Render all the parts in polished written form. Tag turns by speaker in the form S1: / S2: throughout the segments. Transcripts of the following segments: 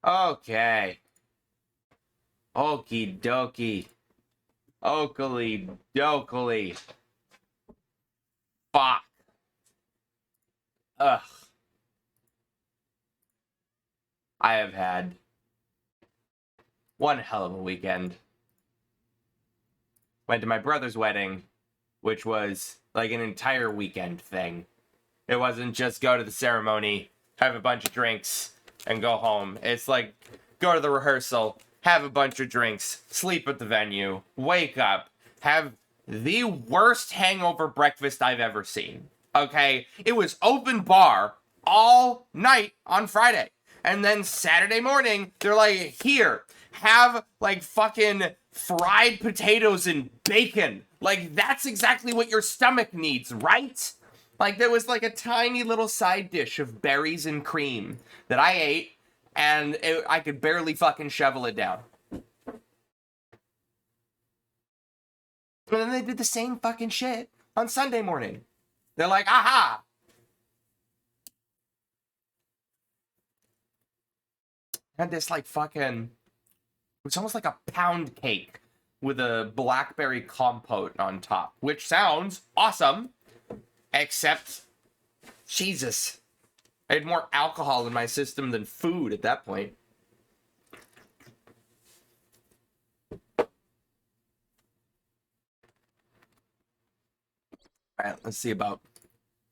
S1: Okay. Okie dokie. Oakley dokley. Fuck. Ugh. I have had one hell of a weekend. Went to my brother's wedding, which was like an entire weekend thing. It wasn't just go to the ceremony, have a bunch of drinks, and go home. It's like, go to the rehearsal, have a bunch of drinks, sleep at the venue, wake up, have the worst hangover breakfast I've ever seen. Okay? It was open bar all night on Friday. And then Saturday morning, they're like, here, have like fucking fried potatoes and bacon. Like, that's exactly what your stomach needs, right? Like, there was like a tiny little side dish of berries and cream that I ate, and I could barely fucking shovel it down. And then they did the same fucking shit on Sunday morning. They're like, aha! Had this like fucking, it's almost like a pound cake with a blackberry compote on top, which sounds awesome, except, Jesus, I had more alcohol in my system than food at that point. All right, let's see about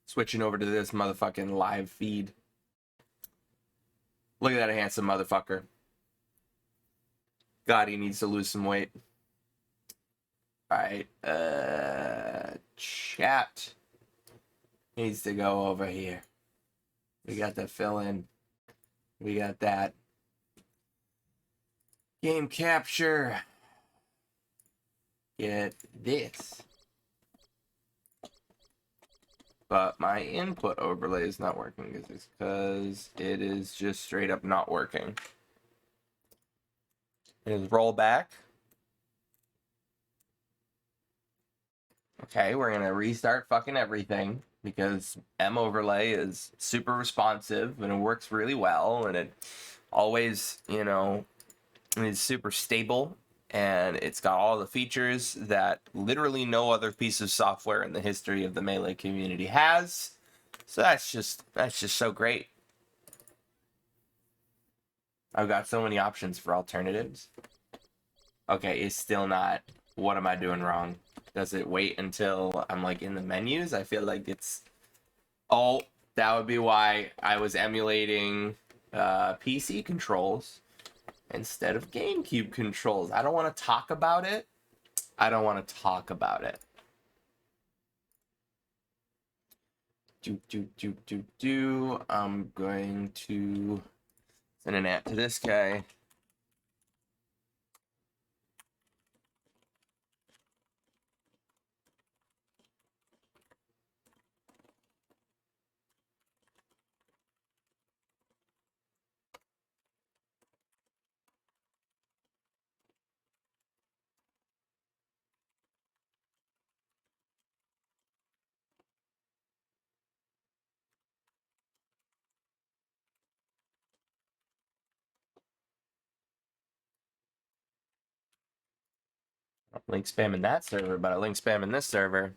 S1: switching over to this motherfucking live feed. Look at that handsome motherfucker. God, he needs to lose some weight. All right, chat needs to go over here. We got the fill in. We got that. Game capture. Get this. But my input overlay is not working because it is just straight up not working. It is roll back. Okay, we're gonna restart fucking everything because M overlay is super responsive and it works really well and it always, you know, is super stable and it's got all the features that literally no other piece of software in the history of the Melee community has. So that's just so great. I've got so many options for alternatives. Okay, it's still not. What am I doing wrong? Does it wait until I'm like in the menus? I feel like it's... Oh, that would be why I was emulating PC controls instead of GameCube controls. I don't want to talk about it. I'm going to send an app to this guy. Link spam in that server, but I link spam in this server.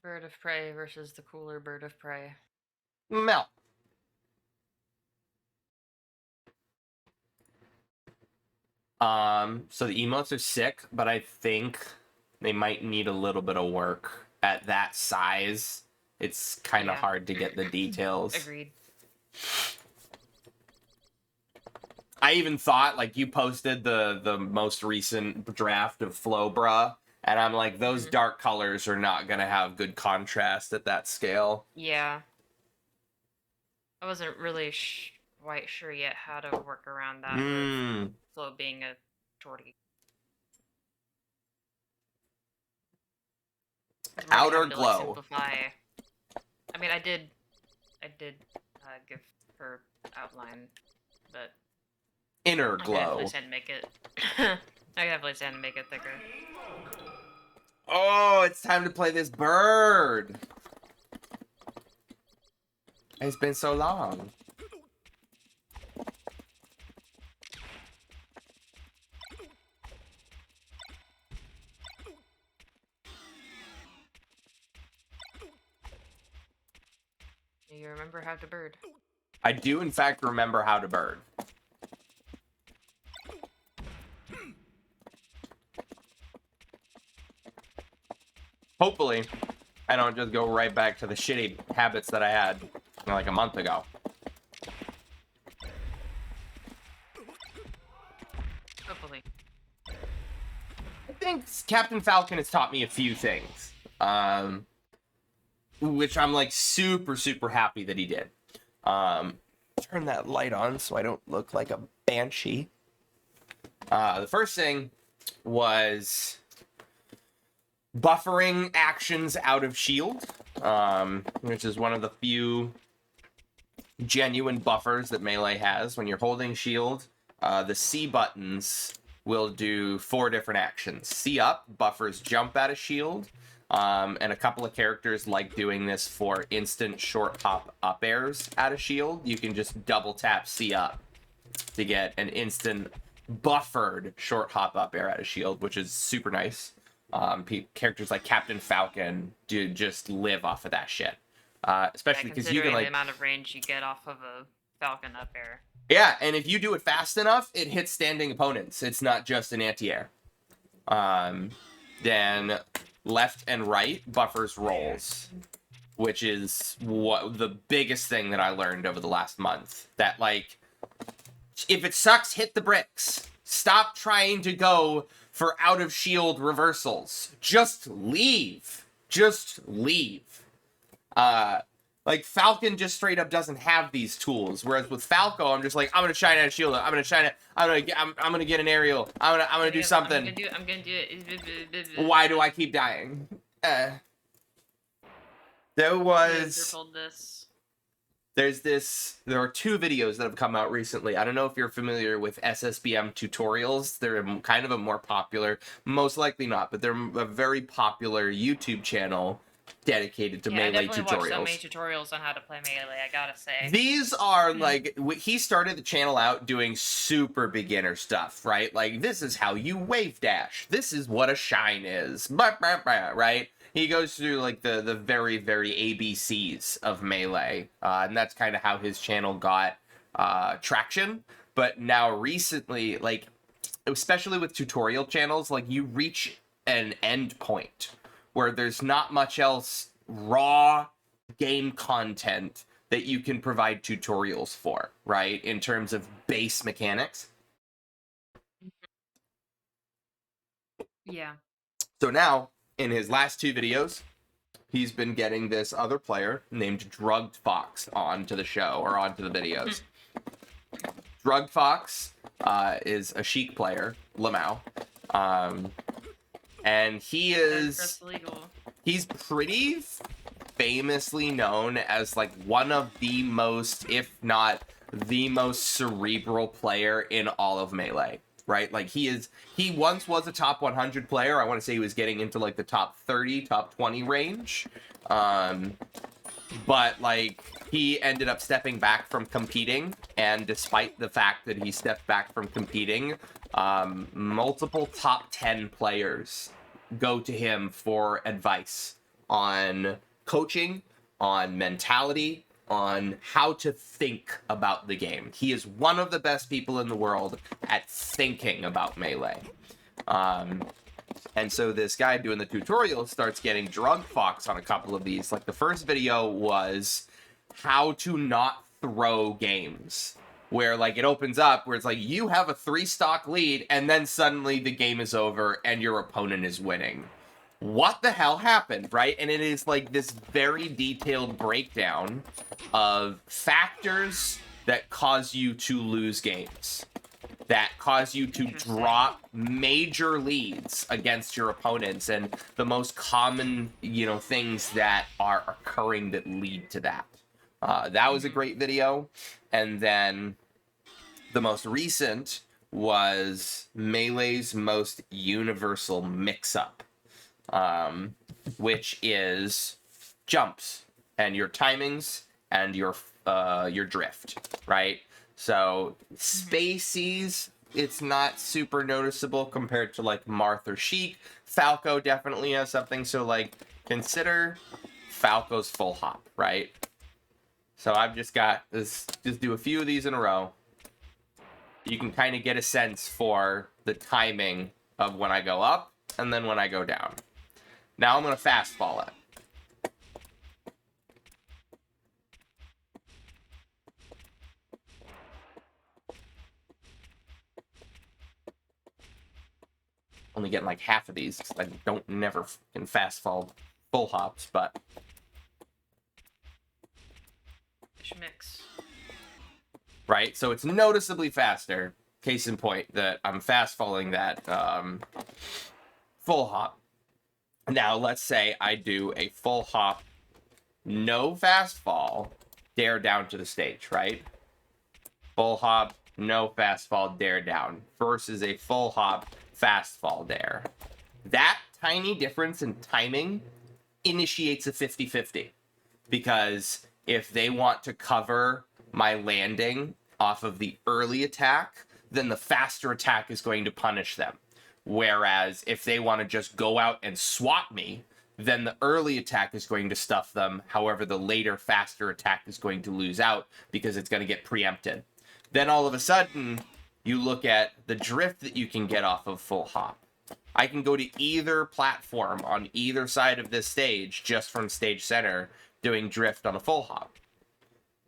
S2: Bird of Prey versus the cooler Bird of Prey.
S1: Mel. So the emotes are sick, but I think they might need a little bit of work at that size. It's kind of hard to get the details.
S2: Agreed.
S1: I even thought, like, you posted the most recent draft of Flowbra, and I'm like, those dark colors are not going to have good contrast at that scale.
S2: Yeah. I wasn't really quite sure yet how to work around that with Flow being a shorty.
S1: Outer
S2: to,
S1: glow.
S2: like, simplify. I mean, I did give her outline, but
S1: inner glow.
S2: I definitely stand to make it. I definitely stand to make it thicker.
S1: Oh, it's time to play this bird. It's been so long.
S2: You remember how to bird.
S1: I do, in fact, remember how to bird. Hopefully, I don't just go right back to the shitty habits that I had like a month ago.
S2: Hopefully.
S1: I think Captain Falcon has taught me a few things, which I'm like super, super happy that he did. Turn that light on so I don't look like a banshee. The first thing was buffering actions out of shield, which is one of the few genuine buffers that Melee has. When you're holding shield, the C buttons will do 4 different actions. C up buffers jump out of shield, and a couple of characters like doing this for instant short hop up airs out of shield. You can just double tap C up to get an instant buffered short hop up air out of shield, which is super nice. Characters like Captain Falcon do just live off of that shit, especially because you can like
S2: the amount of range you get off of a Falcon up air.
S1: Yeah, and if you do it fast enough, it hits standing opponents. It's not just an anti-air. Then left and right buffers rolls, which is what the biggest thing that I learned over the last month. That, like, if it sucks, hit the bricks. Stop trying to go for out of shield reversals. Just leave. Just leave. Like, Falcon just straight up doesn't have these tools, whereas with Falco, I'm just like, I'm gonna shine out of shield. I'm gonna shine it. I'm gonna get an aerial. I'm gonna do something.
S2: I'm gonna do it.
S1: Why do I keep dying? There are 2 videos that have come out recently. I don't know if you're familiar with SSBM tutorials. They're kind of a more popular, most likely not, but they're a very popular YouTube channel dedicated to Melee tutorials.
S2: I definitely watched so many tutorials on how to play Melee, I gotta say.
S1: These are like, he started the channel out doing super beginner stuff, right? Like, this is how you wave dash. This is what a shine is, right? He goes through like the very, very ABCs of Melee, and that's kind of how his channel got traction. But now recently, like, especially with tutorial channels, like, you reach an end point where there's not much else raw game content that you can provide tutorials for, right? In terms of base mechanics.
S2: Yeah.
S1: So now, in his last 2 videos, he's been getting this other player named Drugged Fox onto the show, or onto the videos. Drugged Fox is a Sheik player, Lamau. And he's pretty famously known as like one of the most, if not the most cerebral player in all of Melee, right? Like, he once was a top 100 player. I want to say he was getting into like the top 30, top 20 range. But like, he ended up stepping back from competing, and despite the fact that he stepped back from competing, multiple top 10 players go to him for advice on coaching, on mentality, on how to think about the game. He is one of the best people in the world at thinking about Melee. And so this guy doing the tutorial starts getting Drug Fox on a couple of these. Like, the first video was how to not throw games, where like it opens up where it's like you have a 3-stock lead and then suddenly the game is over and your opponent is winning. What the hell happened, right? And it is like this very detailed breakdown of factors that cause you to lose games, that cause you to drop major leads against your opponents, and the most common, things that are occurring that lead to that. That was a great video. And then the most recent was Melee's most universal mix-up, which is jumps and your timings and your drift, right? So spacies, it's not super noticeable compared to like Marth or Sheik. Falco definitely has something. So like, consider Falco's full hop, right? So I've just got this, just do a few of these in a row. You can kind of get a sense for the timing of when I go up and then when I go down. Now I'm going to fastball it. Only getting like half of these because I don't never can fastball full hops, but...
S2: Fish mix.
S1: Right, so it's noticeably faster. Case in point that I'm fast falling that full hop. Now let's say I do a full hop, no fast fall, dare down to the stage, right? Full hop, no fast fall, dare down versus a full hop, fast fall, dare. That tiny difference in timing initiates a 50-50 because if they want to cover my landing off of the early attack, then the faster attack is going to punish them. Whereas if they want to just go out and swat me, then the early attack is going to stuff them. However, the later, faster attack is going to lose out because it's going to get preempted. Then all of a sudden, you look at the drift that you can get off of full hop. I can go to either platform on either side of this stage just from stage center doing drift on a full hop.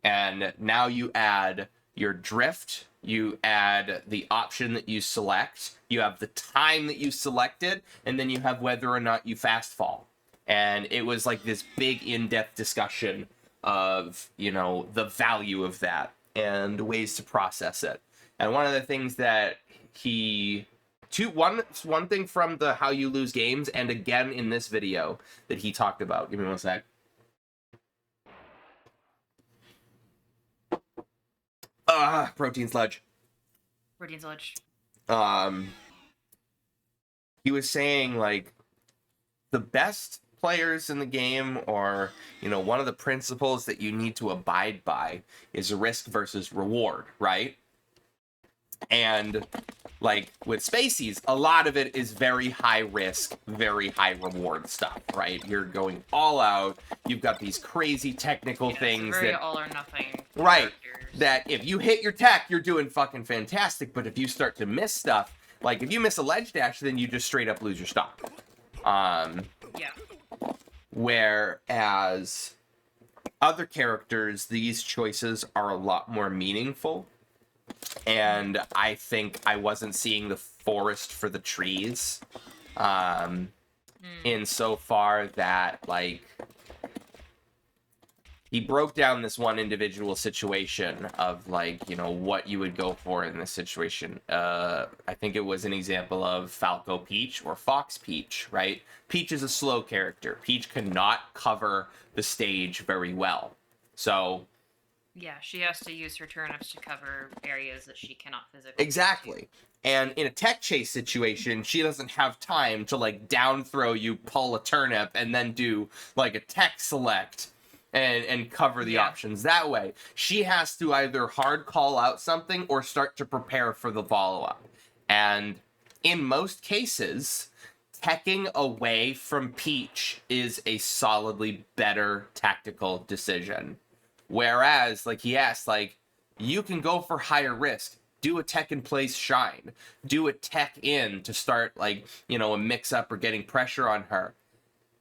S1: And now you add your drift, you add the option that you select, you have the time that you selected, and then you have whether or not you fast fall. And it was like this big in-depth discussion of, you know, the value of that and ways to process it. And one of the things that one thing from the How You Lose Games, and again in this video that he talked about, give me one sec. Protein sludge.
S2: Protein sludge.
S1: He was saying, like, the best players in the game, or, you know, one of the principles that you need to abide by is risk versus reward, right? And, like, with Spacies, a lot of it is very high risk, very high reward stuff, right? You're going all out. You've got these crazy technical things
S2: very
S1: that...
S2: all or nothing.
S1: Right.
S2: Characters.
S1: That if you hit your tech, you're doing fucking fantastic, but if you start to miss stuff, like, if you miss a ledge dash, then you just straight up lose your stock.
S2: Yeah.
S1: Whereas other characters, these choices are a lot more meaningful. And I think I wasn't seeing the forest for the trees. Insofar that, like, he broke down this one individual situation of, like, you know, what you would go for in this situation. I think it was an example of Falco Peach or Fox Peach, right? Peach is a slow character. Peach cannot cover the stage very well. So...
S2: yeah, she has to use her turnips to cover areas that she cannot physically.
S1: Exactly. And in a tech chase situation, she doesn't have time to, like, down throw you, pull a turnip, and then do, like, a tech select and cover the options that way. She has to either hard call out something or start to prepare for the follow-up. And in most cases, teching away from Peach is a solidly better tactical decision. Whereas, like he asked, like, you can go for higher risk. Do a tech in place shine. Do a tech in to start, like, you know, a mix-up or getting pressure on her.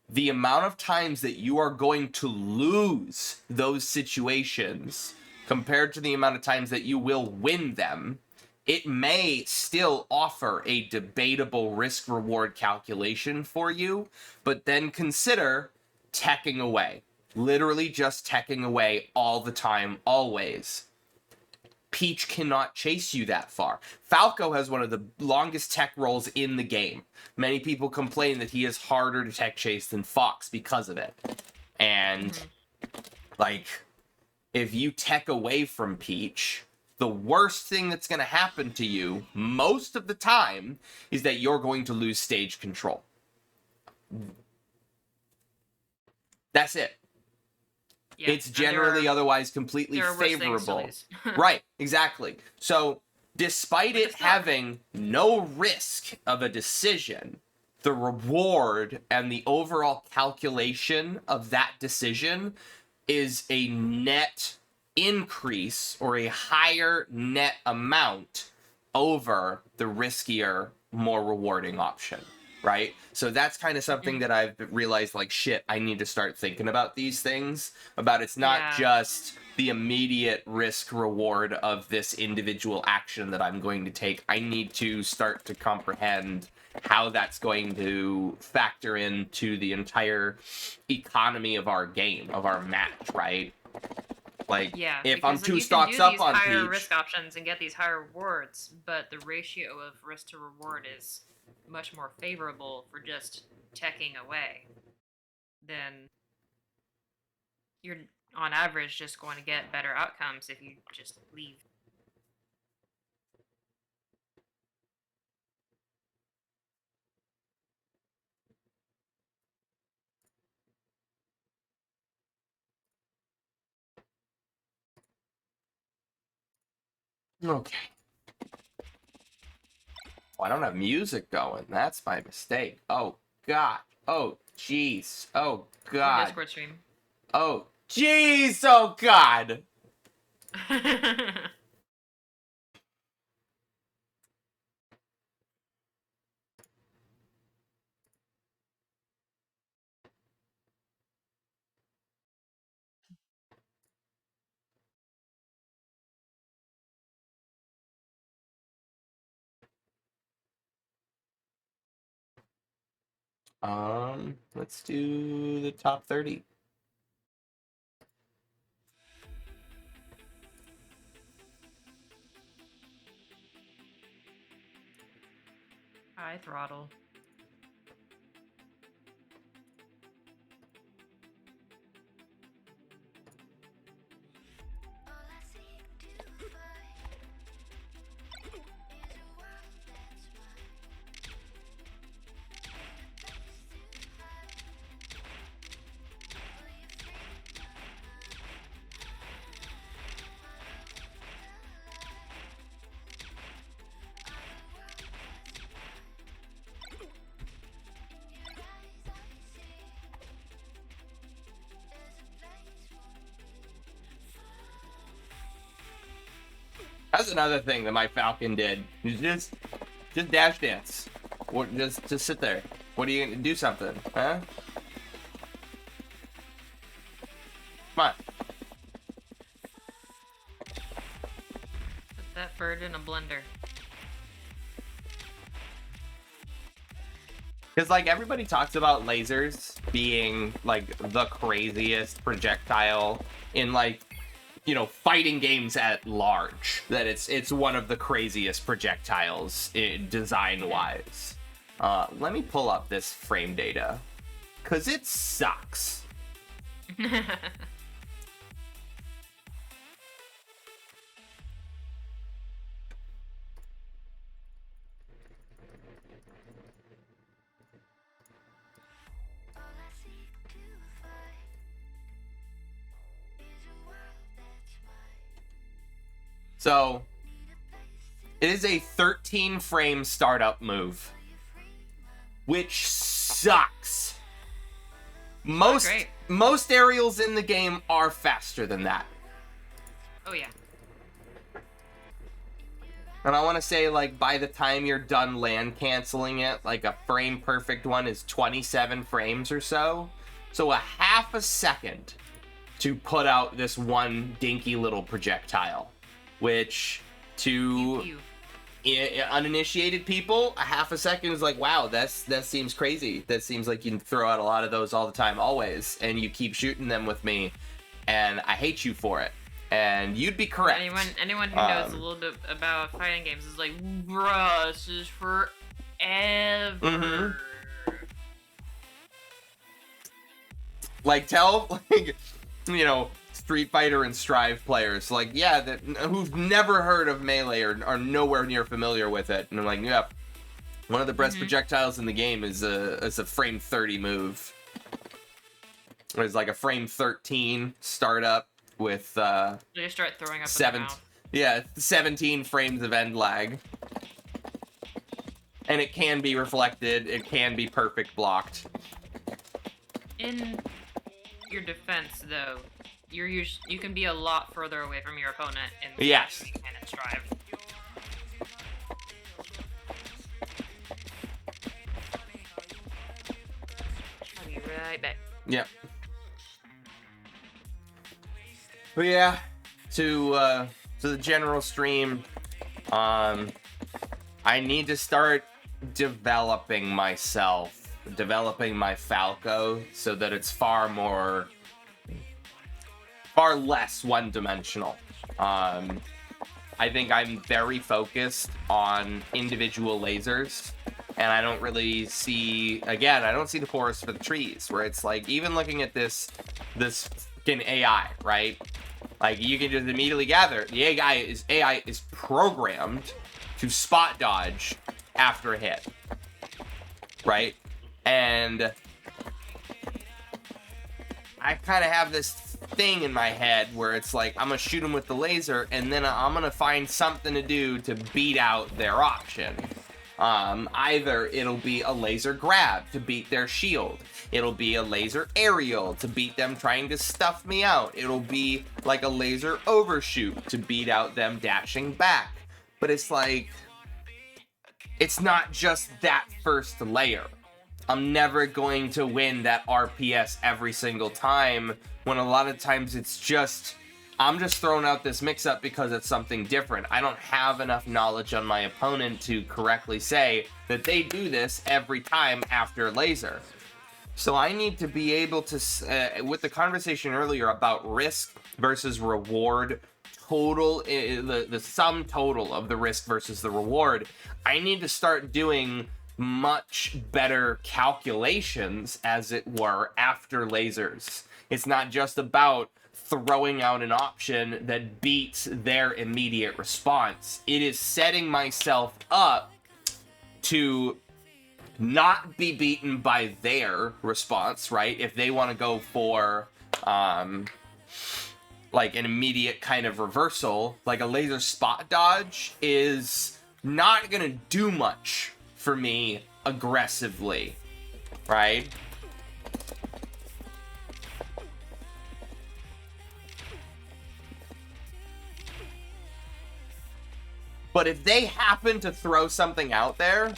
S1: The amount of times that you are going to lose those situations compared to the amount of times that you will win them, it may still offer a debatable risk-reward calculation for you, but then consider teching away. Literally just teching away all the time, always. Peach cannot chase you that far. Falco has one of the longest tech rolls in the game. Many people complain that he is harder to tech chase than Fox because of it. And, like, if you tech away from Peach, the worst thing that's going to happen to you, most of the time, is that you're going to lose stage control. That's it. Yeah, it's generally otherwise completely favorable. Right, exactly. So, despite it having no risk of a decision, the reward and the overall calculation of that decision is a net increase or a higher net amount over the riskier, more rewarding option, right? So that's kind of something that I've realized, like, shit, I need to start thinking about these things, about it's not just the immediate risk reward of this individual action that I'm going to take. I need to start to comprehend how that's going to factor into the entire economy of our game, of our match, right? Like, if I'm 2 stocks up on
S2: higher
S1: Peach,
S2: risk options and get these higher rewards, but the ratio of risk to reward is much more favorable for just teching away, then you're on average just going to get better outcomes if you just leave.
S1: okay. Oh, I don't have music going. That's my mistake. Oh, God. Oh, jeez. Oh, God.
S2: Discord stream.
S1: Oh, jeez. Oh, God. Let's do the top 30.
S2: High throttle.
S1: That's another thing that my Falcon did. Just dash dance. Or just sit there. What are you gonna do? Something, huh? Come on.
S2: Put that bird in a blender.
S1: Because, like, everybody talks about lasers being, like, the craziest projectile in, like, you know, fighting games at large. That it's one of the craziest projectiles design-wise. Let me pull up this frame data. Because it sucks. So, it is a 13 frame startup move, which sucks. Most aerials in the game are faster than that.
S2: Oh yeah.
S1: And I want to say, like, by the time you're done land canceling it, like, a frame perfect one is 27 frames or so. So a half a second to put out this one dinky little projectile. Which, to uninitiated people, a half a second is like, wow, that seems crazy. That seems like you can throw out a lot of those all the time, always, and you keep shooting them with me, and I hate you for it. And you'd be correct.
S2: Anyone who knows a little bit about fighting games is like, bruh, this is forever.
S1: Like, tell, like, you know, Street Fighter and Strive players, like, yeah, that who've never heard of Melee or are nowhere near familiar with it, and I'm like, yeah, one of the best projectiles in the game is a frame 30 move. It's like a frame 13 startup with
S2: They start throwing up in the mouth.
S1: 17 frames of end lag, and it can be reflected. It can be perfect blocked.
S2: In your defense, though, you can be a lot further away from your opponent in
S1: Yes.
S2: than you can in Strive. I'll be right back.
S1: Yep. But yeah, to the general stream, I need to start developing myself, developing my Falco, so that it's far less one-dimensional. I think I'm very focused on individual lasers, and I don't really see, again, I don't see the forest for the trees, where it's like, even looking at this fucking AI, right? Like, you can just immediately gather, the AI is programmed to spot dodge after a hit, right? And I kind of have this thing in my head where it's like, I'm gonna shoot them with the laser, and then I'm gonna find something to do to beat out their option. Either it'll be a laser grab to beat their shield. It'll be a laser aerial to beat them trying to stuff me out. It'll be like a laser overshoot to beat out them dashing back. But it's like, it's not just that first layer. I'm never going to win that RPS every single time, when a lot of times it's just, I'm just throwing out this mix-up because it's something different. I don't have enough knowledge on my opponent to correctly say that they do this every time after laser. So I need to be able to, with the conversation earlier about risk versus reward, the sum total of the risk versus the reward, I need to start doing much better calculations, as it were, after lasers. It's not just about throwing out an option that beats their immediate response. It is setting myself up to not be beaten by their response, right? If they want to go for like an immediate kind of reversal, like a laser spot dodge is not gonna do much for me aggressively, right? But if they happen to throw something out there,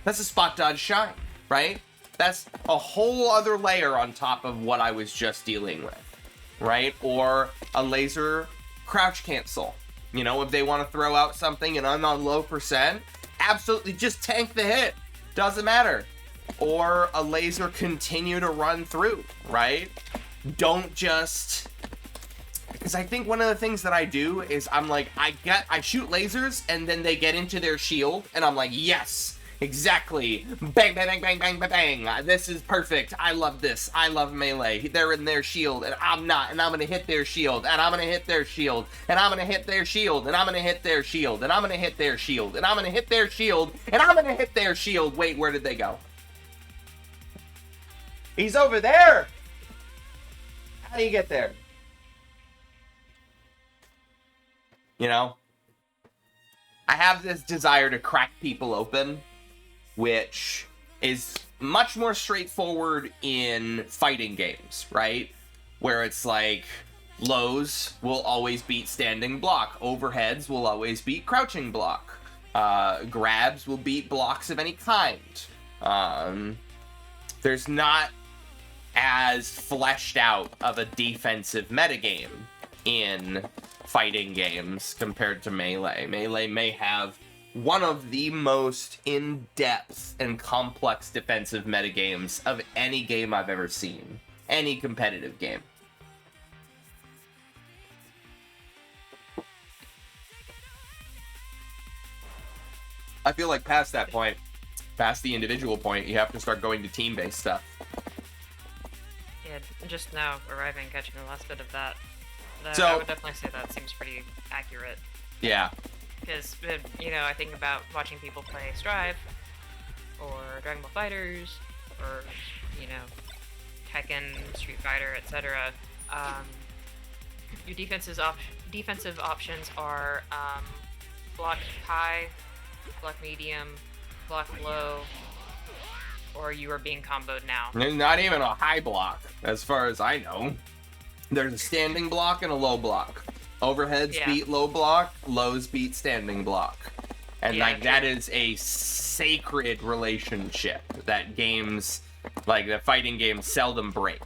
S1: that's a spot dodge shine, right? That's a whole other layer on top of what I was just dealing with, right? Or a laser crouch cancel. You know, if they want to throw out something and I'm on low percent, absolutely just tank the hit. Doesn't matter. Or a laser continue to run through, right? Don't just... Because I think one of the things that I do is I'm like, I shoot lasers and then they get into their shield and I'm like, yes, exactly. Bang, bang, bang, bang, bang, bang, bang. This is perfect. I love this. I love melee. They're in their shield and I'm not, and I'm going to hit their shield and I'm going to hit their shield and I'm going to hit their shield and I'm going to hit their shield and I'm going to hit their shield and I'm going to hit their shield and I'm going to hit their shield. Wait, where did they go? He's over there. How do you get there? You know, I have this desire to crack people open, which is much more straightforward in fighting games, right? Where it's like, lows will always beat standing block, overheads will always beat crouching block, grabs will beat blocks of any kind. There's not as fleshed out of a defensive metagame in fighting games compared to Melee. Melee may have one of the most in-depth and complex defensive metagames of any game I've ever seen. Any competitive game. I feel like past that point, past the individual point, you have to start going to team-based stuff.
S2: Yeah, just now arriving, catching the last bit of that.
S1: So,
S2: I would definitely say that seems pretty accurate.
S1: Yeah.
S2: Because, you know, I think about watching people play Strive, or Dragon Ball Fighters, or, you know, Tekken, Street Fighter, etc. Your defensive options are block high, block medium, block low, or you are being comboed now.
S1: There's not even a high block, as far as I know. There's a standing block and a low block. Overheads beat low block, lows beat standing block. And like that is a sacred relationship that games, like the fighting games, seldom break.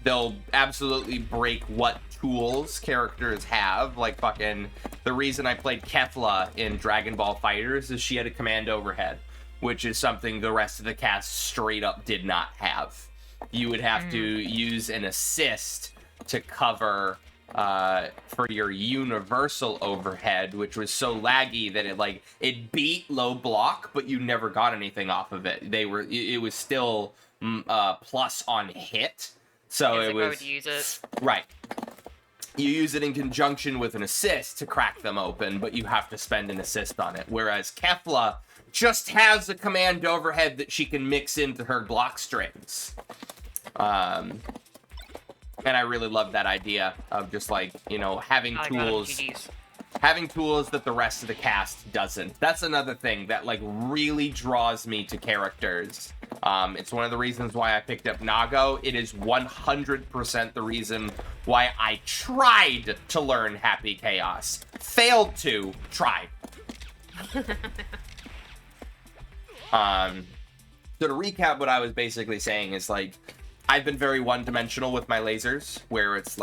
S1: They'll absolutely break what tools characters have. Like fucking the reason I played Kefla in Dragon Ball FighterZ is she had a command overhead, which is something the rest of the cast straight up did not have. You would have to use an assist to cover for your universal overhead, which was so laggy that it beat low block, but you never got anything off of it. It was still plus on hit, so it was. I would use it. Right. You use it in conjunction with an assist to crack them open, but you have to spend an assist on it. Whereas Kefla just has a command overhead that she can mix into her block strings. And I really love that idea of just having tools that the rest of the cast doesn't. That's another thing that really draws me to characters. It's one of the reasons why I picked up Nago. It is 100% the reason why I tried to learn Happy Chaos. Failed to, tried. So to recap, what I was basically saying is I've been very one-dimensional with my lasers, where it's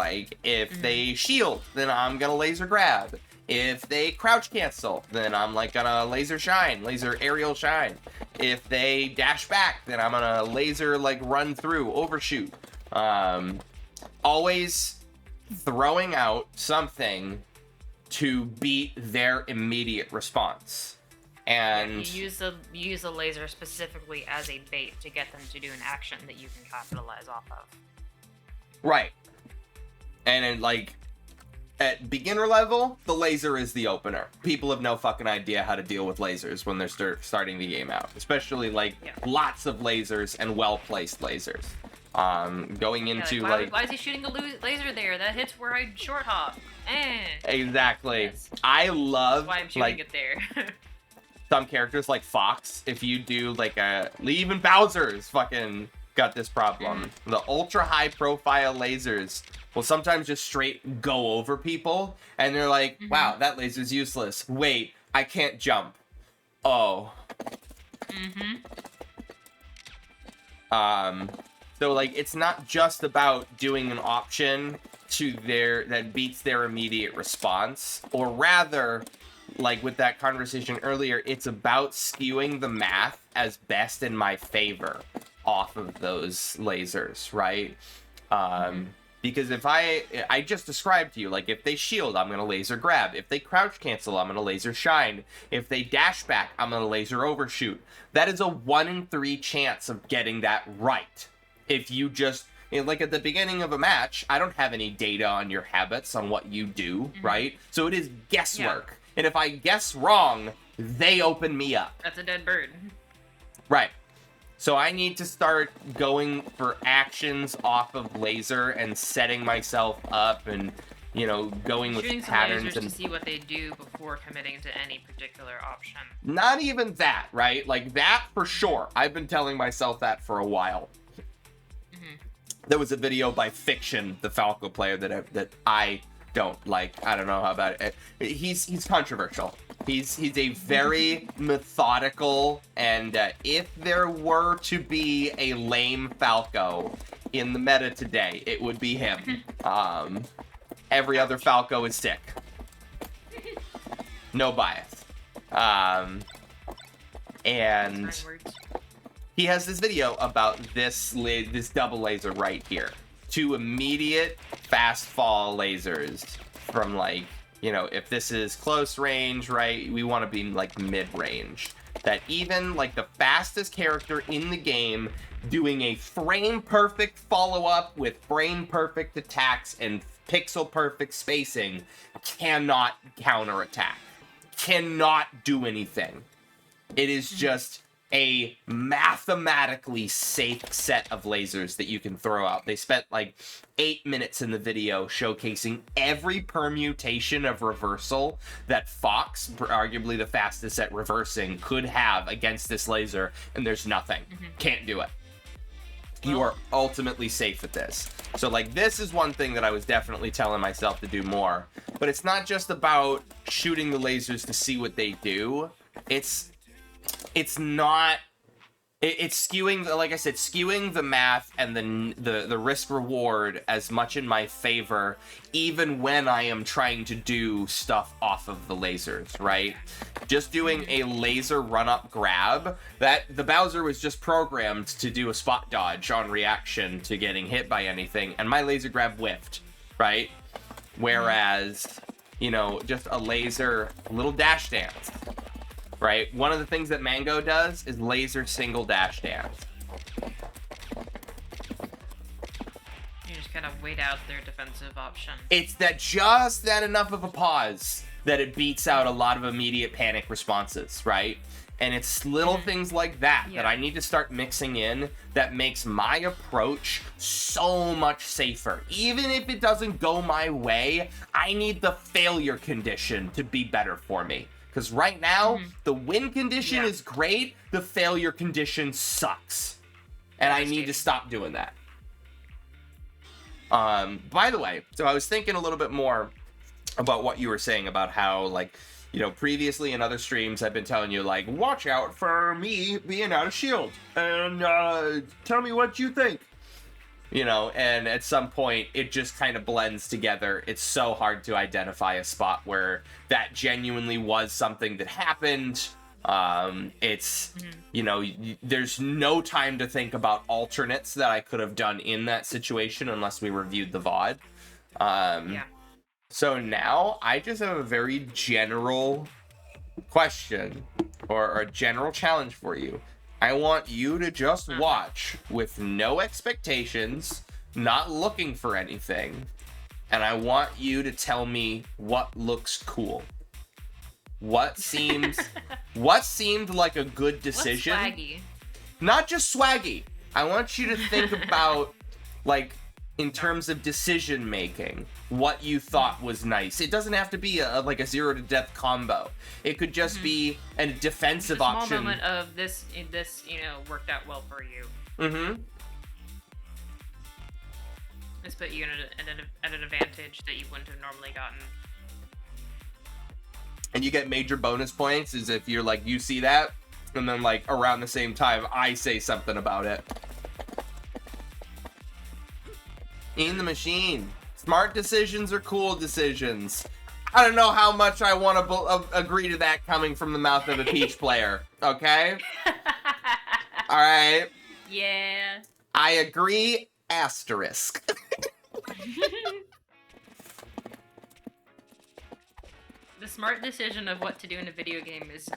S1: if they shield, then I'm gonna laser grab. If they crouch cancel, then I'm gonna laser shine, laser aerial shine. If they dash back, then I'm gonna laser run through, overshoot. Always throwing out something to beat their immediate response. And
S2: you use the laser specifically as a bait to get them to do an action that you can capitalize off of.
S1: Right. And then at beginner level, the laser is the opener. People have no fucking idea how to deal with lasers when they're starting the game out, especially lots of lasers and well-placed lasers. Going into
S2: why is he shooting a laser there? That hits where I short hop.
S1: Exactly.
S2: Yes.
S1: I love
S2: why I'm shooting it there.
S1: Some characters like Fox, if you do even Bowser's fucking got this problem. The ultra high profile lasers will sometimes just straight go over people, and they're wow, that laser's useless. Wait, I can't jump. Oh. So it's not just about doing an option that beats their immediate response, or rather, with that conversation earlier, it's about skewing the math as best in my favor off of those lasers, right? Because if I just described to you, if they shield, I'm going to laser grab. If they crouch cancel, I'm going to laser shine. If they dash back, I'm going to laser overshoot. That is a 1 in 3 chance of getting that right. If you just, at the beginning of a match, I don't have any data on your habits, on what you do, right? So it is guesswork. Yeah. And if I guess wrong, they open me up.
S2: That's a dead bird.
S1: Right. So I need to start going for actions off of laser and setting myself up and, going with
S2: shooting
S1: patterns
S2: some lasers to see what they do before committing to any particular option.
S1: Not even that, right? That for sure. I've been telling myself that for a while. There was a video by Fiction, the Falco player that I don't like. I don't know how about it. He's controversial. He's a very methodical, and if there were to be a lame Falco in the meta today, it would be him. Every other Falco is sick. No bias. And he has this video about this double laser right here. 2 immediate fast fall lasers from if this is close range, right, we want to be mid range. That even the fastest character in the game doing a frame perfect follow up with frame perfect attacks and pixel perfect spacing cannot counterattack, cannot do anything. It is just a mathematically safe set of lasers that you can throw out. They spent 8 minutes in the video showcasing every permutation of reversal that Fox, arguably the fastest at reversing, could have against this laser, and there's nothing. Can't do it. you
S2: Well-
S1: are ultimately safe at this. So like this is one thing that I was definitely telling myself to do more. But it's not just about shooting the lasers to see what they do. It's not. It's skewing, like I said, skewing the math and the risk reward as much in my favor, even when I am trying to do stuff off of the lasers, right? Just doing a laser run up grab, that the Bowser was just programmed to do a spot dodge on reaction to getting hit by anything, and my laser grab whiffed, right? Whereas, you know, just a laser, little dash dance. Right? One of the things that Mango does is laser single dash dance.
S2: You just kind of wait out their defensive option.
S1: It's just that enough of a pause that it beats out a lot of immediate panic responses, right? And it's little things like that that I need to start mixing in that makes my approach so much safer. Even if it doesn't go my way, I need the failure condition to be better for me. Because right now, the win condition is great, the failure condition sucks. And I need to stop doing that. By the way, so I was thinking a little bit more about what you were saying about how, like, you know, previously in other streams, I've been telling you, like, watch out for me being out of shield. And tell me what you think. You know, and at some point, it just kind of blends together. It's so hard to identify a spot where that genuinely was something that happened. It's, you know, there's no time to think about alternates that I could have done in that situation unless we reviewed the VOD. So now, I just have a very general question, or a general challenge for you. I want you to just watch with no expectations, not looking for anything, and I want you to tell me what looks cool. What seemed like a good decision.
S2: What's swaggy?
S1: Not just swaggy. I want you to think about, like, in terms of decision making, what you thought was nice. It doesn't have to be like a 0 to death combo. It could just be a defensive
S2: Just a small
S1: option.
S2: moment of this, you know, worked out well for you. This put you at an advantage that you wouldn't have normally gotten.
S1: And you get major bonus points as if you're like, you see that, and then like around the same time I say something about it. In the machine. Smart decisions are cool decisions. I don't know how much I want to agree to that coming from the mouth of a Peach player. Okay? Alright.
S2: Yeah.
S1: I agree, asterisk.
S2: The smart decision of what to do in a video game is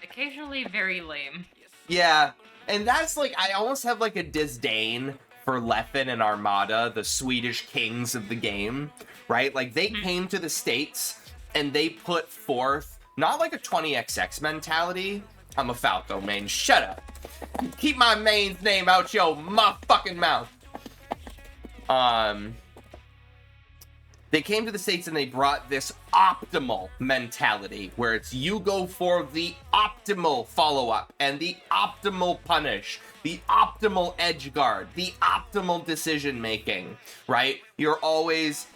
S2: occasionally very lame.
S1: Yeah, and that's like, I almost have like a disdain for Leffen and Armada, the Swedish kings of the game, right? Like, they came to the States and they put forth, not like a 20XX mentality. I'm a Falco main, shut up. Keep my main's name out your fucking mouth. They came to the States and they brought this optimal mentality where it's you go for the optimal follow-up and the optimal punish, the optimal edge guard, the optimal decision making, right? You're always,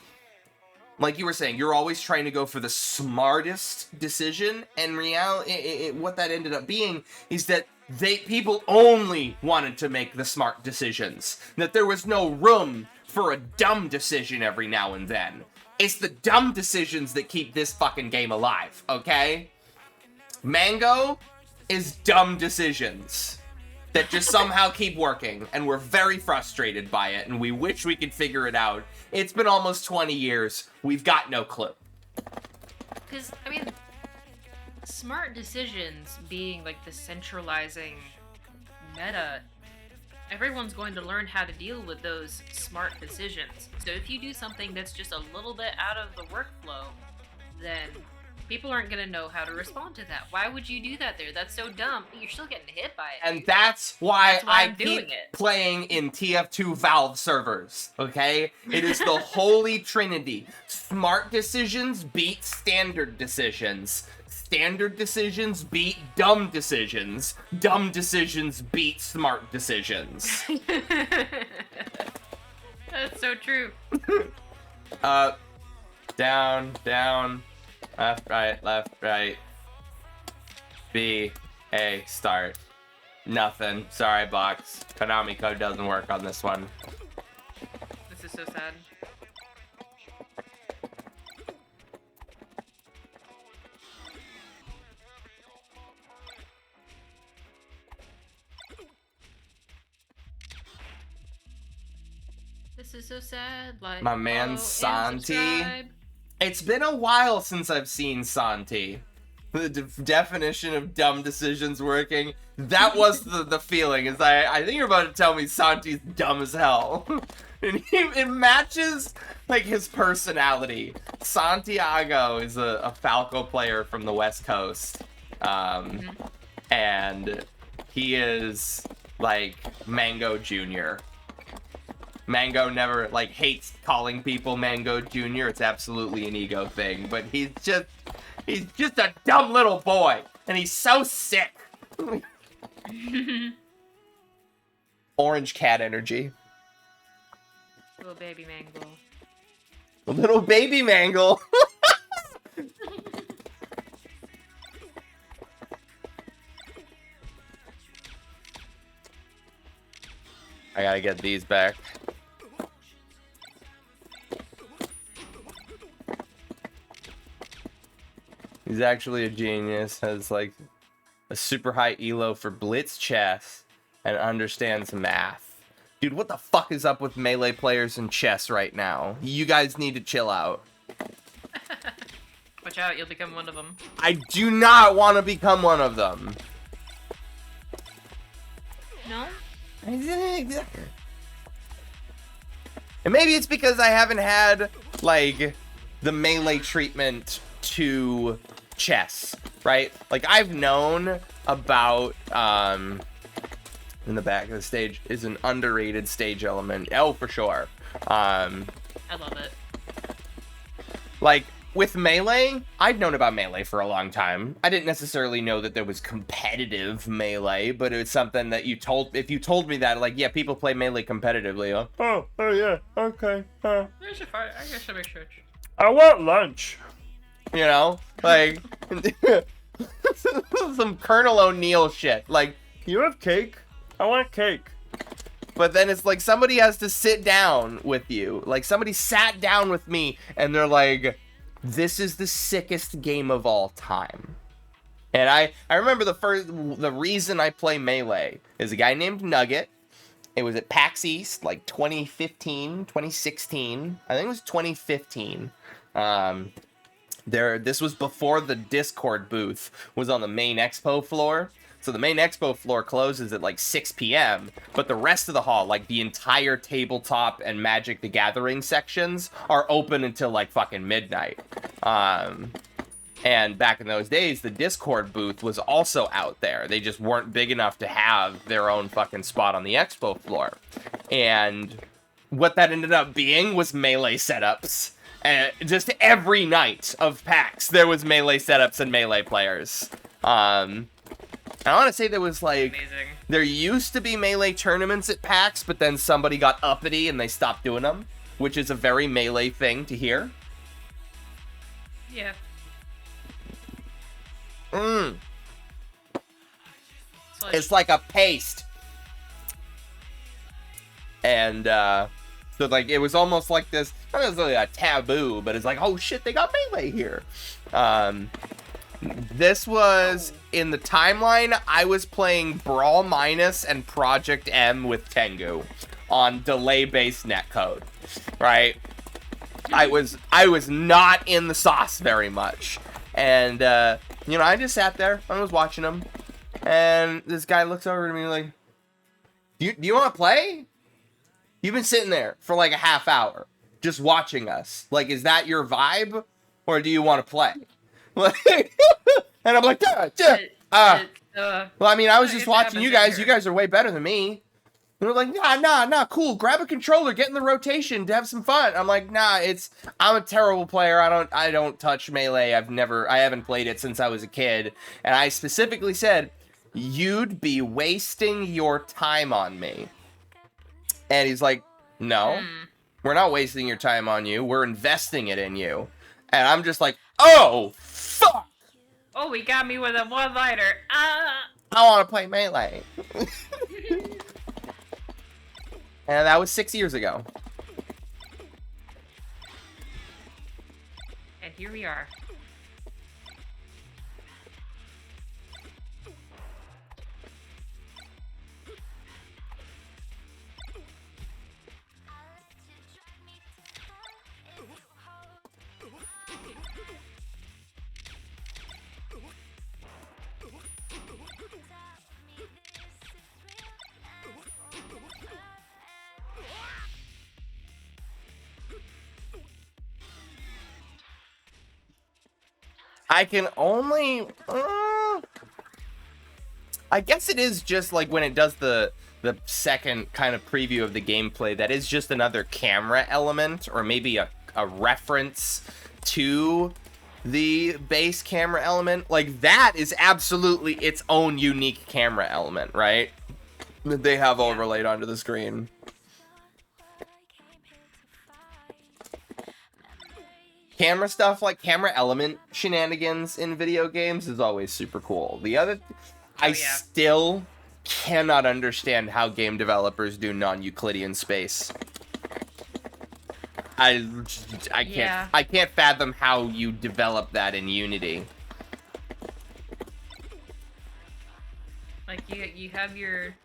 S1: like you were saying, you're always trying to go for the smartest decision, and reality, what that ended up being is that people only wanted to make the smart decisions, that there was no room for a dumb decision every now and then. It's the dumb decisions that keep this fucking game alive, okay? Mango is dumb decisions that just somehow keep working, and we're very frustrated by it, and we wish we could figure it out. It's been almost 20 years. We've got no clue.
S2: Because, I mean, smart decisions being like the centralizing meta, everyone's going to learn how to deal with those smart decisions. So if you do something that's just a little bit out of the workflow, then People aren't gonna know how to respond to that. Why would you do that there? That's so dumb. You're still getting hit by it.
S1: And that's why I
S2: I'm doing
S1: keep
S2: it.
S1: playing in TF2 Valve servers, okay? It is the holy trinity. Smart decisions beat standard decisions. Standard decisions beat dumb decisions. Dumb decisions beat smart decisions.
S2: That's so true.
S1: Down, down, left, right. B, A, start. Nothing. Sorry, box. Konami code doesn't work on this one.
S2: This is so sad. This is so sad. Like
S1: My man
S2: follow and
S1: Santi.
S2: subscribe.
S1: It's been a while since I've seen Santi. The definition of dumb decisions working. That was the feeling. Is I think you're about to tell me Santi's dumb as hell. And it matches like his personality. Santiago is a Falco player from the West Coast. And he is like Mango Jr. Mango never like hates calling people Mango Jr. It's absolutely an ego thing, but he's just a dumb little boy, and he's so sick. Orange cat energy.
S2: Little baby mango.
S1: Little baby mangle. I gotta get these back. He's actually a genius, has like a super high elo for blitz chess, and understands math. Dude, what the fuck is up with melee players in chess right now? You guys need to chill out.
S2: Watch out, you'll become one of them.
S1: I do not want to become one of them.
S2: No?
S1: And maybe it's because I haven't had, like, the melee treatment to chess, right? Like, I've known about, in the back of the stage is an underrated stage element. Oh, for sure.
S2: I love it.
S1: Like, with Melee, I've known about Melee for a long time. I didn't necessarily know that there was competitive Melee, but it was something that if you told me that, like, yeah, people play Melee competitively. Oh yeah, okay.
S2: I guess I make sure.
S3: I want lunch.
S1: You know? Like, some Colonel O'Neill shit. Like,
S3: You have cake? I want cake.
S1: but then it's like somebody has to sit down with you. Like, somebody sat down with me, and they're like, this is the sickest game of all time. And I remember the reason I play Melee is a guy named Nugget. It was at PAX East, like 2015, 2016. I think it was 2015. This was before the Discord booth was on the main expo floor. So the main expo floor closes at like 6 p.m., but the rest of the hall, like the entire tabletop and Magic the Gathering sections, are open until like fucking midnight. And back in those days, the Discord booth was also out there. They just weren't big enough to have their own fucking spot on the expo floor. And what that ended up being was Melee setups. And just every night of PAX, there was Melee setups and Melee players. I want to say there was like,
S2: Amazing.
S1: there used to be Melee tournaments at PAX, but then somebody got uppity and they stopped doing them, which is a very Melee thing to hear.
S2: Yeah.
S1: It's like a paste. And, so like, it was almost like this, not necessarily a taboo, but it's like, oh shit, they got Melee here. This was, in the timeline, I was playing Brawl Minus and Project M with Tengu on delay-based netcode, right? I was not in the sauce very much. And, you know, I just sat there, I was watching him, and this guy looks over to me like, do you want to play? You've been sitting there for like a half hour, just watching us. Like, is that your vibe, or do you want to play? And I'm like, duh. Well, I mean, I was just watching you guys. You guys are way better than me. And they're like, nah, cool. Grab a controller, get in the rotation to have some fun. I'm like, nah, I'm a terrible player. I don't touch Melee. I haven't played it since I was a kid. And I specifically said, you'd be wasting your time on me. And he's like, no, we're not wasting your time on you. We're investing it in you. And I'm just like, oh, fuck.
S2: Oh, he got me with a one-liner.
S1: I want to play Melee. And that was 6 years ago.
S2: And here we are.
S1: I can only... I guess it is just like when it does the second kind of preview of the gameplay, that is just another camera element, or maybe a reference to the base camera element. Like, that is absolutely its own unique camera element, right? That they have overlaid onto the screen. Camera stuff, like camera element shenanigans in video games, is always super cool. The other... I still cannot understand how game developers do non-Euclidean space. I can't fathom how you develop that in Unity.
S2: Like you have your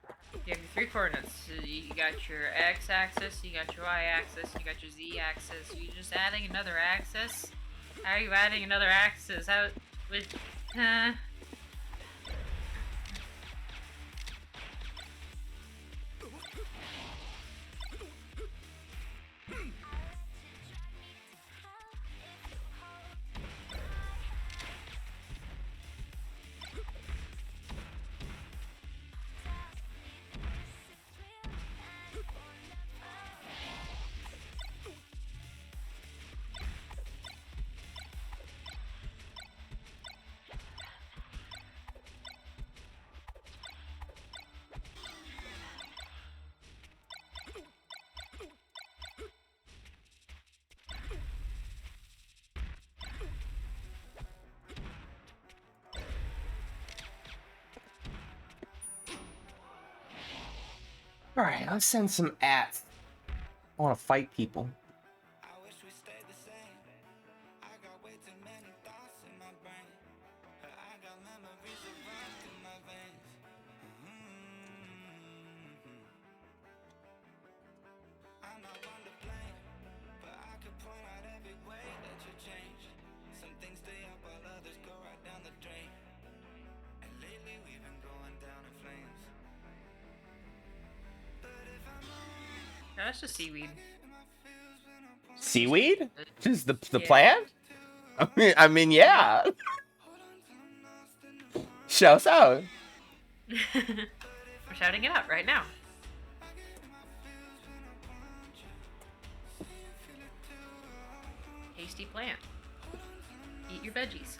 S2: three coordinates. So you got your x-axis, you got your y-axis, you got your z-axis. You're just adding another axis. How are you adding another axis? How?
S1: Alright, let's send some ads. I want to fight people.
S2: That's just seaweed.
S1: Seaweed? Just the plant? I mean, yeah. Shouts out.
S2: We're shouting it out right now. Tasty plant. Eat your veggies.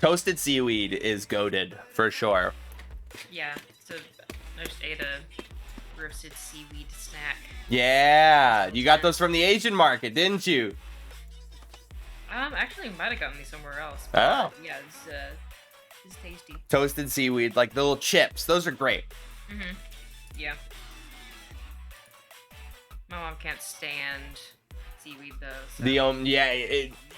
S1: Toasted seaweed is goated for sure.
S2: Yeah, so I just ate a roasted seaweed snack.
S1: Yeah, you got those from the Asian market, didn't you?
S2: Actually, might have gotten these somewhere else.
S1: Oh.
S2: Yeah, it's tasty.
S1: Toasted seaweed, like the little chips. Those are great.
S2: Mhm. Yeah. My mom can't stand seaweed though. So.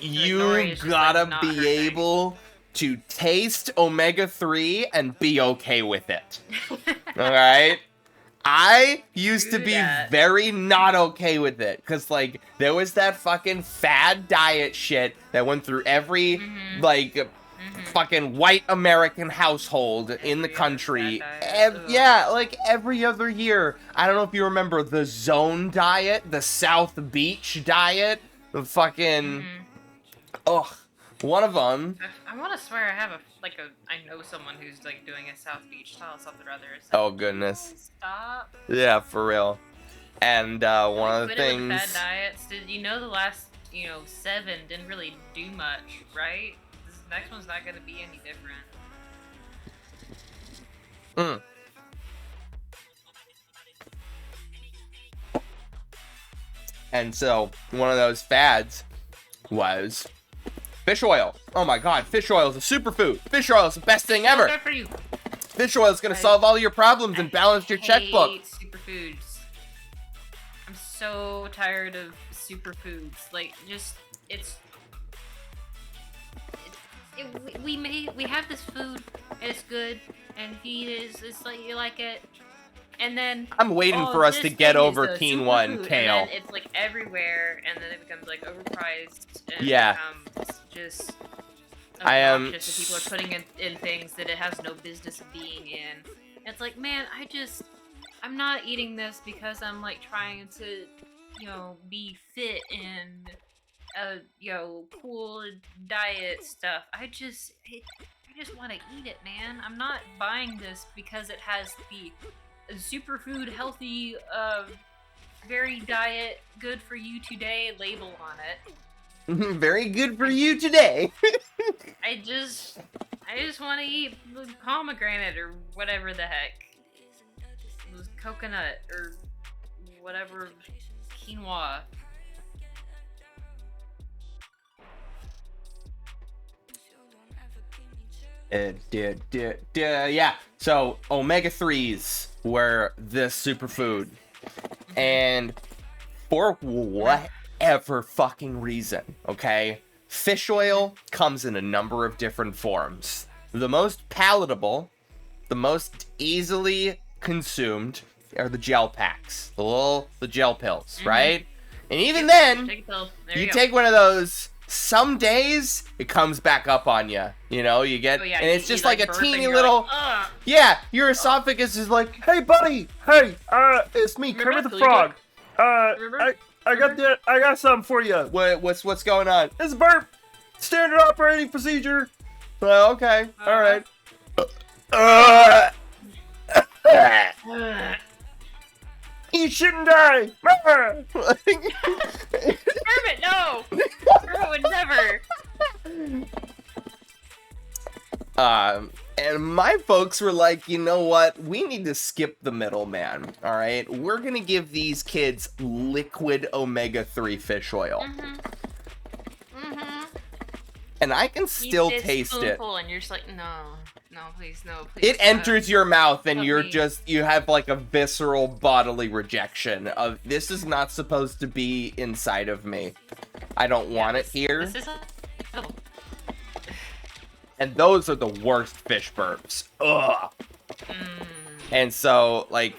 S1: You gotta be able to taste omega-3 and be okay with it. All right. I used to be very not okay with it, because, like, there was that fucking fad diet shit that went through every, fucking white American household in the country. Like, every other year. I don't know if you remember the Zone diet, the South Beach diet, the fucking... Ugh. One of them.
S2: I want to swear I have I know someone who's like doing a South Beach style something or other. It's
S1: Oh,
S2: like,
S1: goodness.
S2: stop.
S1: Yeah, for real. And one of the
S2: Quit it with
S1: things.
S2: bad diets. Did you know the last 7 didn't really do much, right? This next one's not gonna be any different.
S1: Mm. And so one of those fads was fish oil. Oh my god, fish oil is a superfood. Fish oil is the best thing ever.
S2: Good for you.
S1: Fish oil is going to solve all your problems and balance your checkbook.
S2: I hate superfoods. I'm so tired of superfoods. Like, just we have this food and it's good and if you eat it, it's like you like it. And then
S1: I'm waiting for us to get over quinoa and kale.
S2: And then it's like everywhere, and then it becomes like overpriced. And
S1: Yeah.
S2: It becomes just
S1: I am.
S2: obnoxious that people are putting in things that it has no business being in. It's like, man, I'm not eating this because I'm like trying to, be fit and cool diet stuff. I just want to eat it, man. I'm not buying this because it has the superfood healthy very diet good for you today label on it.
S1: Very good for you today.
S2: I just want to eat pomegranate or whatever the heck, coconut or whatever, quinoa.
S1: Yeah. So omega-3s were this superfood, and for whatever fucking reason, okay, fish oil comes in a number of different forms. The most palatable, the most easily consumed are the gel packs, the gel pills, right? And even then,
S2: Take a pill. There
S1: you
S2: go.
S1: take one of those. Some days it comes back up on you. You get, and it's just like a
S2: burp
S1: teeny
S2: and you're
S1: little.
S2: like, "Ugh."
S1: Yeah, your esophagus is like,
S3: Hey, buddy. Hey, it's me, Kermit the
S2: Remember?
S3: Frog.
S2: Remember?
S3: I got something for you.
S1: what's going on?
S3: It's a burp. Standard operating procedure.
S1: Well, okay, all right.
S2: Ugh.
S3: You shouldn't die.
S2: Kermit, no! Kermit would never.
S1: And my folks were like, you know what? We need to skip the middleman. All right, we're gonna give these kids liquid omega-3 fish oil, and I can still taste it.
S2: And you're just like, no, please, no, please.
S1: It enters your mouth, and
S2: Help me.
S1: you have like a visceral bodily rejection of this is not supposed to be inside of me. I don't want it here.
S2: This is
S1: And those are the worst fish burps. Ugh. And so, like,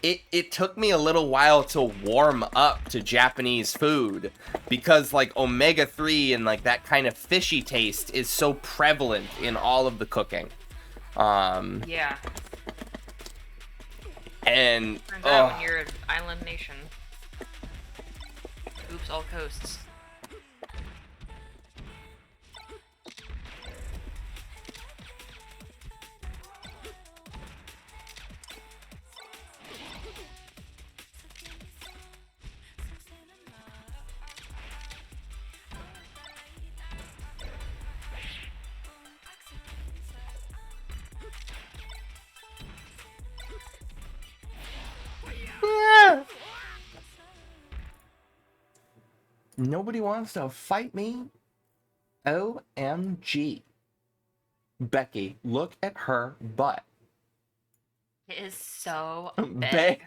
S1: it took me a little while to warm up to Japanese food because, like, omega-3 and, like, that kind of fishy taste is so prevalent in all of the cooking.
S2: yeah.
S1: And,
S2: Turns out when you're an island nation. Oops, all coasts.
S1: nobody wants to fight me. OMG. Becky, look at her butt.
S2: It is so
S1: Big.
S2: big.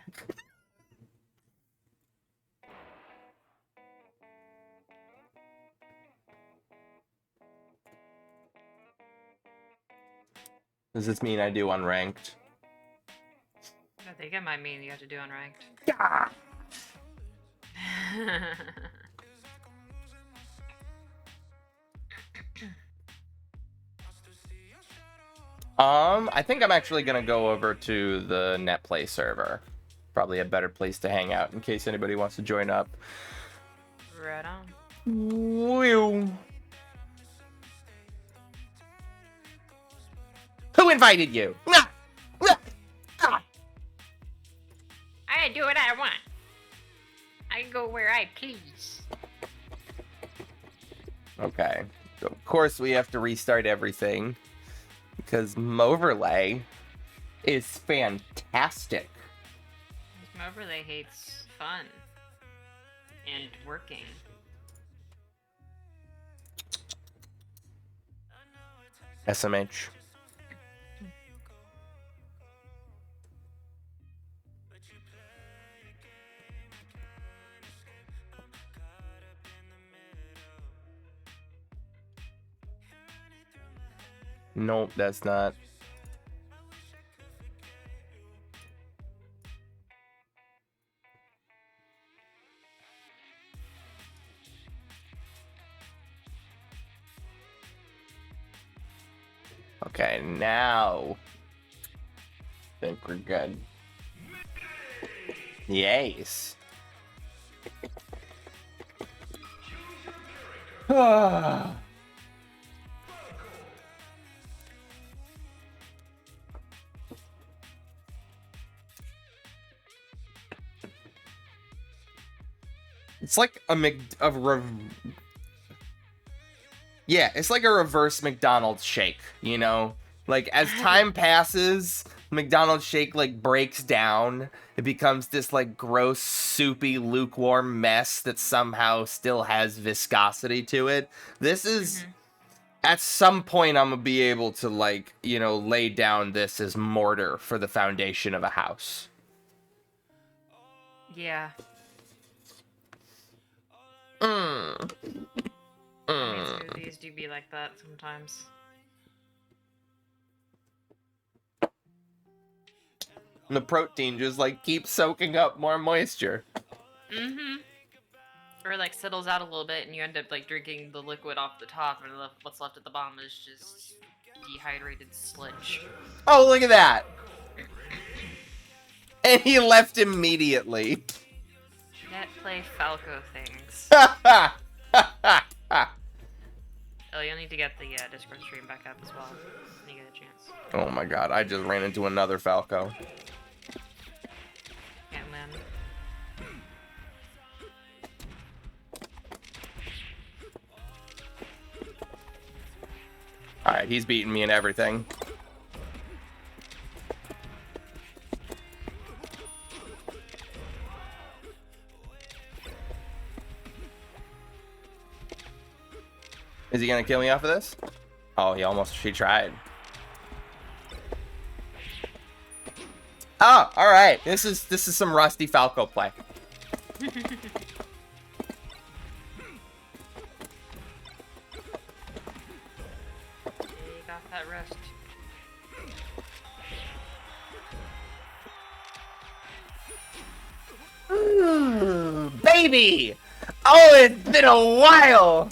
S1: Does this mean I do unranked?
S2: I think it might mean you have to do unranked.
S1: Yeah. I think I'm actually gonna go over to the NetPlay server. Probably a better place to hang out in case anybody wants to join up.
S2: Right on.
S1: Woo. invited you? Ah! Ah! Ah!
S2: I do what I want. I go where I please.
S1: Okay. So of course we have to restart everything because Moverlay is fantastic.
S2: Overlay hates fun and working.
S1: SMH. Nope, that's not. Okay, now I think we're good. Yes. Ah. It's like yeah, it's like a reverse McDonald's shake, you know? Like as time passes, McDonald's shake like breaks down. It becomes this like gross, soupy, lukewarm mess that somehow still has viscosity to it. This is at some point I'm gonna be able to like, you know, lay down this as mortar for the foundation of a house.
S2: Yeah. Smoothies do be like that sometimes.
S1: And the protein just like keeps soaking up more moisture.
S2: Or like settles out a little bit and you end up like drinking the liquid off the top and what's left at the bottom is just dehydrated sludge.
S1: Oh, look at that! And he left immediately.
S2: Net play Falco things. Oh, you'll need to get the Discord stream back up as well when you get a chance.
S1: Oh my god, I just ran into another Falco.
S2: And then...
S1: Alright, he's beating me in everything. Is he gonna kill me off of this? Oh, she tried. Oh, alright. This is some rusty Falco play.
S2: You got that rust.
S1: Baby! Oh, it's been a while!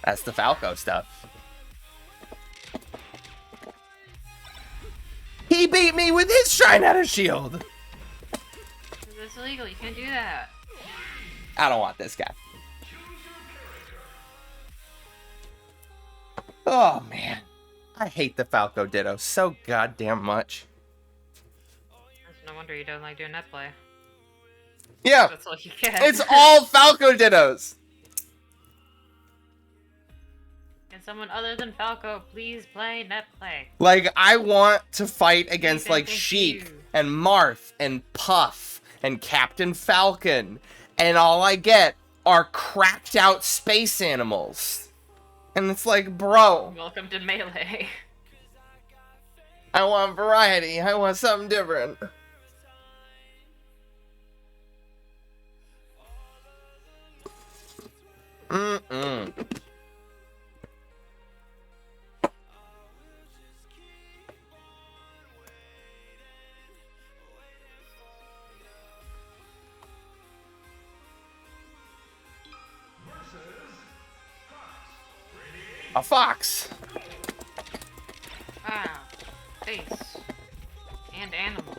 S1: That's the Falco stuff. He beat me with his Shrine Out of Shield!
S2: That's illegal, you can't do that.
S1: I don't want this guy. Oh, man. I hate the Falco Ditto so goddamn much.
S2: No wonder you don't like doing net play.
S1: Yeah,
S2: That's all you get.
S1: it's all Falco Dittos!
S2: Can someone other than Falco please play net play?
S1: Like, I want to fight against, like,
S2: Thank
S1: Sheik
S2: you.
S1: and Marth and Puff and Captain Falcon, and all I get are cracked out space animals. And it's like, bro,
S2: Welcome to Melee.
S1: I want variety. I want something different. A fox.
S2: Ah. face. And animal.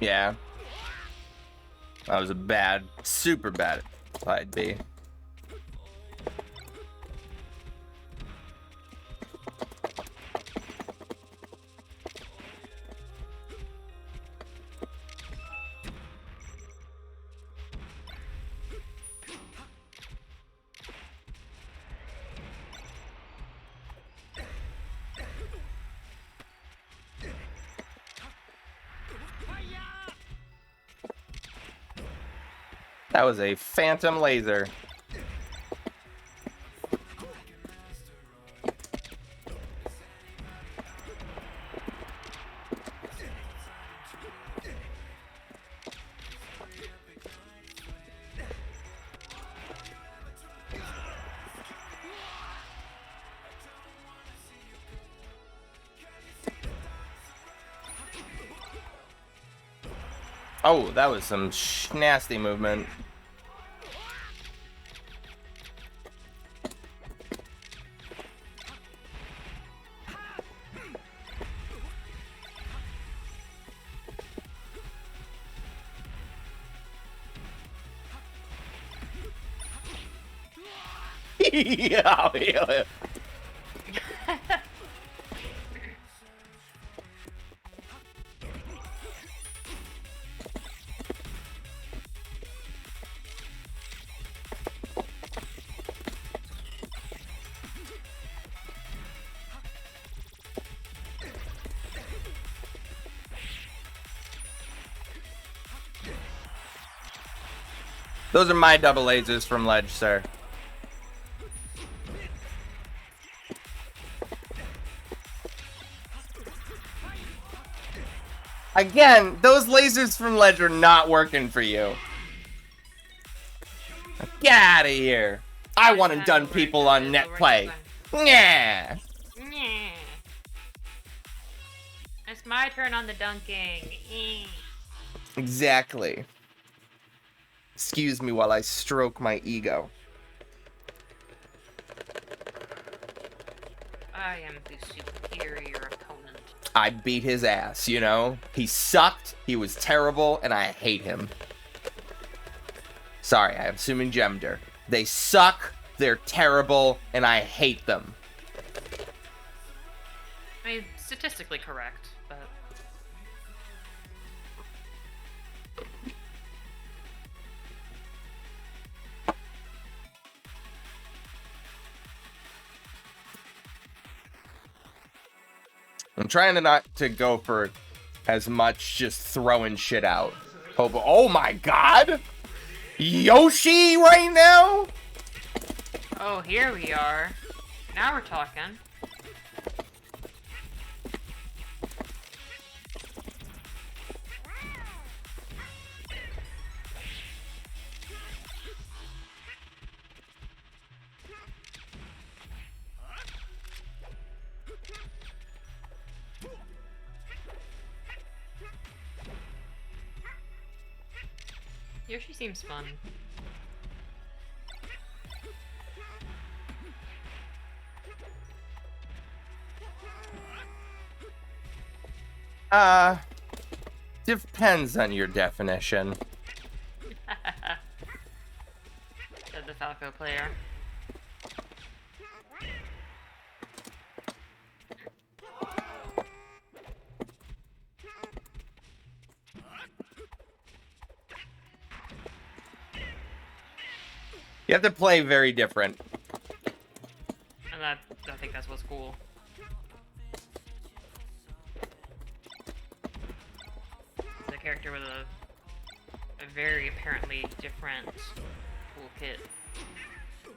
S1: Yeah. That was a bad, super bad I'd be. That was a phantom laser. Oh, that was some nasty movement. Yeah. Those are my double lasers from Ledge, sir. Again, those lasers from Ledge are not working for you. Get out of here. I want to dun people on net play. Yeah.
S2: It's my turn on the dunking.
S1: Exactly. Excuse me while I stroke my ego.
S2: I am the superior opponent.
S1: I beat his ass, you know? He sucked, he was terrible, and I hate him. Sorry, I'm assuming gender. They suck, they're terrible, and I hate them.
S2: I mean, statistically correct, but...
S1: I'm trying to not to go for as much just throwing shit out. Oh my god! Yoshi right now?
S2: Oh, here we are. Now we're talking. Yoshi seems fun.
S1: Depends on your definition.
S2: Said the Falco player.
S1: You have to play very different.
S2: And I think that's what's cool. character with a very apparently different toolkit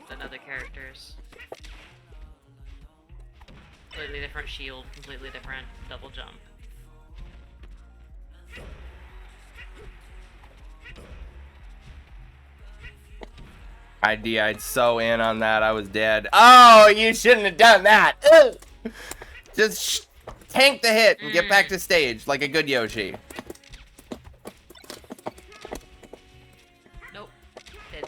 S2: than other characters. Completely different shield, completely different double jump.
S1: I'd so in on that. I was dead. Oh, you shouldn't have done that. Ugh. Just tank the hit and get back to stage like a good Yoshi.
S2: Nope. Dead.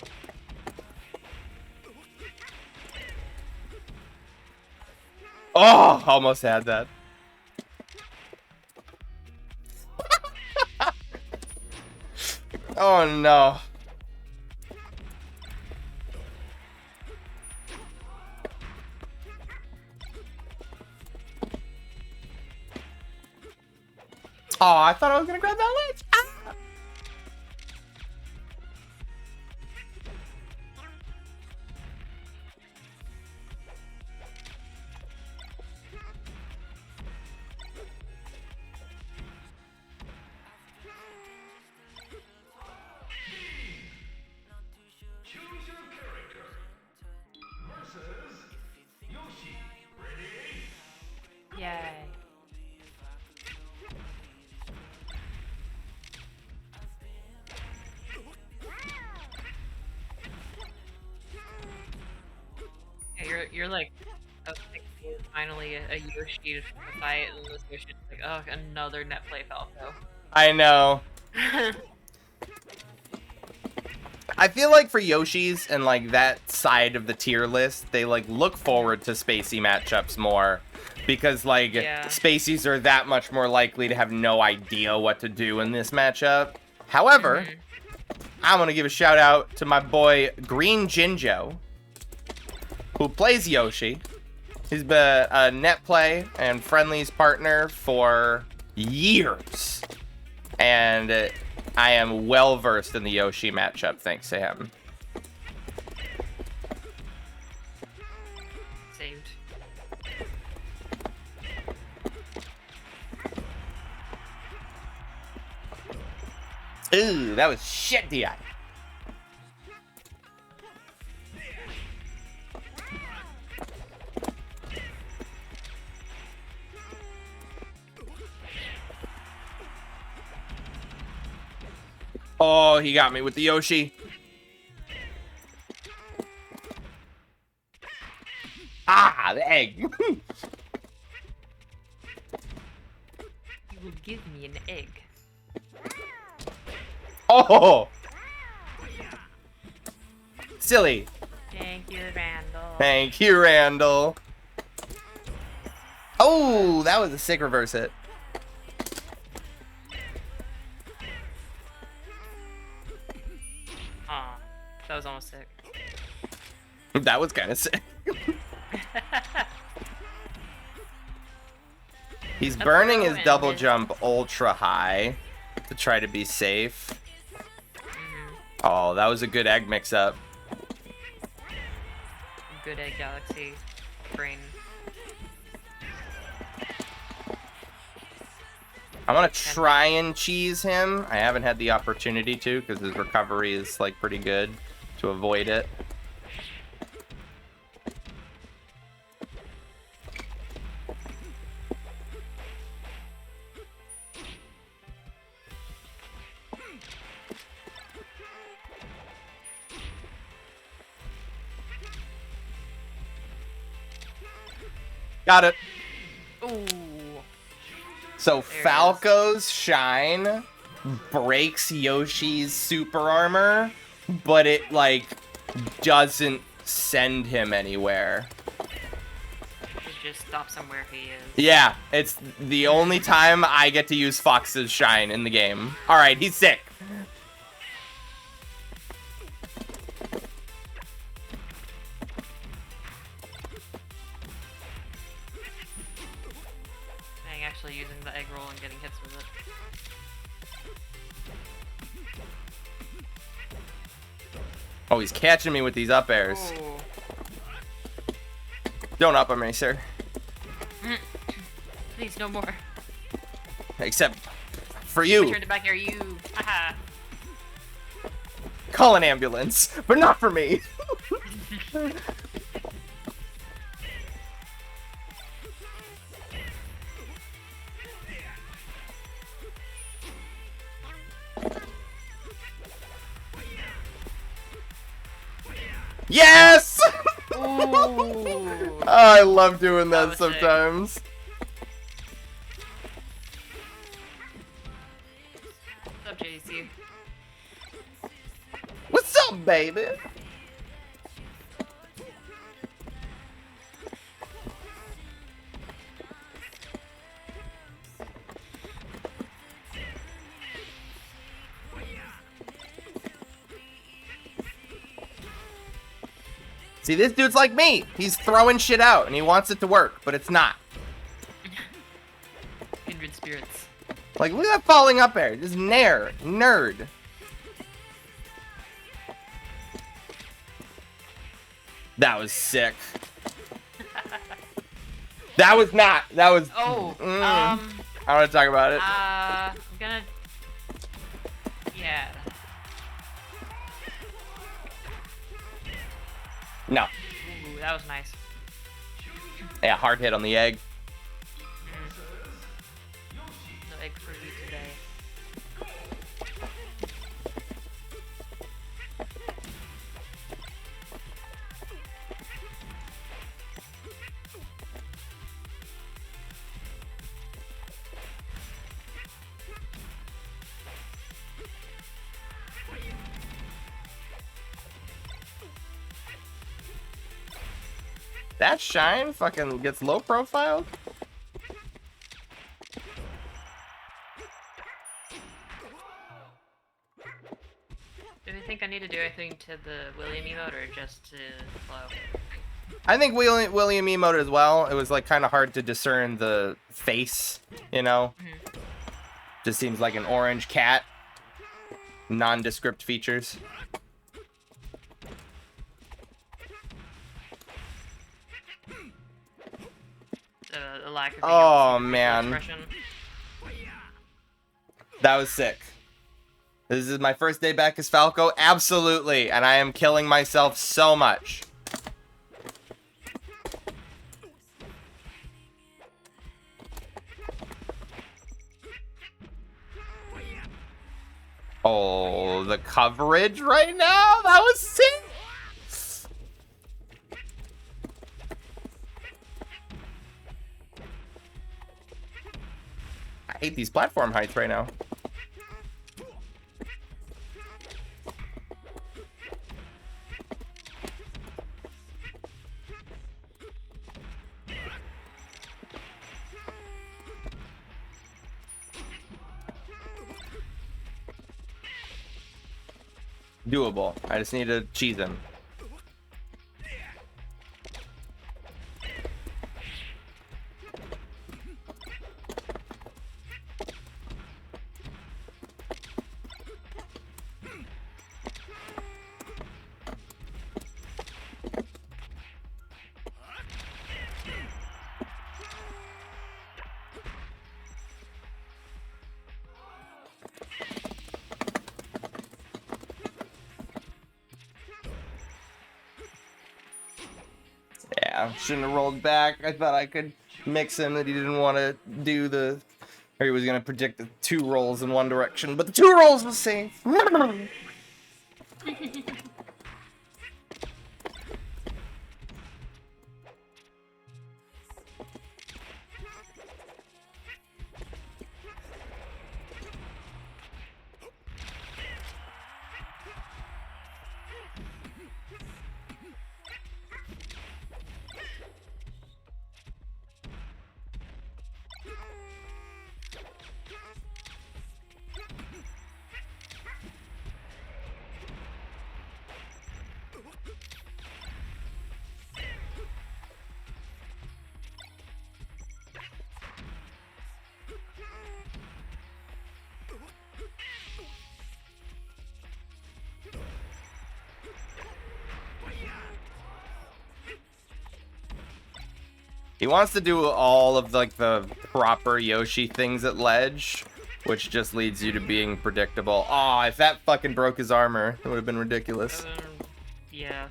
S1: Oh, almost had that. Oh no. Oh, I thought I was gonna grab that ledge. Ah!
S2: Yay. Yeah, you're like, I was thinking finally a Yoshi to fight, and this Yoshi's like, oh, another net play Falco.
S1: I know. I feel like for Yoshis and like that side of the tier list, they like look forward to spacey matchups more because like spaceys are that much more likely to have no idea what to do in this matchup. However, I want to give a shout out to my boy Green Jinjo, who plays Yoshi. He's been a net play and friendlies partner for years. And I am well versed in the Yoshi matchup thanks to him.
S2: Saved.
S1: Ooh, that was shit, DI. Oh, he got me with the Yoshi. Ah, the egg.
S2: You will give me an egg.
S1: Oh! Silly.
S2: Thank you, Randall.
S1: Thank you, Randall. Oh, that was a sick reverse hit.
S2: Aw, that was almost sick.
S1: That was kind of sick. He's burning his double jump ultra high to try to be safe. Oh, that was a good egg mix-up.
S2: Good egg galaxy brain.
S1: I want to try and cheese him. I haven't had the opportunity to because his recovery is like pretty good to avoid it. Got it.
S2: Ooh.
S1: So Falco's shine breaks Yoshi's super armor, but it like doesn't send him anywhere.
S2: It just stops him where he is.
S1: Yeah, it's the only time I get to use Fox's shine in the game. All right, he's sick.
S2: Actually using the egg roll and getting hits with it.
S1: Oh, he's catching me with these up airs.
S2: Ooh.
S1: Don't up on me, sir.
S2: Please, no more.
S1: Except For you.
S2: Return to back here, you. Haha.
S1: Call an ambulance, but not for me. Yes!
S2: Ooh.
S1: I love doing that
S2: was sick.
S1: sometimes.
S2: What's up, JC?
S1: What's up, baby? See, this dude's like me. He's throwing shit out and he wants it to work, but it's not.
S2: Kindred spirits.
S1: Like, look at that falling up air. This nerd. That was sick. That was not. That was.
S2: Oh,
S1: I don't want to talk about it.
S2: I'm gonna. Yeah.
S1: No.
S2: Ooh, that was nice.
S1: Yeah, hard hit on the egg.
S2: No egg for you today.
S1: That shine fucking gets low profiled.
S2: Do you think I need to do anything to the William emote or just to flow?
S1: I think William emote as well. It was like kind of hard to discern the face, you know? Just seems like an orange cat. Nondescript features.
S2: The lack of
S1: Oh,
S2: facial
S1: man.
S2: expression.
S1: That was sick. This is my first day back as Falco? Absolutely. And I am killing myself so much. Oh, the coverage right now? That was sick. I hate these platform heights right now. Doable. I just need to cheese him. Yeah, shouldn't have rolled back. I thought I could mix him, that he didn't want to do the... Or he was going to predict the 2 rolls in one direction, but the 2 rolls was safe. He wants to do all of like the proper Yoshi things at ledge, which just leads you to being predictable. Aw, if that fucking broke his armor, it would have been ridiculous.
S2: Yeah.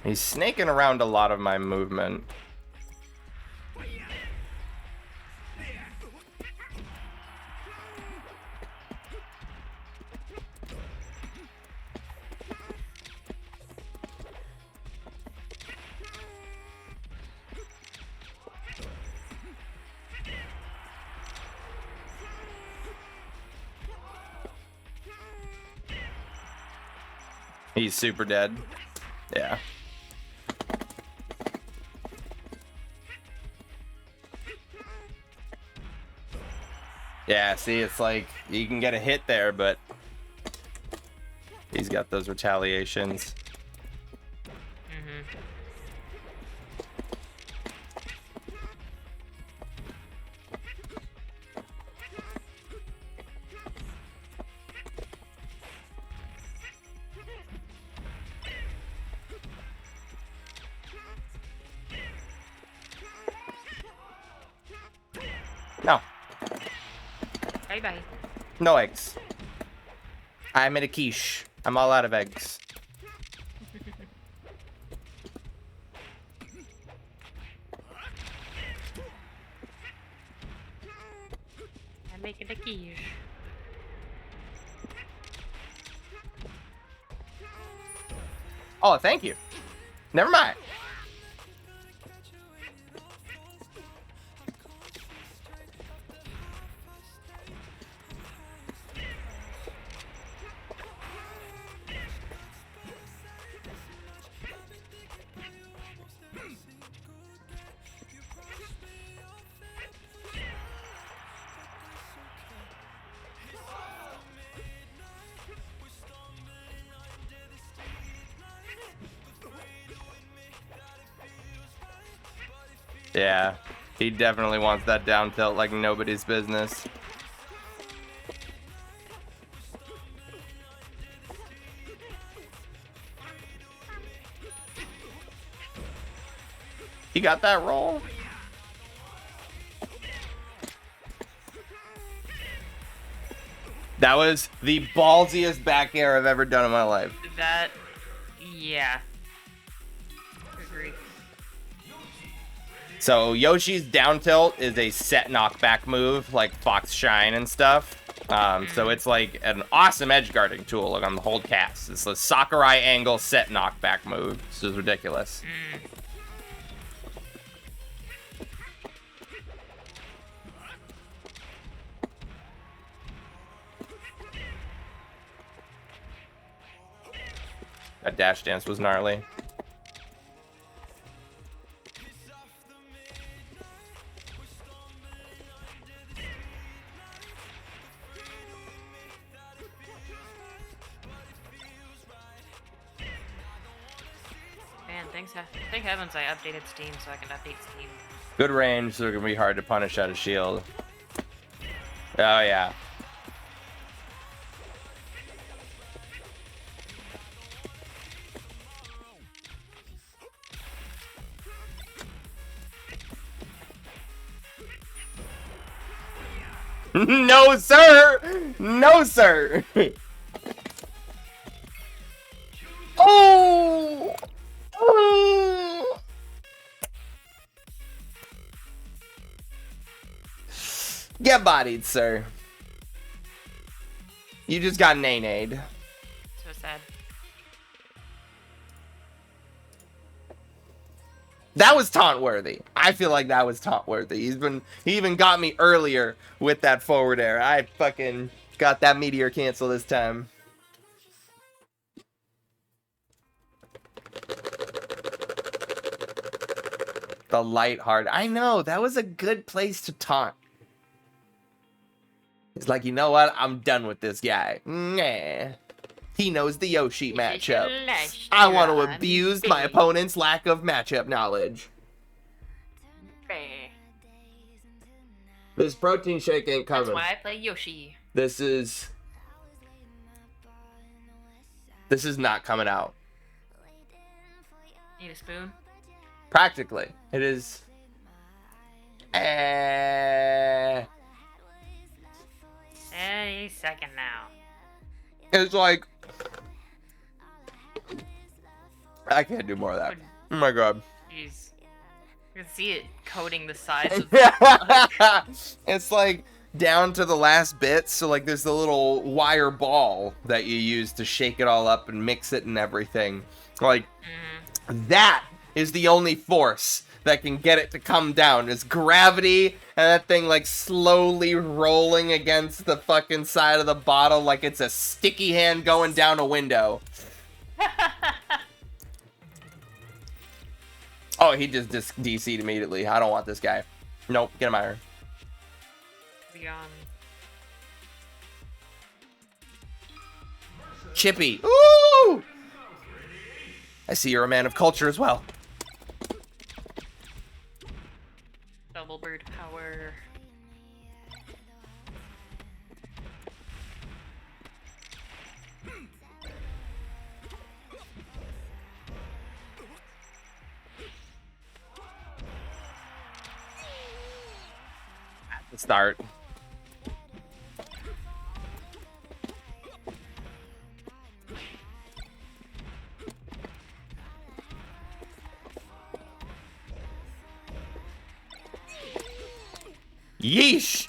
S1: He's snaking around a lot of my movement. He's super dead. Yeah. Yeah, see, it's like, you can get a hit there, but he's got those retaliations.
S2: Mm-hmm.
S1: No,
S2: Bye-bye.
S1: no eggs. I made a quiche. I'm all out of eggs.
S2: I'm making a quiche.
S1: Oh, thank you. Never mind. Yeah, he definitely wants that down tilt like nobody's business. He got that roll. That was the ballsiest back air I've ever done in my life.
S2: That, yeah. Agree.
S1: So Yoshi's down tilt is a set knockback move, like Fox Shine and stuff. So it's like an awesome edge guarding tool, like on the hold cast. It's a Sakurai angle set knockback move. This is ridiculous. That dash dance was gnarly.
S2: Man, thank heavens I updated Steam so I can update Steam.
S1: Good range, so it can be hard to punish out of shield. Oh yeah. No, sir! No, sir! Oh! Oh! Get bodied, sir. You just got nay-nayed.
S2: So sad.
S1: That was taunt worthy. I feel like that was taunt worthy. He even got me earlier with that forward air. I fucking got that meteor cancel this time. The light hard. I know, that was a good place to taunt. It's like, you know what? I'm done with this guy. Nah. He knows the Yoshi matchup. I want to abuse my opponent's lack of matchup knowledge. This protein shake ain't coming.
S2: That's why I play Yoshi.
S1: This is not coming out.
S2: Need a spoon?
S1: Practically. It is.
S2: Any second now.
S1: It's like. I can't do more of that. Oh my god.
S2: Jeez. You can see it coating the sides of the
S1: It's like down to the last bit. So like there's the little wire ball that you use to shake it all up and mix it and everything. Like that is the only force that can get it to come down. Is gravity and that thing like slowly rolling against the fucking side of the bottle like it's a sticky hand going down a window. Oh, he just DC'd immediately. I don't want this guy. Nope, get him out of here.
S2: Beyond.
S1: Chippy. Ooh! I see you're a man of culture as well.
S2: Double bird power.
S1: At the start. Yeesh!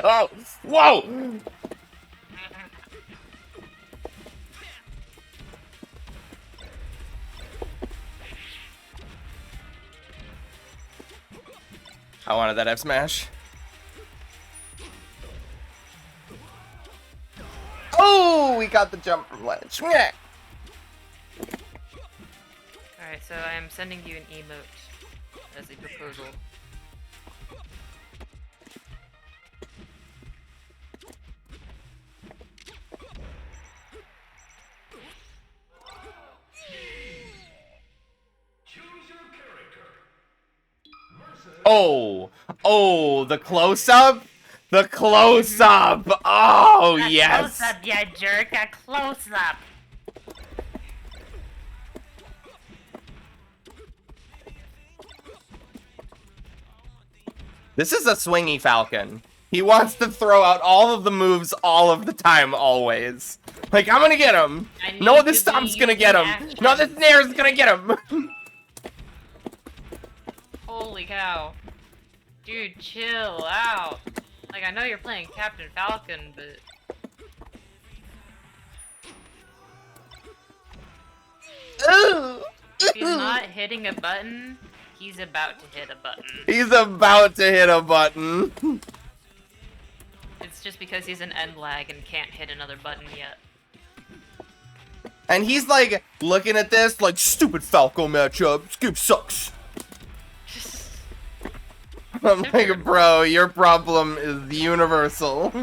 S1: Oh, whoa! I wanted that F smash. Oh, we got the jump from ledge.
S2: Alright, so I am sending you an emote as a proposal.
S1: Oh, the close-up? The close-up! Oh, yes!
S2: Close up, you jerk! A close up!
S1: This is a swingy Falcon. He wants to throw out all of the moves all of the time, always. Like, I'm gonna get him! No, this stomp's gonna get him! No, this nair's gonna get him!
S2: Holy cow. Dude, chill out. Like, I know you're playing Captain Falcon, but... If he's not hitting a button, he's about to hit a button.
S1: He's about to hit a button.
S2: It's just because he's an end lag and can't hit another button yet.
S1: And he's like, looking at this, like, stupid Falco matchup. This game sucks. I'm like, bro, your problem is universal.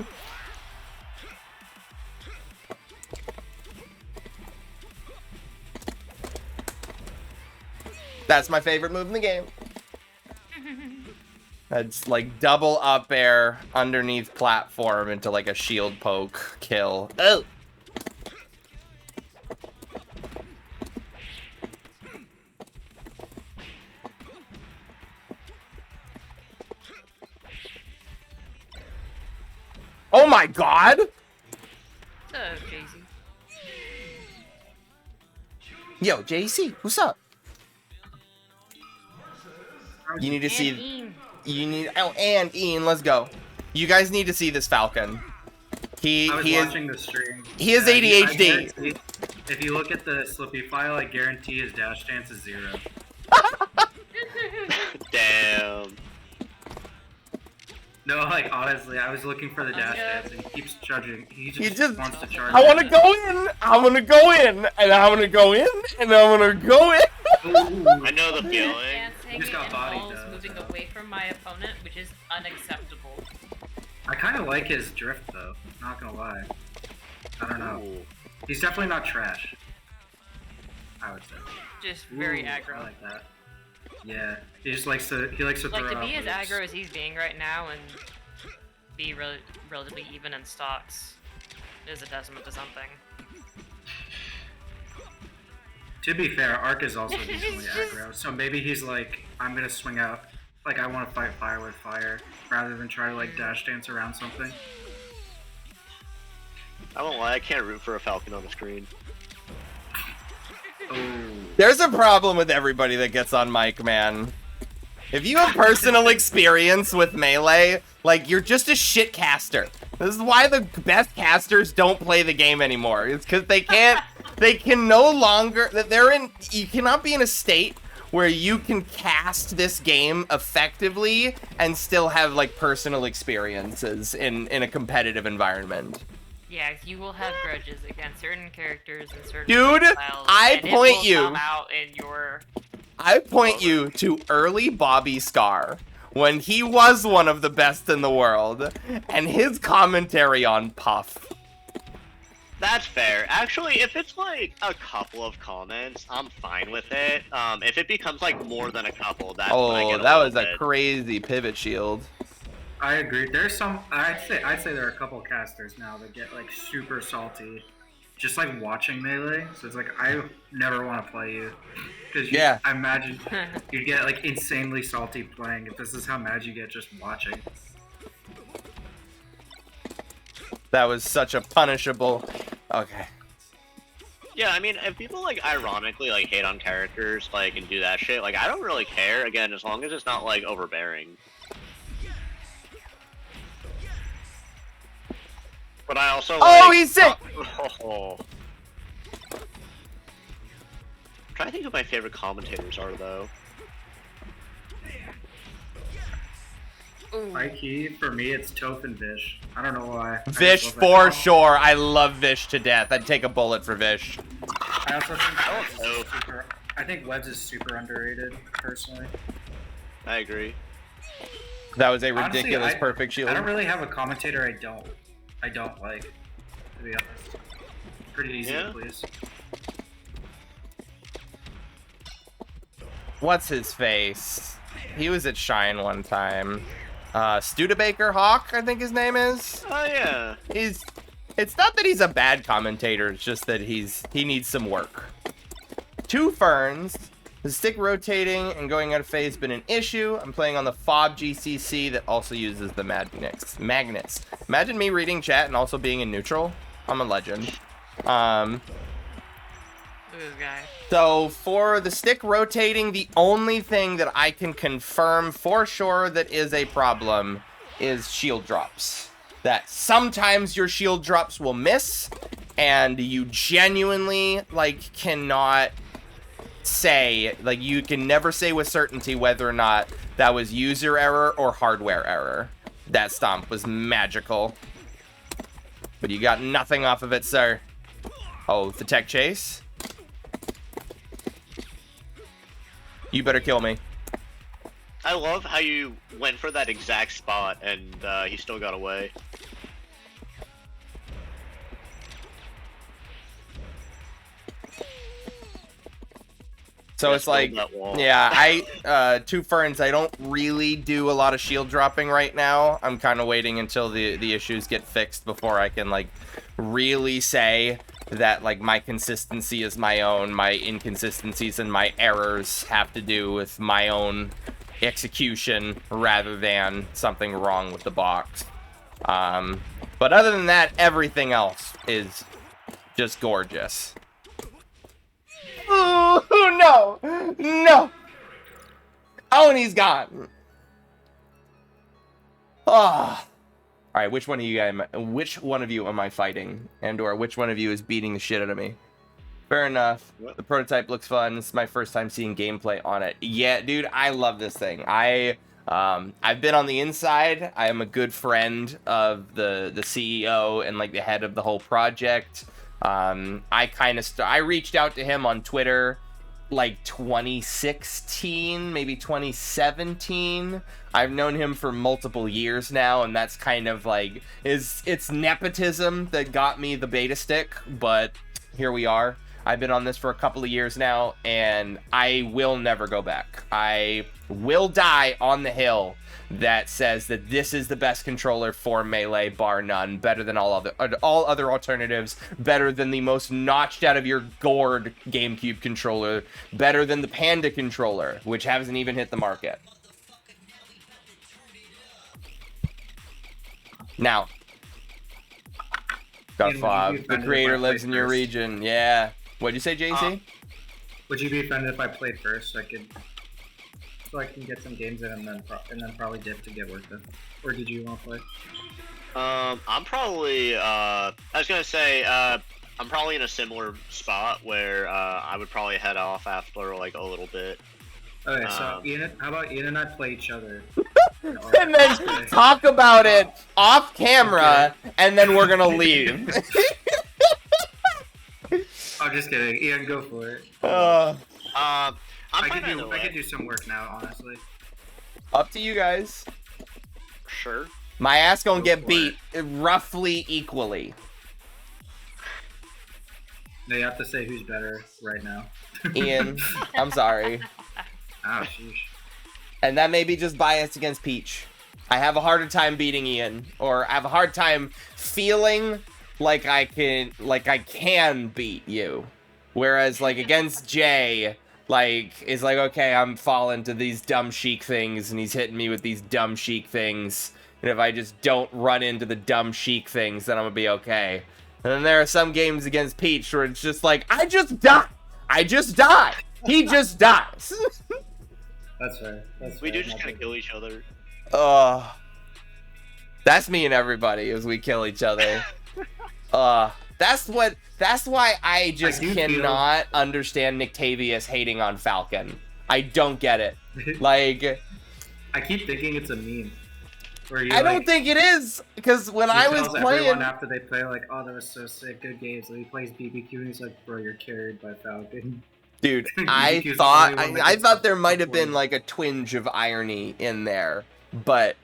S1: That's my favorite move in the game. That's like double up air underneath platform into like a shield poke kill. Oh. Oh my god!
S2: JC.
S1: Yo, JC, what's up? You need to see. You need. Oh, and Ian, let's go. You guys need to see this Falcon. He is
S4: watching the stream.
S1: he is ADHD.
S4: If you look at the Slippy file, I guarantee his dash dance is 0.
S5: Damn.
S4: No, like honestly, I was looking for the dash dance and he keeps charging. He
S1: just-
S4: wants to charge.
S3: I want to go in. I want to go in, and I want to go in, and I want to go in.
S5: I know the feeling.
S2: Dancing
S4: Just got bodied,
S2: involves
S4: though,
S2: moving
S4: so.
S2: away from my opponent, which is unacceptable.
S4: I kind of like his drift though. Not gonna lie. I don't know.
S5: Ooh.
S4: He's definitely not trash. I would say.
S2: Just very
S4: Ooh,
S2: aggro.
S4: I like that. Yeah, he just likes to. He likes to throw
S2: Like, to
S4: out
S2: be as
S4: moves.
S2: aggro as he's being right now and be relatively even in stocks is a testament to something.
S4: To be fair, Ark is also decently aggro, so maybe he's like, I'm gonna swing out. Like, I want to fight fire with fire rather than try to like dash dance around something.
S5: I won't lie, I can't root for a Falcon on the screen.
S4: Oh.
S1: There's a problem with everybody that gets on mic, man. If you have personal experience with Melee, like, you're just a shit caster. This is why the best casters don't play the game anymore. It's because they can't, they can no longer, you cannot be in a state where you can cast this game effectively and still have, like, personal experiences in a competitive environment.
S2: Yeah, you will have grudges against certain characters and certain
S1: Dude,
S2: styles,
S1: I
S2: and
S1: point
S2: it will
S1: you-
S2: come out in your...
S1: I point you to early Bobby Scar, when he was one of the best in the world, and his commentary on Puff.
S5: That's fair. Actually, if it's like a couple of comments, I'm fine with it. If it becomes like more than a couple, that's when I
S1: Oh,
S5: get
S1: that
S5: little
S1: was a
S5: bit.
S1: crazy pivot shield.
S4: I agree. There's some. I'd say there are a couple casters now that get like super salty, just like watching Melee. So it's like I never want to play you, because
S1: Yeah.
S4: I imagine you'd get like insanely salty playing if this is how mad you get just watching.
S1: That was such a punishable. Okay.
S5: Yeah, I mean, if people like ironically like hate on characters like and do that shit, like I don't really care. Again, as long as it's not like overbearing. But I also
S1: Oh,
S5: like,
S1: he's sick!
S5: Oh. I'm trying to think who my favorite commentators are though.
S4: High key for me, it's Toph and Vish. I don't know why. I
S1: Vish
S4: just love
S1: for
S4: that.
S1: sure. I love Vish to death. I'd take a bullet for Vish.
S4: I also think Webbs is
S5: Oh.
S4: super. I think Webbs is super underrated personally.
S5: I agree.
S1: That was a
S4: Honestly,
S1: ridiculous perfect shield.
S4: I don't really have a commentator I don't like, to be honest. Pretty easy
S5: Yeah?
S4: to please.
S1: What's his face? He was at Shine one time. Studebaker Hawk, I think his name is.
S5: Oh yeah.
S1: It's not that he's a bad commentator, it's just that he needs some work. Two ferns. The stick rotating and going out of phase has been an issue. I'm playing on the FOB GCC that also uses the magnets. Imagine me reading chat and also being in neutral. I'm a legend.
S2: Look at this guy.
S1: So for the stick rotating, the only thing that I can confirm for sure that is a problem is shield drops. That sometimes your shield drops will miss, and you genuinely, like, cannot say, like, you can never say with certainty whether or not that was user error or hardware error. That stomp was magical. But you got nothing off of it, sir. Oh, the tech chase? You better kill me.
S5: I love how you went for that exact spot and he still got away.
S1: So
S5: Just
S1: it's like,
S5: build that wall.
S1: yeah, two ferns, I don't really do a lot of shield dropping right now. I'm kind of waiting until the issues get fixed before I can, like, really say that, like, my consistency is my own, my inconsistencies and my errors have to do with my own execution rather than something wrong with the box. But other than that, everything else is just gorgeous. Ooh, no! No! Oh, and he's gone. Ah. All right, which one of you guys? Which one of you am I fighting, and/or which one of you is beating the shit out of me? Fair enough.
S5: What?
S1: The prototype looks fun. This is my first time seeing gameplay on it. Yeah, dude, I love this thing. I've been on the inside. I am a good friend of the CEO and like the head of the whole project. I reached out to him on Twitter like 2016, maybe 2017. I've known him for multiple years now, and that's kind of like it's nepotism that got me the beta stick, but here we are. I've been on this for a couple of years now, and I will never go back. I will die on the hill that says that this is the best controller for Melee, bar none. Better than all other alternatives. Better than the most notched out of your gourd GameCube controller. Better than the Panda controller, which hasn't even hit the market. Now,
S4: Ian, would you be
S1: the
S4: offended
S1: creator
S4: if I
S1: lives in
S4: played
S1: your
S4: first?
S1: region. Yeah. What'd you say, JC?
S4: Would you be offended if I played first, so I can get some games in and then probably dip to get work done? Or did you want to play?
S5: I'm probably, I was gonna say, I'm probably in a similar spot where, I would probably head off after, like, a little bit.
S4: Okay, so how about Ian and I play each other?
S1: And then talk about it off camera, and then we're gonna leave.
S4: I'm just kidding. Ian, go for it.
S5: I'm
S4: I
S5: fine
S4: could
S5: either way.
S4: do some work now, honestly.
S1: Up to you guys.
S5: Sure.
S1: My ass gonna
S4: Go
S1: get
S4: for
S1: beat roughly equally.
S4: No, you have to say who's better right now.
S1: Ian, I'm sorry.
S4: Oh, sheesh.
S1: And that may be just biased against Peach. I have a harder time beating Ian, or I have a hard time feeling like I can beat you. Whereas like against Jay, like it's like, okay, I'm falling to these dumb Sheik things and he's hitting me with these dumb Sheik things. And if I just don't run into the dumb Sheik things, then I'm gonna be okay. And then there are some games against Peach where it's just like, I just die. He just dies.
S4: That's fair.
S5: We do just kind of kill each other.
S1: That's me and everybody as we kill each other. That's why I just
S4: I do
S1: cannot understand Nictavius hating on Falcon. I don't get it. Like,
S4: I keep thinking it's a meme. Where you,
S1: I don't think it is, because when I was
S4: everyone
S1: playing,
S4: after they play, like, oh, that was so sick, good games. And he plays BBQ and he's like, bro, you're carried by Falcon.
S1: dude,
S4: BBQ is the only one that
S1: I
S4: gets
S1: thought there might have
S4: points.
S1: been like a twinge of irony in there, but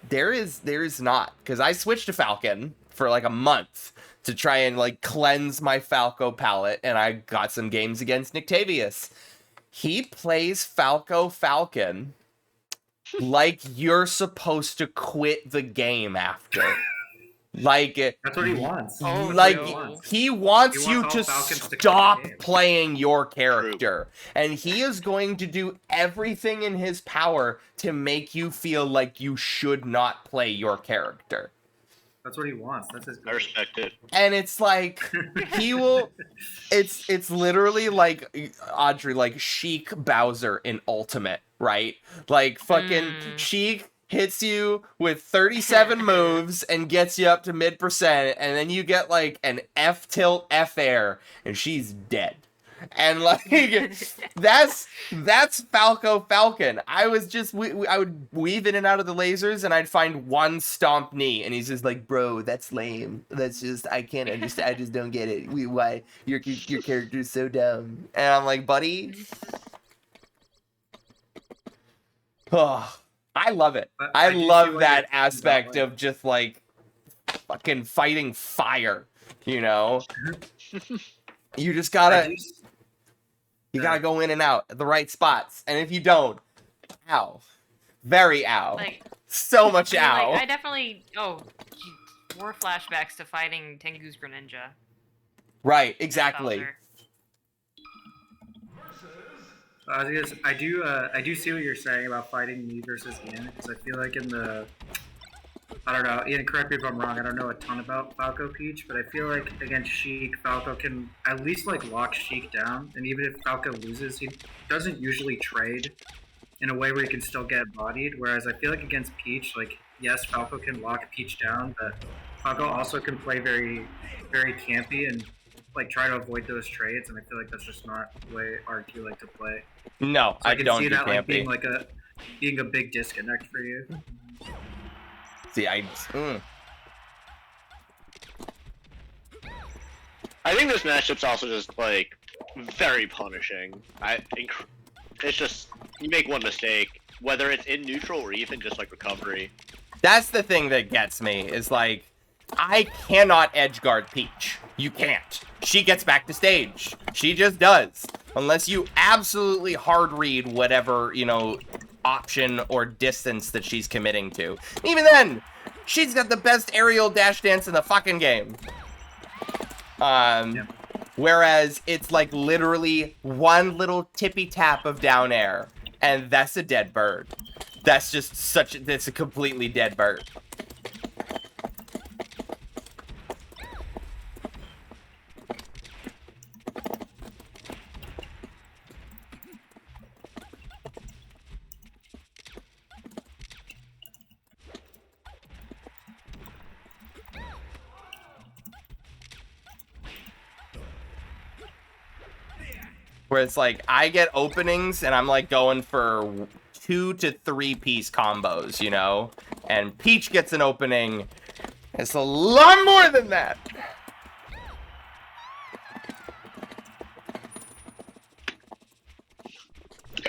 S1: there is not, because I switched to Falcon for like a month to try and like cleanse my Falco palette, and I got some games against Nictavius. He plays Falcon like you're supposed to quit the game after. Like,
S4: That's what he wants.
S2: Oh,
S1: like
S2: no.
S1: he wants
S4: He
S1: you
S4: wants
S1: to
S4: all Falcons to quit the
S1: stop
S4: game.
S1: playing your character, and he is going to do everything in his power to make you feel like you should not play your character.
S4: That's what he wants. That's his
S5: I
S4: goal.
S5: respect it.
S1: And it's like he will it's literally like Audrey, like Sheik Bowser in Ultimate, right? Like fucking Sheik hits you with 37 moves and gets you up to mid%, and then you get like an F tilt F air and she's dead. And like that's Falcon. I was just I would weave in and out of the lasers, and I'd find one stomp knee, and he's just like, bro, that's lame. That's just, I can't understand. I just don't get it. Why your character's so dumb? And I'm like, buddy, oh, I love it.
S4: But
S1: I
S4: I do see
S1: love
S4: what
S1: that
S4: you're
S1: aspect
S4: about, like-
S1: of just like fucking fighting fire. You know, you just gotta. You gotta go in and out at the right spots, and if you don't, ow, very ow,
S2: Like,
S1: so much ow.
S2: like, I definitely. Oh, more flashbacks to fighting Tengu's Greninja.
S1: Right, exactly.
S2: Bowser.
S4: I do see what you're saying about fighting me versus Ian, because I feel like in the, I don't know, Ian, correct me if I'm wrong, I don't know a ton about Falco Peach, but I feel like against Sheik, Falco can at least like lock Sheik down, and even if Falco loses, he doesn't usually trade in a way where he can still get bodied, whereas I feel like against Peach, like, yes, Falco can lock Peach down, but Falco also can play very, very campy and like try to avoid those trades, and I feel like that's just not the way RQ like to play.
S1: No,
S4: So I
S1: I
S4: can
S1: don't
S4: see
S1: do
S4: that like
S1: campy.
S4: being a big disconnect for you.
S1: See,
S5: I think this matchup's also just like very punishing. It's just you make one mistake, whether it's in neutral or even just like recovery.
S1: That's the thing that gets me, is like, I cannot edge guard Peach. You can't. She gets back to stage. She just does. Unless you absolutely hard read whatever, you know, option or distance that she's committing to. Even then, she's got the best aerial dash dance in the fucking game. Whereas it's like literally one little tippy tap of down air, and that's a dead bird. That's just that's a completely dead bird. Where it's like, I get openings and I'm like going for 2 to 3 piece combos, you know? And Peach gets an opening, it's a lot more than that.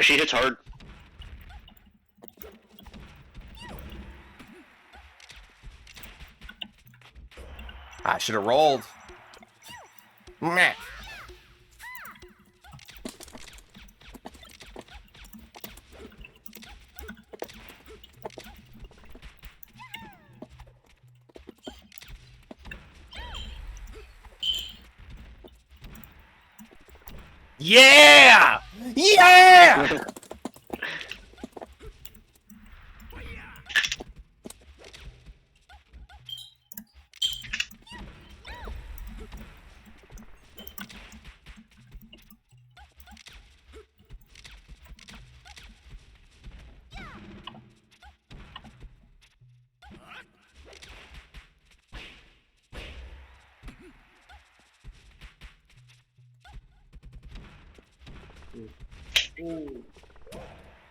S5: She hits hard.
S1: I should have rolled. Meh. Yeah! Yeah!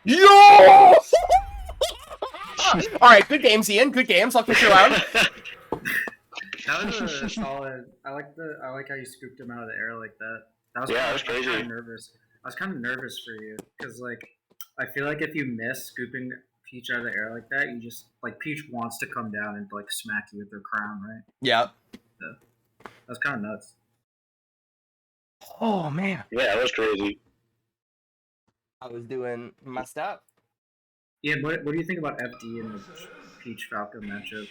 S1: Yo! All right, good games, Ian. Good games. I'll kick you around.
S4: That was a solid. I like how you scooped him out of the air like that. That was
S5: Yeah, that was
S4: I was
S5: crazy.
S4: kind of nervous. I was kind of nervous for you because like I feel like if you miss scooping Peach out of the air like that, you just like Peach wants to come down and like smack you with her crown, right?
S1: Yep.
S4: That was kind of nuts.
S1: Oh man,
S5: Yeah, that was crazy.
S1: I was doing my stuff.
S4: Yeah, what do you think about FD in the Peach Falco matchup?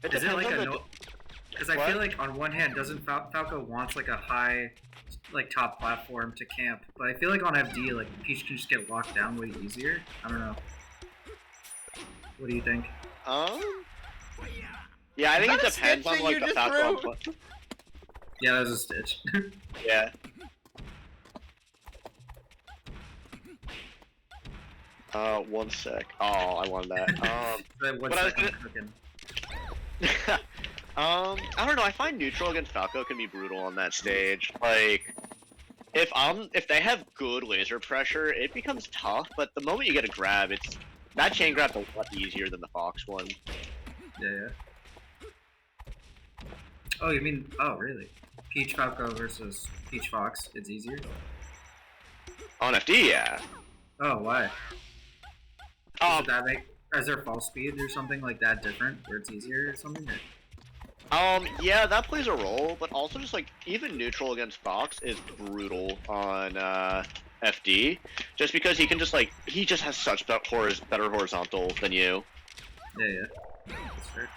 S5: It
S4: Is it
S5: depends
S4: like
S5: on
S4: a
S5: the.
S4: no? Because I
S5: What?
S4: feel like on one hand, doesn't Falco wants like a high, like top platform to camp, but I feel like on FD, like Peach can just get locked down way easier. I don't know. What do you think?
S5: Yeah, I think it
S1: Is that a
S5: depends
S1: stitch
S5: on
S1: that
S5: like
S1: you
S5: the
S1: just
S5: Falco.
S1: threw?
S4: Yeah, that was a stitch.
S5: Yeah. One sec. Oh, I wanted that.
S4: What's
S5: But I was
S4: that
S5: gonna-
S4: cooking?
S5: I don't know. I find neutral against Falco can be brutal on that stage. Like, if they have good laser pressure, it becomes tough. But the moment you get a grab, that chain grab's a lot easier than the Fox one.
S4: Yeah. Oh, you mean? Oh, really? Peach Falco versus Peach Fox. It's easier.
S5: On FD, yeah.
S4: Oh, why?
S5: Um,
S4: Does that make? Is there fall speed or something like that different, where it's easier or something? Or?
S5: Yeah, that plays a role, but also just like even neutral against Fox is brutal on FD, just because he just has such better horizontal than you.
S4: Yeah. That's fair.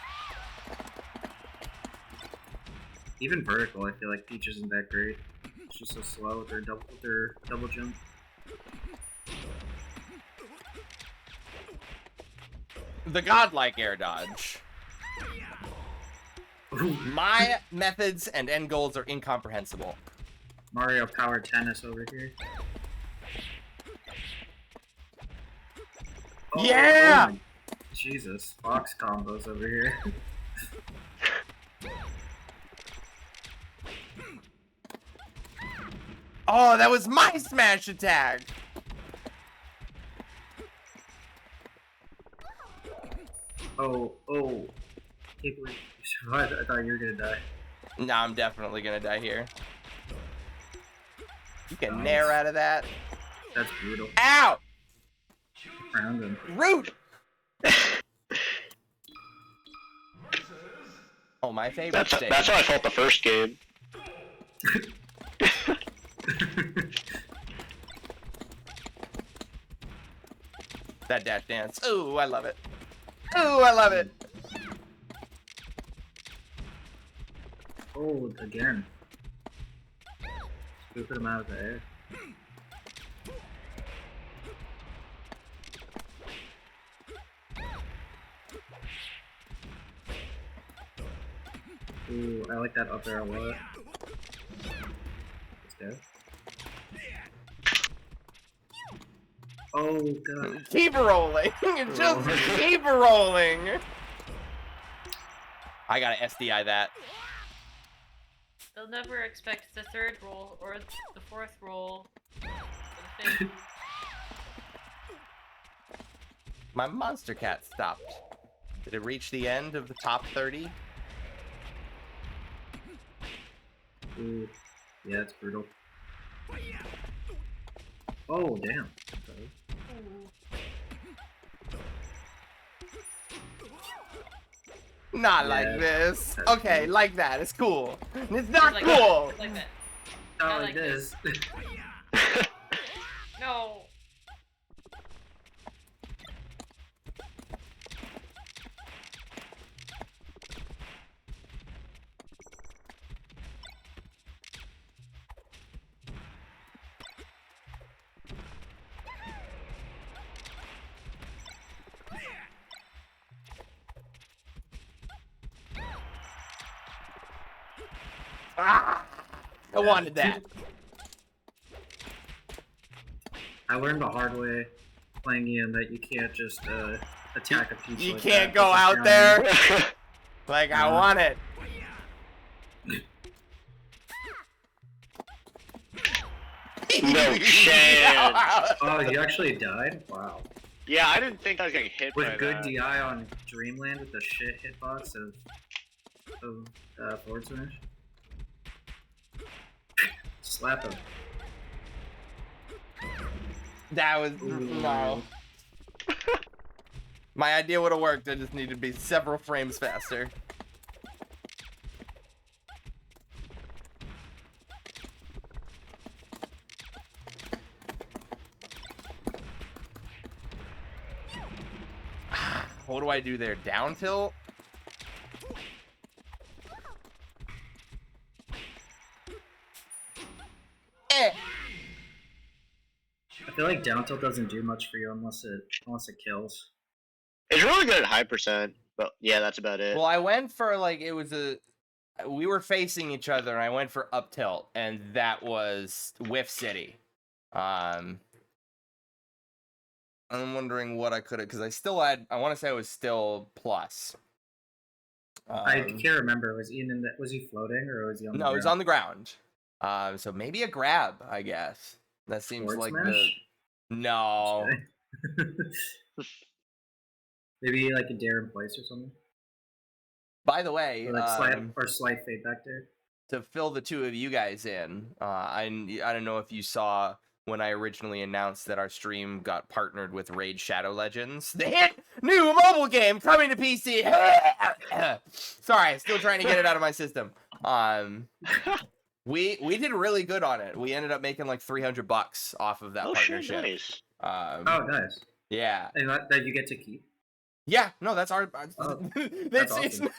S4: Even vertical, I feel like Peach isn't that great. She's so slow with her double jump.
S1: The godlike air dodge. My methods and end goals are incomprehensible.
S4: Mario Power Tennis over here.
S1: Yeah!
S4: my- Jesus, Fox combos over here.
S1: Oh, that was my smash attack.
S4: Oh. Can't believe you survived. I thought you were gonna die.
S1: No, I'm definitely gonna die here. You can
S4: Nice.
S1: nair out of that.
S4: That's brutal.
S1: Ow!
S4: Round him.
S1: Root! Oh, my favorite stage.
S5: That's how I felt the first game.
S1: That dash dance. Ooh, I love it. Ooh, I love it.
S4: Oh, again. Scooping him out of the air. Ooh, I like that up there a lot. Let's go. Oh god.
S1: Keep rolling. Just keep rolling. I gotta SDI that.
S2: They'll never expect the third roll or the fourth roll. Or the fifth.
S1: My monster cat stopped. Did it reach the end of the top 30?
S4: Ooh. Yeah, it's brutal. Oh, damn. Okay.
S1: Not
S4: Yeah,
S1: like this.
S4: that's
S1: Okay,
S4: cool.
S1: like that. It's cool. It's not
S2: Like
S1: cool.
S2: That. Like that.
S4: Not
S2: I
S4: like
S2: like
S4: this.
S2: No.
S1: Ah, I wanted that.
S4: I learned the hard way playing Ian that you can't just attack a piece
S1: You
S4: like
S1: can't
S4: that
S1: go
S4: with a
S1: out
S4: down
S1: there
S4: air.
S1: like I want it.
S5: No chance.
S4: Oh, you actually died? Wow.
S5: Yeah, I didn't think I was getting hit by
S4: With good
S5: that.
S4: DI on Dreamland with the shit hitbox of Forward Smash. Slap him.
S1: That was
S4: Ooh.
S1: no. My idea would have worked. I just needed to be several frames faster. What do I do there? Down tilt? Eh.
S4: I feel like down tilt doesn't do much for you unless it kills.
S5: It's really good at high percent, but yeah, that's about it.
S1: Well, I went for like it was a. We were facing each other, and I went for up tilt, and that was Whiff City. I'm wondering what I could have, because I still had. I want to say I was still plus.
S4: I can't remember. Was Ian in the, was he floating or was he on the
S1: No, it was on the ground. So maybe a grab, I guess. That seems
S4: Forward
S1: like
S4: smash?
S1: the. No.
S4: Maybe like a dare in place or something.
S1: By the way,
S4: Or like slight fade back there.
S1: to fill the two of you guys in, I don't know if you saw when I originally announced that our stream got partnered with Raid Shadow Legends. The hit new mobile game coming to PC. Sorry, still trying to get it out of my system. We did really good on it. We ended up making like $300 off of that
S5: Oh shit,
S1: partnership.
S5: nice.
S4: Oh, nice.
S1: Yeah.
S4: And that you get to keep.
S1: Yeah, no, that's our.
S4: Oh,
S1: it's
S4: awesome.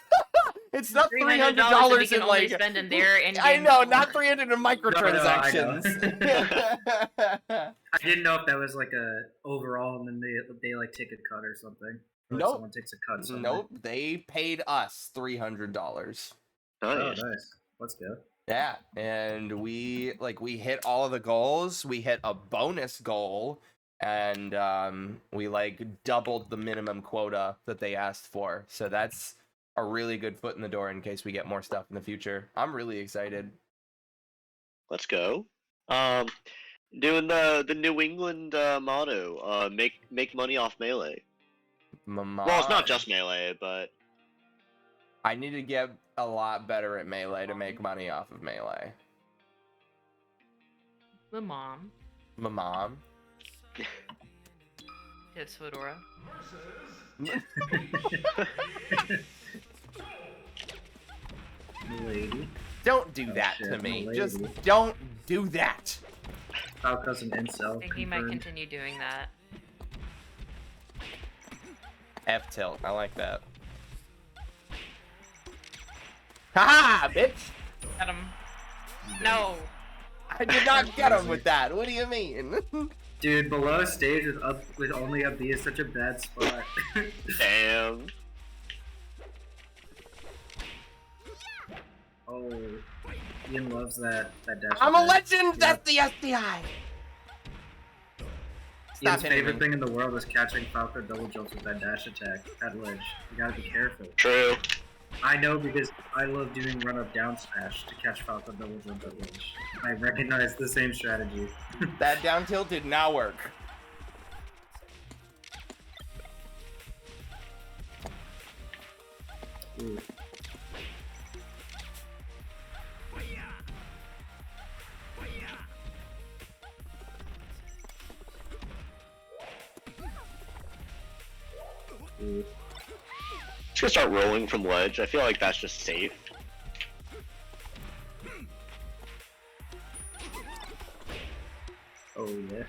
S1: it's not
S2: $300
S1: $300
S2: we can
S1: in
S2: only
S1: like.
S2: spend in there.
S1: I know, not 300 in microtransactions.
S4: I didn't know if that was like a overall and then they like take a cut or something. Or
S1: Nope.
S4: Someone takes a cut. Somewhere.
S1: Nope, they paid us $300.
S4: Oh,
S5: Nice.
S4: nice. Let's go.
S1: Yeah, and we hit all of the goals. We hit a bonus goal, and we like doubled the minimum quota that they asked for. So that's a really good foot in the door in case we get more stuff in the future. I'm really excited.
S5: Let's go. Um, doing the New England motto, make money off melee.
S1: Mama.
S5: Well, it's not just melee, but
S1: I need to get a lot better at melee to make money off of melee.
S2: The mom.
S1: My mom.
S2: It's Fedora.
S4: Lady.
S1: Don't do
S4: Oh,
S1: that
S4: shit,
S1: to me.
S4: my
S1: Just
S4: lady.
S1: don't do that.
S4: Falco's an incel.
S2: I think he might
S4: confirmed.
S2: continue doing that.
S1: F tilt. I like that. Haha, bitch!
S2: Got him. No.
S1: I did not get him with that. What do you mean?
S4: Dude, below stage with only up B is such a bad spot.
S5: damn.
S4: Oh, Ian loves that dash.
S1: I'm a
S4: attack.
S1: legend.
S4: Yeah.
S1: That's the SDI. Stop
S4: Ian's
S1: hitting
S4: favorite
S1: me.
S4: thing in the world is catching Falco double jumps with that dash attack at ledge. You gotta be careful.
S5: True.
S4: I know because I love doing run up down smash to catch Falco double jump at ledge. I recognize the same strategy.
S1: That down tilt did not work.
S4: Ooh. Ooh.
S5: Just gonna start rolling from ledge. I feel like that's just safe.
S4: Oh yeah.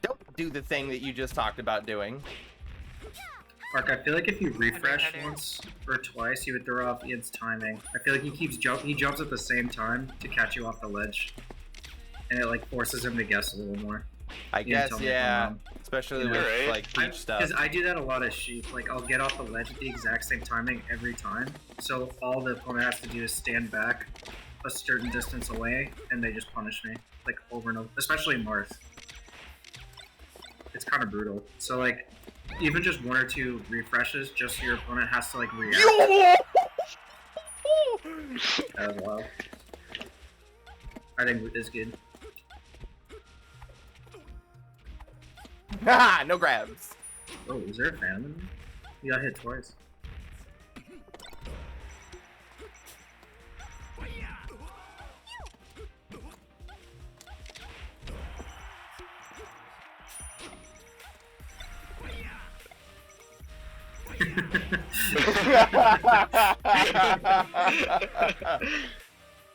S1: Don't do the thing that you just talked about doing.
S4: Mark, I feel like if you refresh
S2: Better.
S4: once or twice, you would throw off Ian's timing. I feel like he jumps at the same time to catch you off the ledge, and it like forces him to guess a little more.
S1: I
S4: You
S1: guess,
S4: tell me if I'm
S1: yeah.
S4: wrong.
S1: Especially
S4: You
S1: with
S5: know, right?
S1: like peach stuff.
S4: Because I do that a lot as sheep. Like I'll get off the ledge at the exact same timing every time. So all the opponent has to do is stand back a certain distance away, and they just punish me like over and over. Especially Marth. It's kind of brutal. So like, even just one or two refreshes, just so your opponent has to like react. As well. I think it's good.
S1: Haha, no grabs.
S4: Oh, is there a famine? You got hit twice.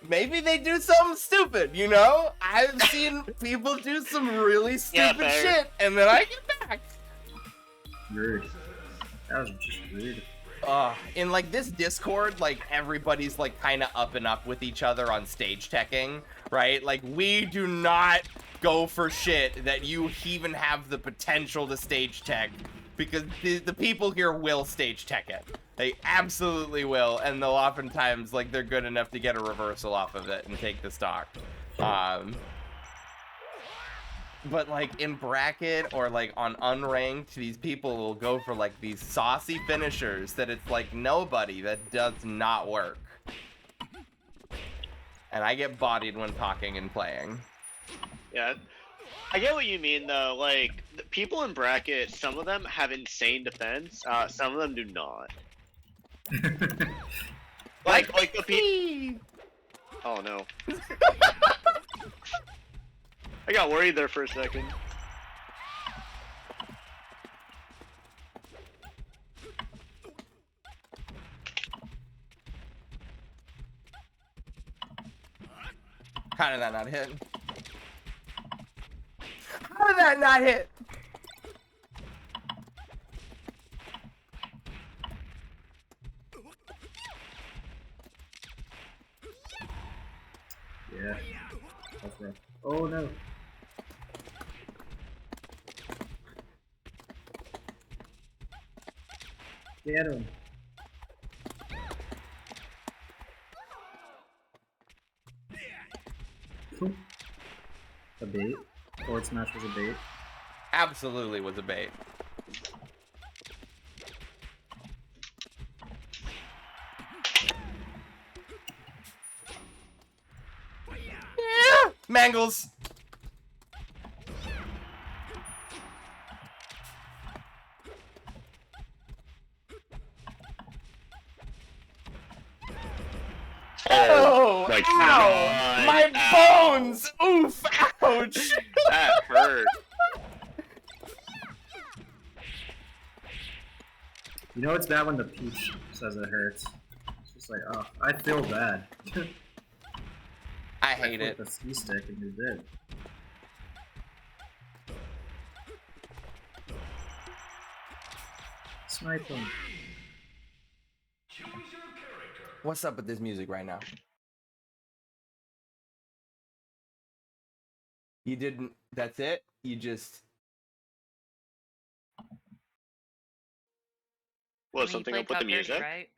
S1: Maybe they do something stupid, you know? I've seen people do some really
S5: Yeah,
S1: stupid
S5: fair.
S1: shit, and then I get back.
S4: Rude. That was just rude.
S1: In like this Discord, like everybody's like kind of up and up with each other on stage teching, right? Like we do not go for shit that you even have the potential to stage tech, because the people here will stage tech it. They absolutely will, and they'll oftentimes like they're good enough to get a reversal off of it and take the stock. But like in bracket or like on unranked, these people will go for like these saucy finishers that it's like nobody, that does not work. And I get bodied when talking and playing.
S5: Yeah. I get what you mean though. Like the people in bracket, some of them have insane defense. Some of them do not. Like the people. Oh no. I got worried there for a second.
S1: How did that not hit? How did that not hit?
S4: Yeah. That's rough. Oh no. Get him. A bait? Forward smash was a bait.
S1: Absolutely was a bait. Mangles! Oh,
S5: my
S1: ow!
S5: God.
S1: My
S5: Ow.
S1: bones! Oof! Ouch!
S5: That hurt.
S4: You know it's bad when the Peach says it hurts. It's just like, oh, I feel bad.
S1: I hate it.
S4: The ski stick and you did. Snipe him.
S1: What's up with this music right now? You didn't. That's it? You just.
S5: Well,
S2: I mean, you
S5: something
S2: played
S5: up with the
S2: Top 30,
S5: music?
S2: right?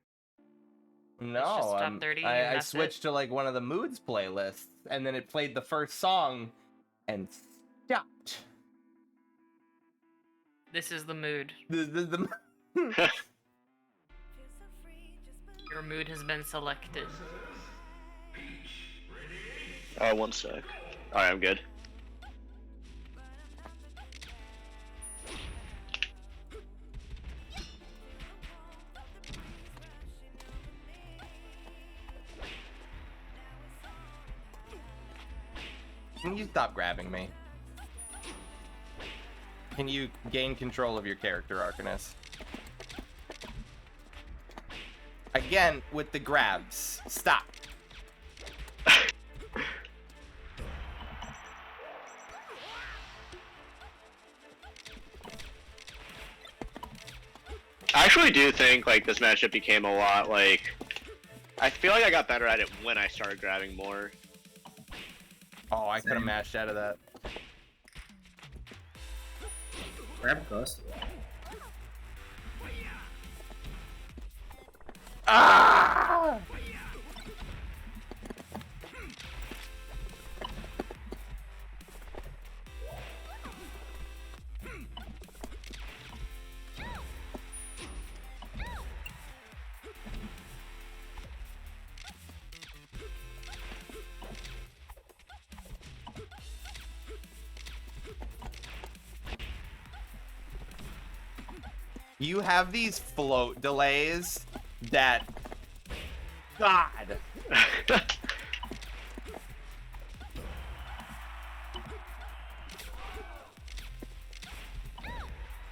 S1: No,
S2: just top 30 and
S1: I
S2: that's
S1: switched to like one of the moods playlists, and then it played the first song, and stopped.
S2: This is the mood.
S1: The
S2: Your mood has been selected.
S5: One sec. Alright, I'm good.
S1: Can you stop grabbing me? Can you gain control of your character, Arcanus? Again, with the grabs. Stop.
S5: I actually do think like this matchup became a lot like I feel like I got better at it when I started grabbing more.
S1: Oh, I could have mashed out of that.
S4: Grab Ghost.
S1: Ah! You have these float delays that... God!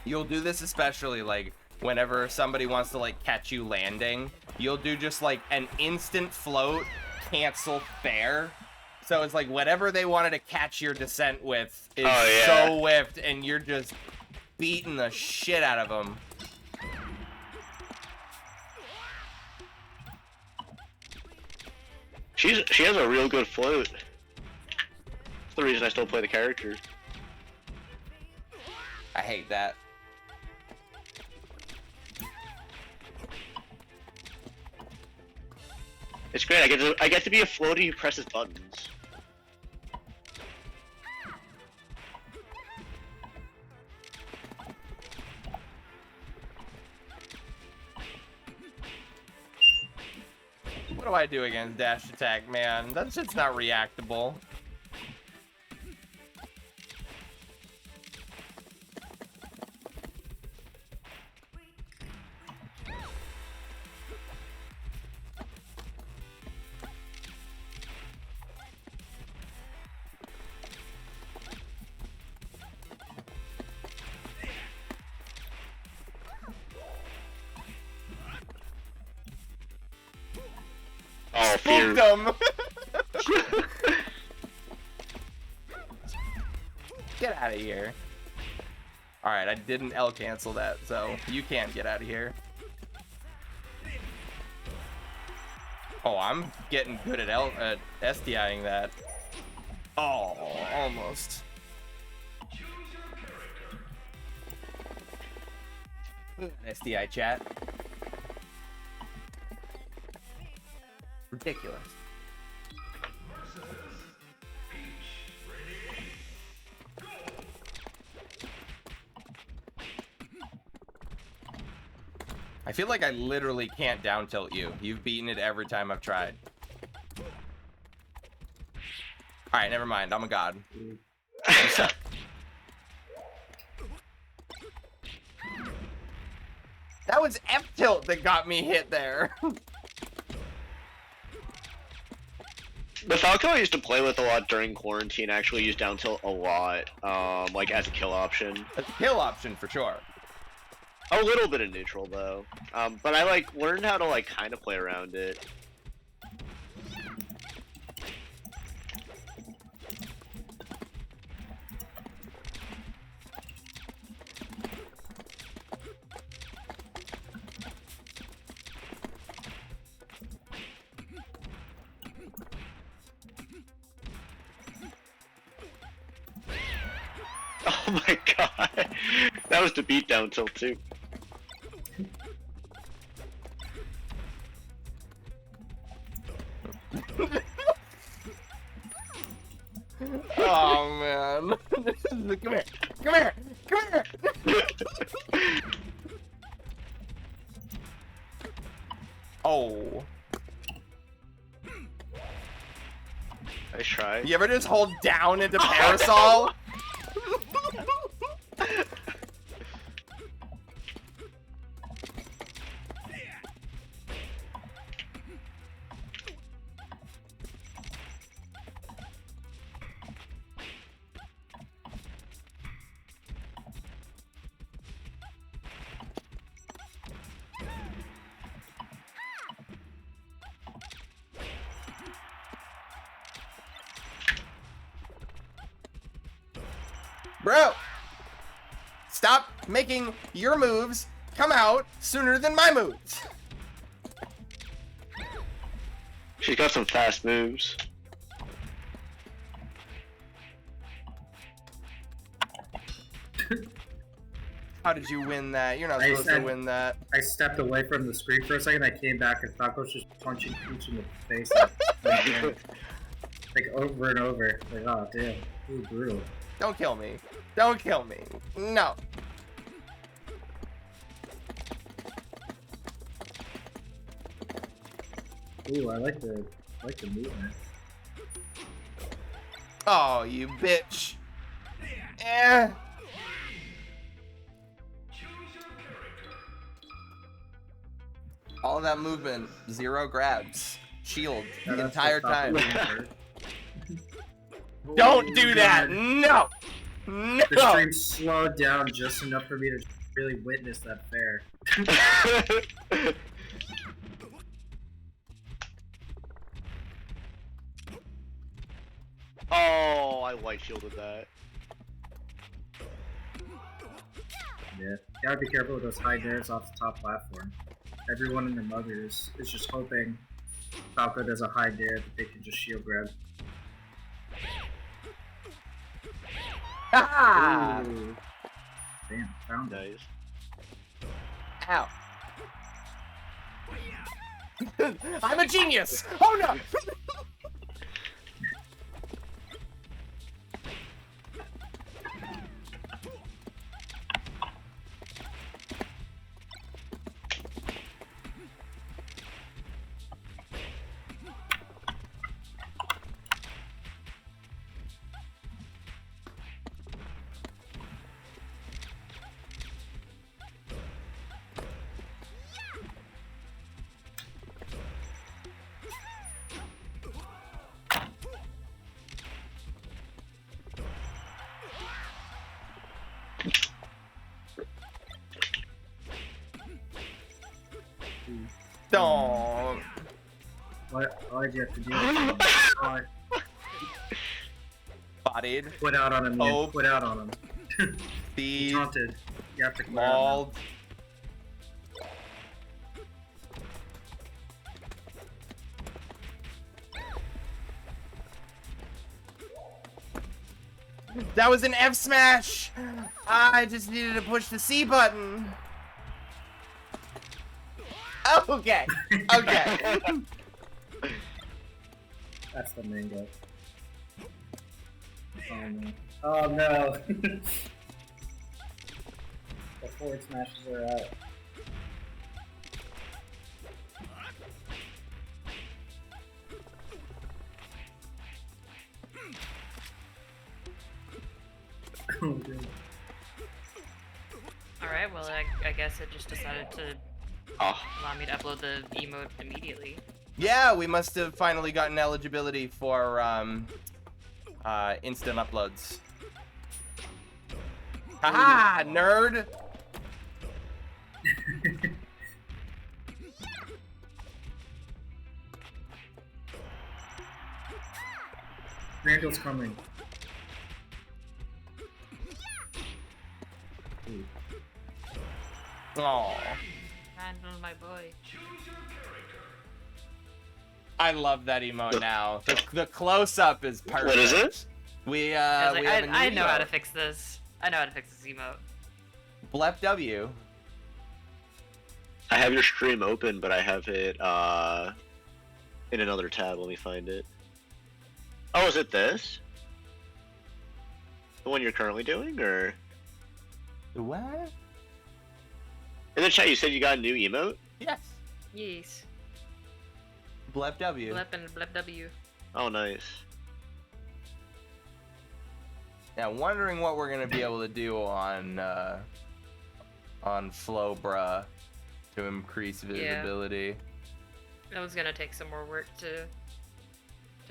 S1: You'll do this especially, like, whenever somebody wants to, like, catch you landing. You'll do just, like, an instant float, cancel fair. So it's like whatever they wanted to catch your descent with is so whiffed, and you're just beating the shit out of them.
S5: She has a real good float. That's the reason I still play the character.
S1: I hate that.
S5: It's great. I get to be a floaty who presses buttons.
S1: What do I do against dash attack, man? That shit's not reactable.
S5: Oh, fear.
S1: Spooked them! Get out of here. Alright, I didn't L cancel that, so you can't get out of here. Oh, I'm getting good at STIing that. Oh, almost. STI chat. Ridiculous. I feel like I literally can't down tilt you. You've beaten it every time I've tried. Alright, never mind. I'm a god. That was F tilt that got me hit there.
S5: The Falco I used to play with a lot during quarantine. I actually used down tilt a lot, like as a kill option.
S1: A kill option for sure.
S5: A little bit of neutral though, but I like learned how to like kind of play around it. Oh my god, that was the beat down tilt too.
S1: Oh man. Come here. Come here. Come here. Oh.
S5: Nice try.
S1: You ever just hold down into parasol? Bro! Stop making your moves come out sooner than my moves.
S5: She's got some fast moves.
S1: How did you win that? You're not
S4: I
S1: supposed to
S4: said-
S1: win that.
S4: I stepped away from the screen for a second. I came back and Falco's just punching Peach in the face, like over and over. Like, oh damn, ooh, brutal.
S1: Don't kill me. Don't kill me. No.
S4: Ooh, I like the movement.
S1: Oh, you bitch. Eh. All of that movement, 0 grabs. Shield
S4: Yeah,
S1: the
S4: that's
S1: entire
S4: what Falco
S1: time.
S4: did.
S1: Don't
S4: Oh,
S1: do that!
S4: God.
S1: No!
S4: The
S1: No!
S4: stream slowed down just enough for me to really witness that fair.
S5: Oh, I white shielded that.
S4: Yeah, gotta be careful with those high dares off the top platform. Everyone and their mother is just hoping Falco does a high dare that they can just shield grab.
S1: Ah!
S4: Ooh. Damn, found it.
S5: Nice.
S1: Ow. I'm a genius! Oh no! Don't.
S4: Why'd you have to do that? Oh,
S1: Bodied,
S4: quit out on him,
S1: Oh.
S4: man. Quit out on him.
S1: speed,
S4: Taunted. You have to quit out on
S1: mauled. That was an F smash! I just needed to push the C button. Okay. Okay.
S4: That's the mango. Oh no. Oh no. The forward smashes are out.
S2: Alright, well, I guess it just decided to
S5: Oh,
S2: allow me to upload the emote immediately.
S1: Yeah, we must have finally gotten eligibility for instant uploads. Haha, nerd!
S4: Randall's coming.
S1: Aww.
S2: Randall, my boy.
S1: I love that emote now. The close-up is perfect.
S5: What is it?
S1: We,
S2: I was
S1: we
S2: like,
S1: have a new
S2: I know how to
S1: emote.
S2: fix this. I know how to fix this emote.
S1: Blep W.
S5: I have your stream open, but I have it in another tab. Let me find it. Oh, is it this? The one you're currently doing, or
S1: What?
S5: in the chat you said you got a new emote?
S1: Yes.
S2: Yes.
S1: Blep W.
S2: Blep and Blep W.
S5: Oh, nice.
S1: Now, wondering what we're gonna be able to do on Flowbra to increase visibility.
S2: That was gonna take some more work to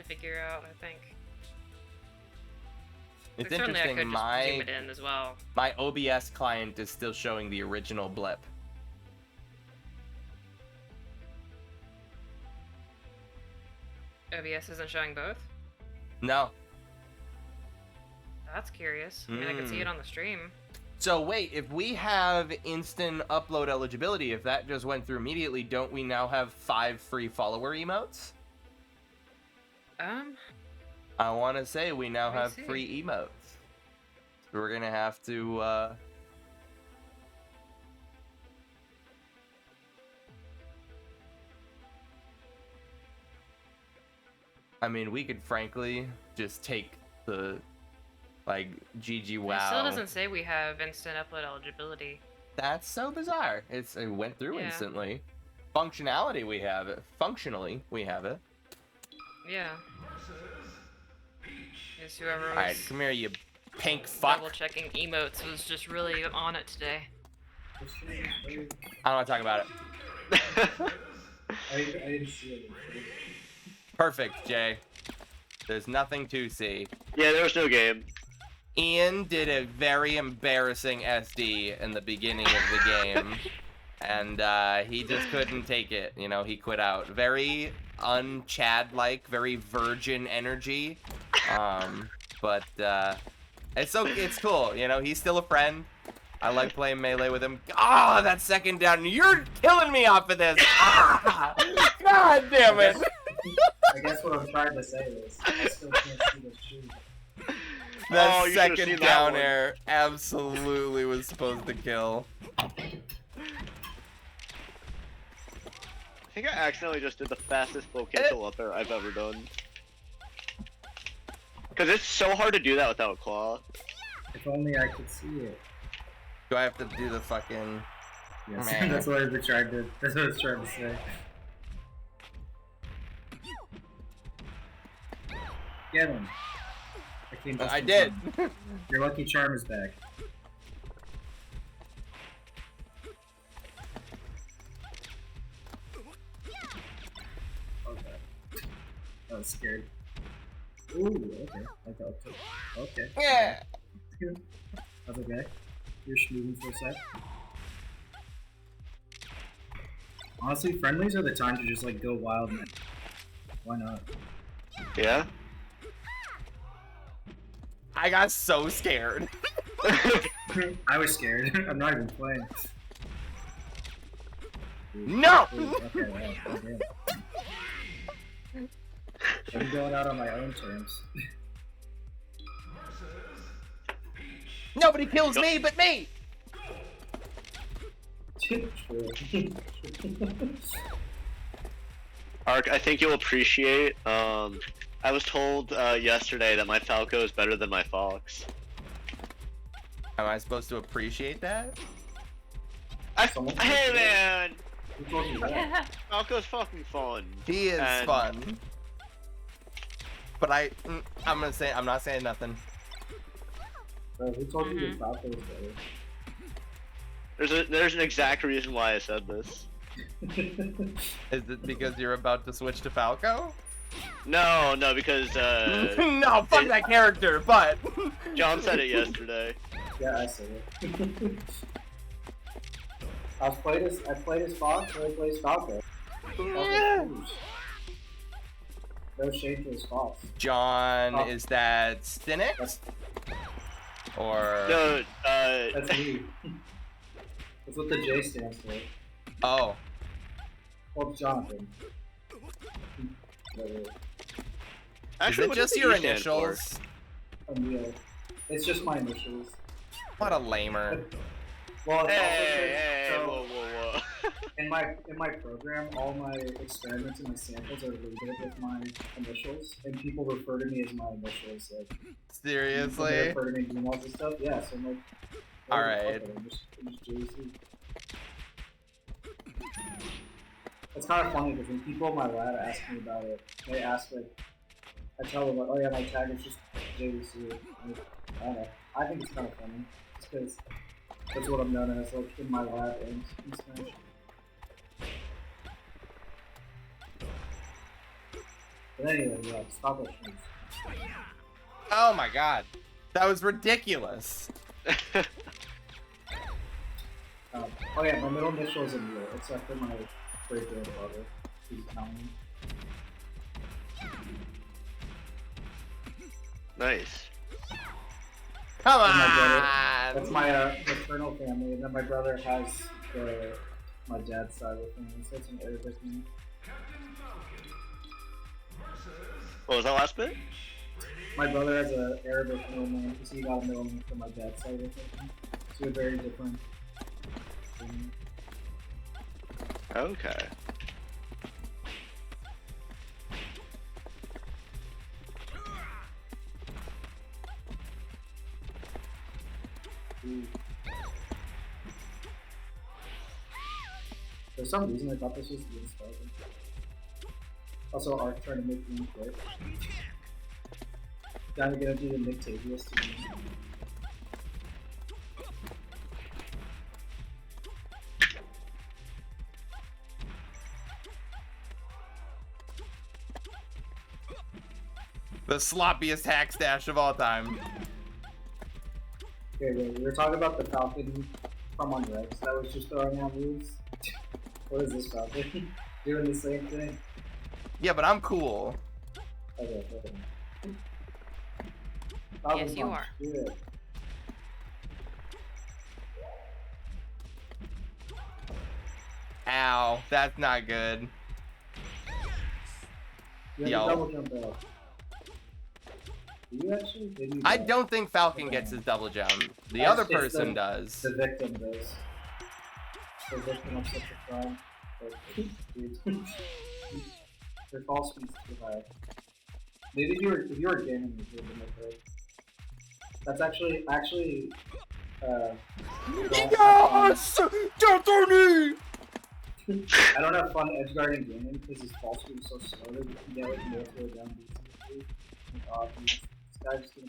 S2: figure out, I think.
S1: It's
S2: Like, certainly I
S1: interesting.
S2: could just zoom it in as well.
S1: My OBS client is still showing the original blip.
S2: OBS isn't showing both?
S1: No.
S2: That's curious. I mean, I can see it on the stream.
S1: So wait, if we have instant upload eligibility, if that just went through immediately, don't we now have 5 free follower emotes? I want to say we now
S2: Let me
S1: have
S2: see.
S1: free emotes. So we're gonna have to. I mean, we could frankly just take the, like, GG wow.
S2: It still doesn't say we have instant upload eligibility.
S1: That's so bizarre. It went through
S2: Yeah.
S1: instantly. Functionality, we have it. Functionally, we have it.
S2: Yeah. Guess whoever was
S1: Alright, come here, you pink fuck.
S2: double checking emotes was just really on it today.
S1: I don't want to talk about it.
S4: I didn't see it.
S1: Perfect, Jay. There's nothing to see.
S5: Yeah, there was no game.
S1: Ian did a very embarrassing SD in the beginning of the game. And he just couldn't take it. You know, he quit out. Very un-Chad-like, very virgin energy. But it's cool. You know, he's still a friend. I like playing Melee with him. Ah, that second down. You're killing me off of this. Ah, God damn it.
S4: I guess what I'm trying to say is, I still can't see the shoe.
S1: That
S5: Oh, you should've
S1: second
S5: seen that
S1: down
S5: one.
S1: air absolutely was supposed to kill.
S5: I think I accidentally just did the fastest low cancel up air I've ever done. Because it's so hard to do that without claw.
S4: If only I could see it.
S1: Do I have to do the fucking...
S4: Yes,
S1: Man.
S4: that's what I was trying to. That's what I was trying to say. Get him. I came just
S1: I
S4: in
S1: did.
S4: time. Your lucky charm is back. Okay. I was scared. Ooh, okay. Okay.
S1: Yeah.
S4: That's okay. You're schmooving for a sec. Honestly, friendlies are the time to just like go wild, man. Why not?
S5: Yeah?
S1: I got so scared.
S4: I was scared. I'm not even playing.
S1: No!
S4: Ooh, okay, wow, okay. I'm going out on my own terms.
S1: Nobody kills me but me!
S5: Ark, I think you'll appreciate, I was told yesterday that my Falco is better than my Fox.
S1: Am I supposed to appreciate that?
S5: Hey man!
S4: Who told you that?
S5: Falco's fucking fun.
S1: He is
S5: And-
S1: fun. But I'm not saying nothing.
S4: Bro, who told you that Falco was better?
S5: There's an exact reason why I said this.
S1: Is it because you're about to switch to Falco?
S5: No, because
S1: No, fuck that character, but...
S5: John said it yesterday.
S4: Yeah, I said it. I played as Fox, and I played as Falco. No shade to his Fox.
S1: John, is that Cynic? Or...
S5: No,
S4: That's me. That's what the J stands for.
S1: Oh.
S4: Well, it's Jonathan.
S5: actually,
S1: Is it
S5: what
S1: just
S5: does
S1: your
S5: the E stand for?
S1: initials?
S4: Emil. It's just my initials.
S1: What a lamer.
S4: Well, it's
S5: Hey,
S4: also
S5: whoa, whoa, whoa.
S4: in my program, all my experiments and my samples are rated with my initials, and people refer to me as my initials. Like, they
S1: Seriously?
S4: refer to me in emails and stuff. Yeah, so I'm like,
S1: Alright.
S4: I'm just JC. It's kind of funny because when people in my lab ask me about it, they ask like, I tell them like, oh yeah, my tag is just JVC. I don't know. I think it's kind of funny, just because that's what I'm known as, like in my lab and in Smash. But anyway, yeah, stop that shit.
S1: Oh my god. That was ridiculous.
S4: Oh yeah, my middle initial is Emil, except for my great grandfather, who's Italian.
S5: Nice.
S1: Come
S4: And my brother,
S1: on!
S4: that's my maternal family, and then my brother has my dad's side of the family, so it's an Arabic name.
S5: What was that last bit?
S4: My brother has an Arabic middle name because he got a middle name from my dad's side of the family. So we're very different.
S5: Okay.
S4: For some reason, I thought this was the Falco. Also, Ark trying to make me quick. Gotta do the Nictavius to me.
S1: The sloppiest hack stash of all time.
S4: Okay, wait, we were talking about the Falcon from on Rex that was just throwing out moves. What is this Falcon? Doing the same thing?
S1: Yeah, but I'm cool.
S4: Okay, okay.
S2: Yes, you are.
S4: Do it.
S1: Ow, that's not good.
S4: You have
S1: Yo.
S4: to double jump out. Do you actually? Did you
S1: I
S4: die?
S1: don't think Falcon gets his double jump. The
S4: That's
S1: other
S4: just
S1: person
S4: the-
S1: does.
S4: The victim does. The victim of such a crime. Dude. Your false speed's too high. Maybe if you were gaming, you would have been okay. That's actually
S1: Yes! Anthony!
S4: I don't have fun edgeguarding gaming because his false speed is so slow that you can get like multiple down beats. Like, this guy's just gonna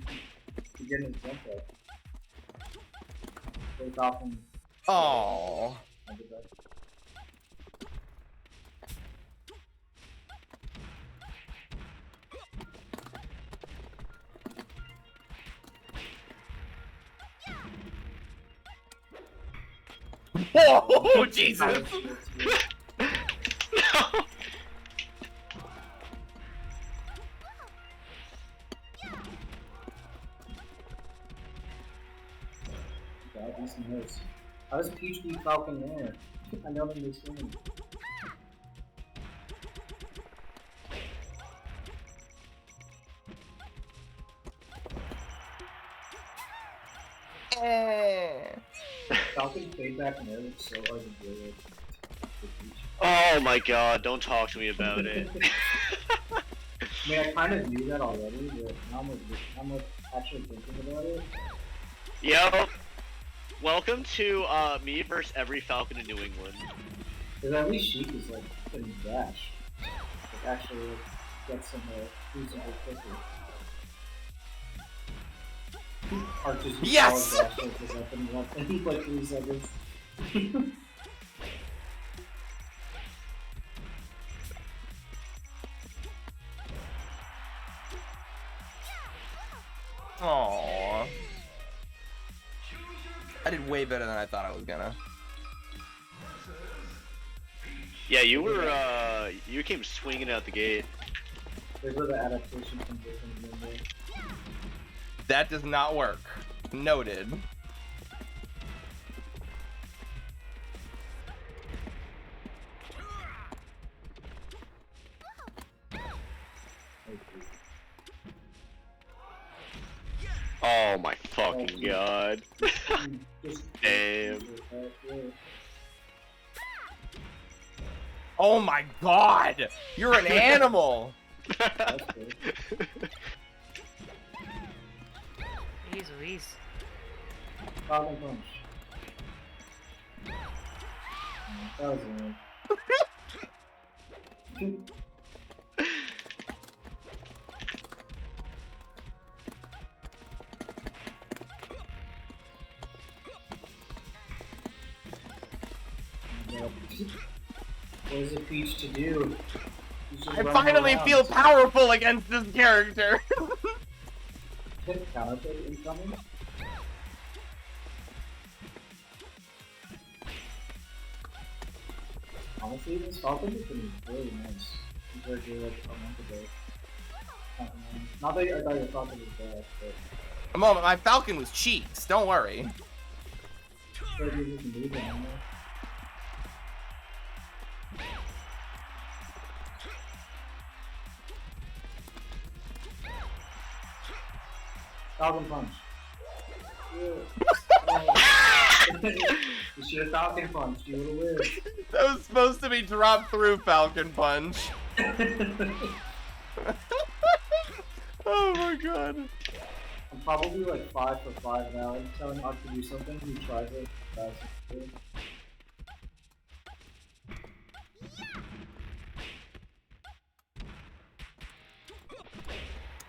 S4: keep getting his jump up. So it's often.
S1: Oh.
S4: I did that.
S1: Oh, Jesus!
S4: God, these knows. How does Peach beat Falcon there? I don't understand. Falcon fade back there is so hard to deal with.
S5: Oh my god, don't talk to me about it.
S4: I mean, I kind of knew that already, but now I'm like actually thinking about it.
S5: Yo, welcome to me versus every Falcon in New England.
S4: Because at least Sheik is like can dash. Like actually like, get some do something quicker. Archer's
S1: Yes!
S4: dash is up in like 3 seconds.
S1: Aww. I did way better than I thought I was gonna.
S5: Yeah, you came swinging out the gate.
S4: There's where the adaptation comes in. Remember?
S1: That does not work. Noted.
S5: Oh my fucking god. Damn.
S1: Oh my god! You're an animal!
S2: Jeez Louise.
S4: Falcon punch. That was weird. What is a Peach to do?
S1: I finally feel powerful against this character!
S4: Counter incoming? Honestly, this Falcon has been really nice compared to like a month ago. Not that I thought your Falcon was bad, but
S1: A moment, my Falcon was cheeks, don't worry.
S4: so you can do that, you know? Falcon punch. You should have Falcon punch. You would have lived.
S1: That was supposed to be dropped through Falcon Punch. Oh my god.
S4: I'm probably like 5 for 5 now. I'm telling Huck to do something. He tries it. That's it.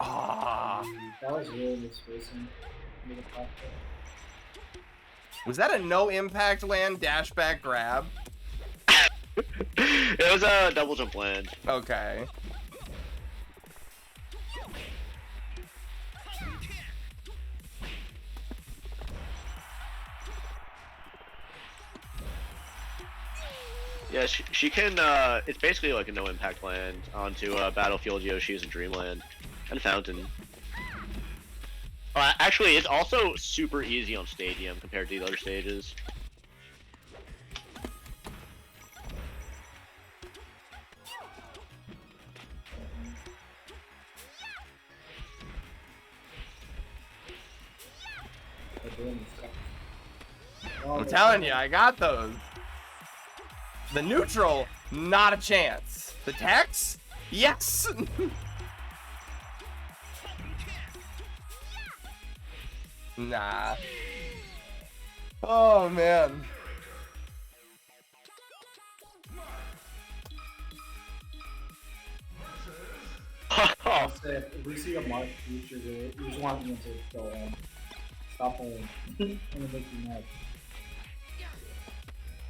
S1: Ah,
S4: That was really misspacing.
S1: was that a no impact land dash back grab?
S5: It was a double jump land.
S1: Okay.
S5: Yeah, she can, it's basically like a no impact land onto Battlefield Yoshi's and Dreamland. And Fountain. Actually, it's also super easy on Stadium compared to the other stages.
S1: I'm telling you, I got those. The neutral, not a chance. The Tex? Yes! Nah. Oh, man.
S4: I'll say, if we see a Mark future, we just want him to go in. Stop playing. I'm gonna make you mad.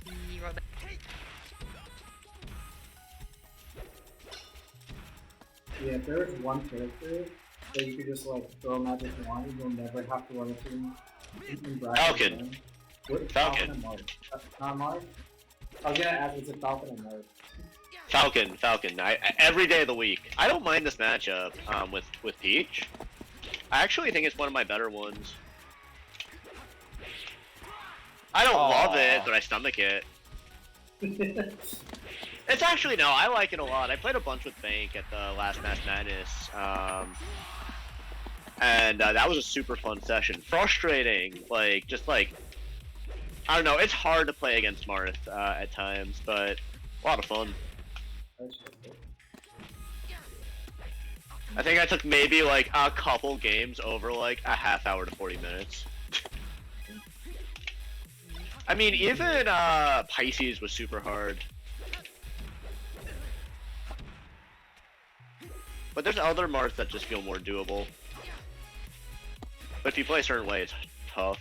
S2: You rolled that.
S4: Yeah, if there was one character that you could just like throw magic wand, you'll never have to run into him.
S5: Falcon.
S4: What?
S5: Falcon.
S4: And Mark. Not Mark? I was gonna ask, is it Falcon and Mark?
S5: Falcon. Every day of the week. I don't mind this matchup with Peach. I actually think it's one of my better ones. I don't love it, but I stomach it. It's actually, no, I like it a lot. I played a bunch with Bank at the last Match Madness, and that was a super fun session. Frustrating, like, just like, I don't know, it's hard to play against Marth at times, but a lot of fun. I think I took maybe like a couple games over like a half hour to 40 minutes. I mean, even Pisces was super hard. But there's other marks that just feel more doable. But if you play a certain way, it's tough.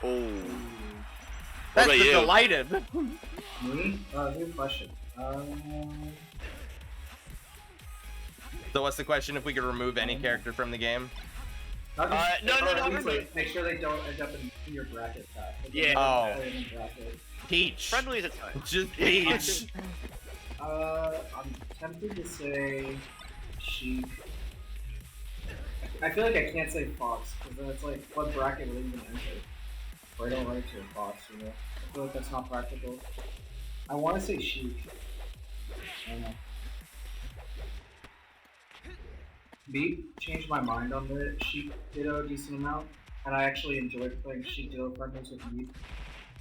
S5: Oh.
S3: That's
S5: about
S3: the
S5: you?
S3: delighted.
S4: Me? Good question.
S1: So what's the question? If we could remove any character from the game?
S5: No,
S4: at least,
S5: remove.
S4: like, make sure they don't end up in your bracket pack. Like,
S5: Yeah.
S1: Oh.
S4: play in bracket.
S1: Peach.
S5: Friendly is a time.
S1: Just Peach.
S4: I'm tempted to say Sheik. I feel like I can't say Fox, because then it's like, what bracket would it even enter? Or I don't like to Fox, you know? I feel like that's not practical. I want to say Sheik. I don't know. Beat changed my mind on the Sheik Ditto a decent amount, and I actually enjoyed playing Sheik Ditto friendlies with Beat,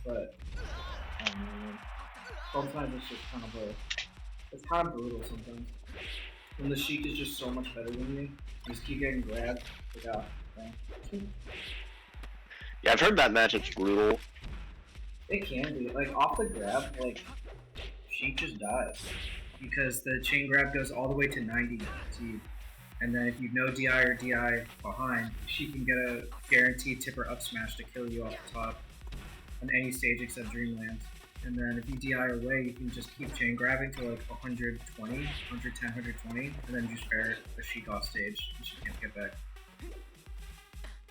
S4: but I don't know, man. Sometimes it's just kind of it's kind of brutal sometimes. When the Sheik is just so much better than you, you just keep getting grabbed. Like,
S5: Yeah, I've heard that matchup's brutal.
S4: it can be. Like, off the grab, like, Sheik just dies. Because the chain grab goes all the way to 90 guaranteed. And then if you no DI or DI behind, she can get a guaranteed tipper up smash to kill you off the top on any stage except Dreamland. And then if you DI away, you can just keep chain grabbing to like 120, 110, 120, and then just bear the Sheik off stage, and she can't get back.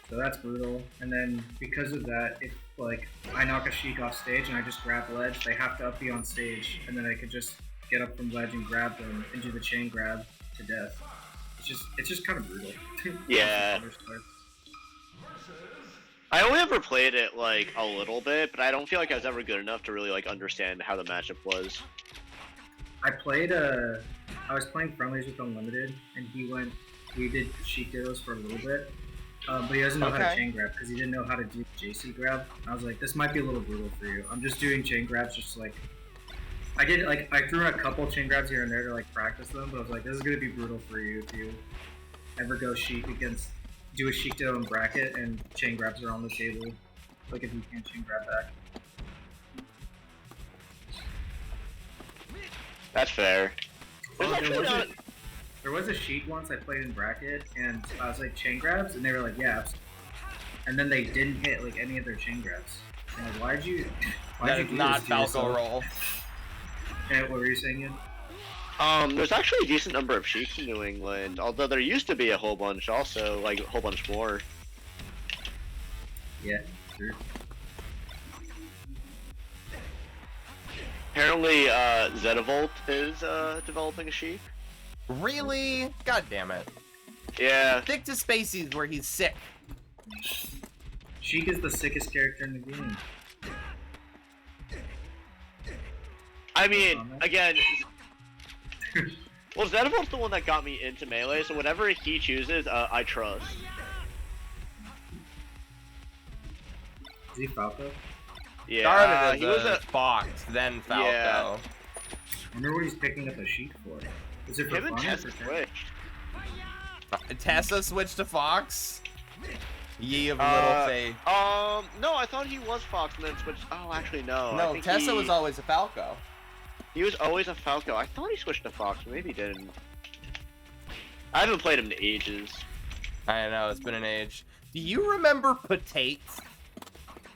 S4: So that's brutal. And then because of that, if like I knock a Sheik off stage and I just grab ledge, they have to up be on stage, and then I could just get up from ledge and grab them and do the chain grab to death. It's just kind of brutal.
S5: Yeah. I only ever played it like a little bit, but I don't feel like I was ever good enough to really like understand how the matchup was.
S4: I was playing friendlies with Unlimited, and we did Sheik Dittos for a little bit, but he doesn't know how to chain grab because he didn't know how to do JC grab. I was like, this might be a little brutal for you. I'm just doing chain grabs just like, I threw a couple chain grabs here and there to like practice them, but I was like, this is gonna be brutal for you if you ever go Sheik do a Sheik Ditto in bracket and chain grabs are on the table. Like if you can't chain grab back.
S5: That's fair.
S4: There was a Sheik once I played in bracket and I was like chain grabs and they were like yeah, and then they didn't hit like any of their chain grabs. I'm like, why'd you
S1: That is not Falco roll.
S4: And what were you saying, Ian?
S5: There's actually a decent number of Sheiks in New England, although there used to be a whole bunch also, like a whole bunch more.
S4: Yeah, sure.
S5: Apparently, Zedavolt is developing a Sheik.
S1: Really? God damn it.
S5: Yeah.
S1: Stick to Spacies where he's sick.
S4: Sheik is the sickest character in the game.
S5: I mean, again, well, Zedavolt's the one that got me into Melee, so whatever he chooses, I trust.
S4: Is he Falco?
S5: Yeah,
S1: Started
S5: he
S1: as
S5: was
S1: a
S5: a...
S1: Fox, then Falco.
S5: Yeah.
S4: I wonder what he's picking up a Sheik for. Is it for
S5: Him and
S4: fun?
S5: Tessa switched.
S1: Tessa switched to Fox? Ye of little faith.
S5: No, I thought he was Fox and then switched... Oh, actually, no. I
S1: No,
S5: think
S1: Tessa was always a Falco.
S5: He was always a Falco. I thought he switched to Fox, but maybe he didn't. I haven't played him in ages.
S1: I know, it's been an age. Do you remember Patates?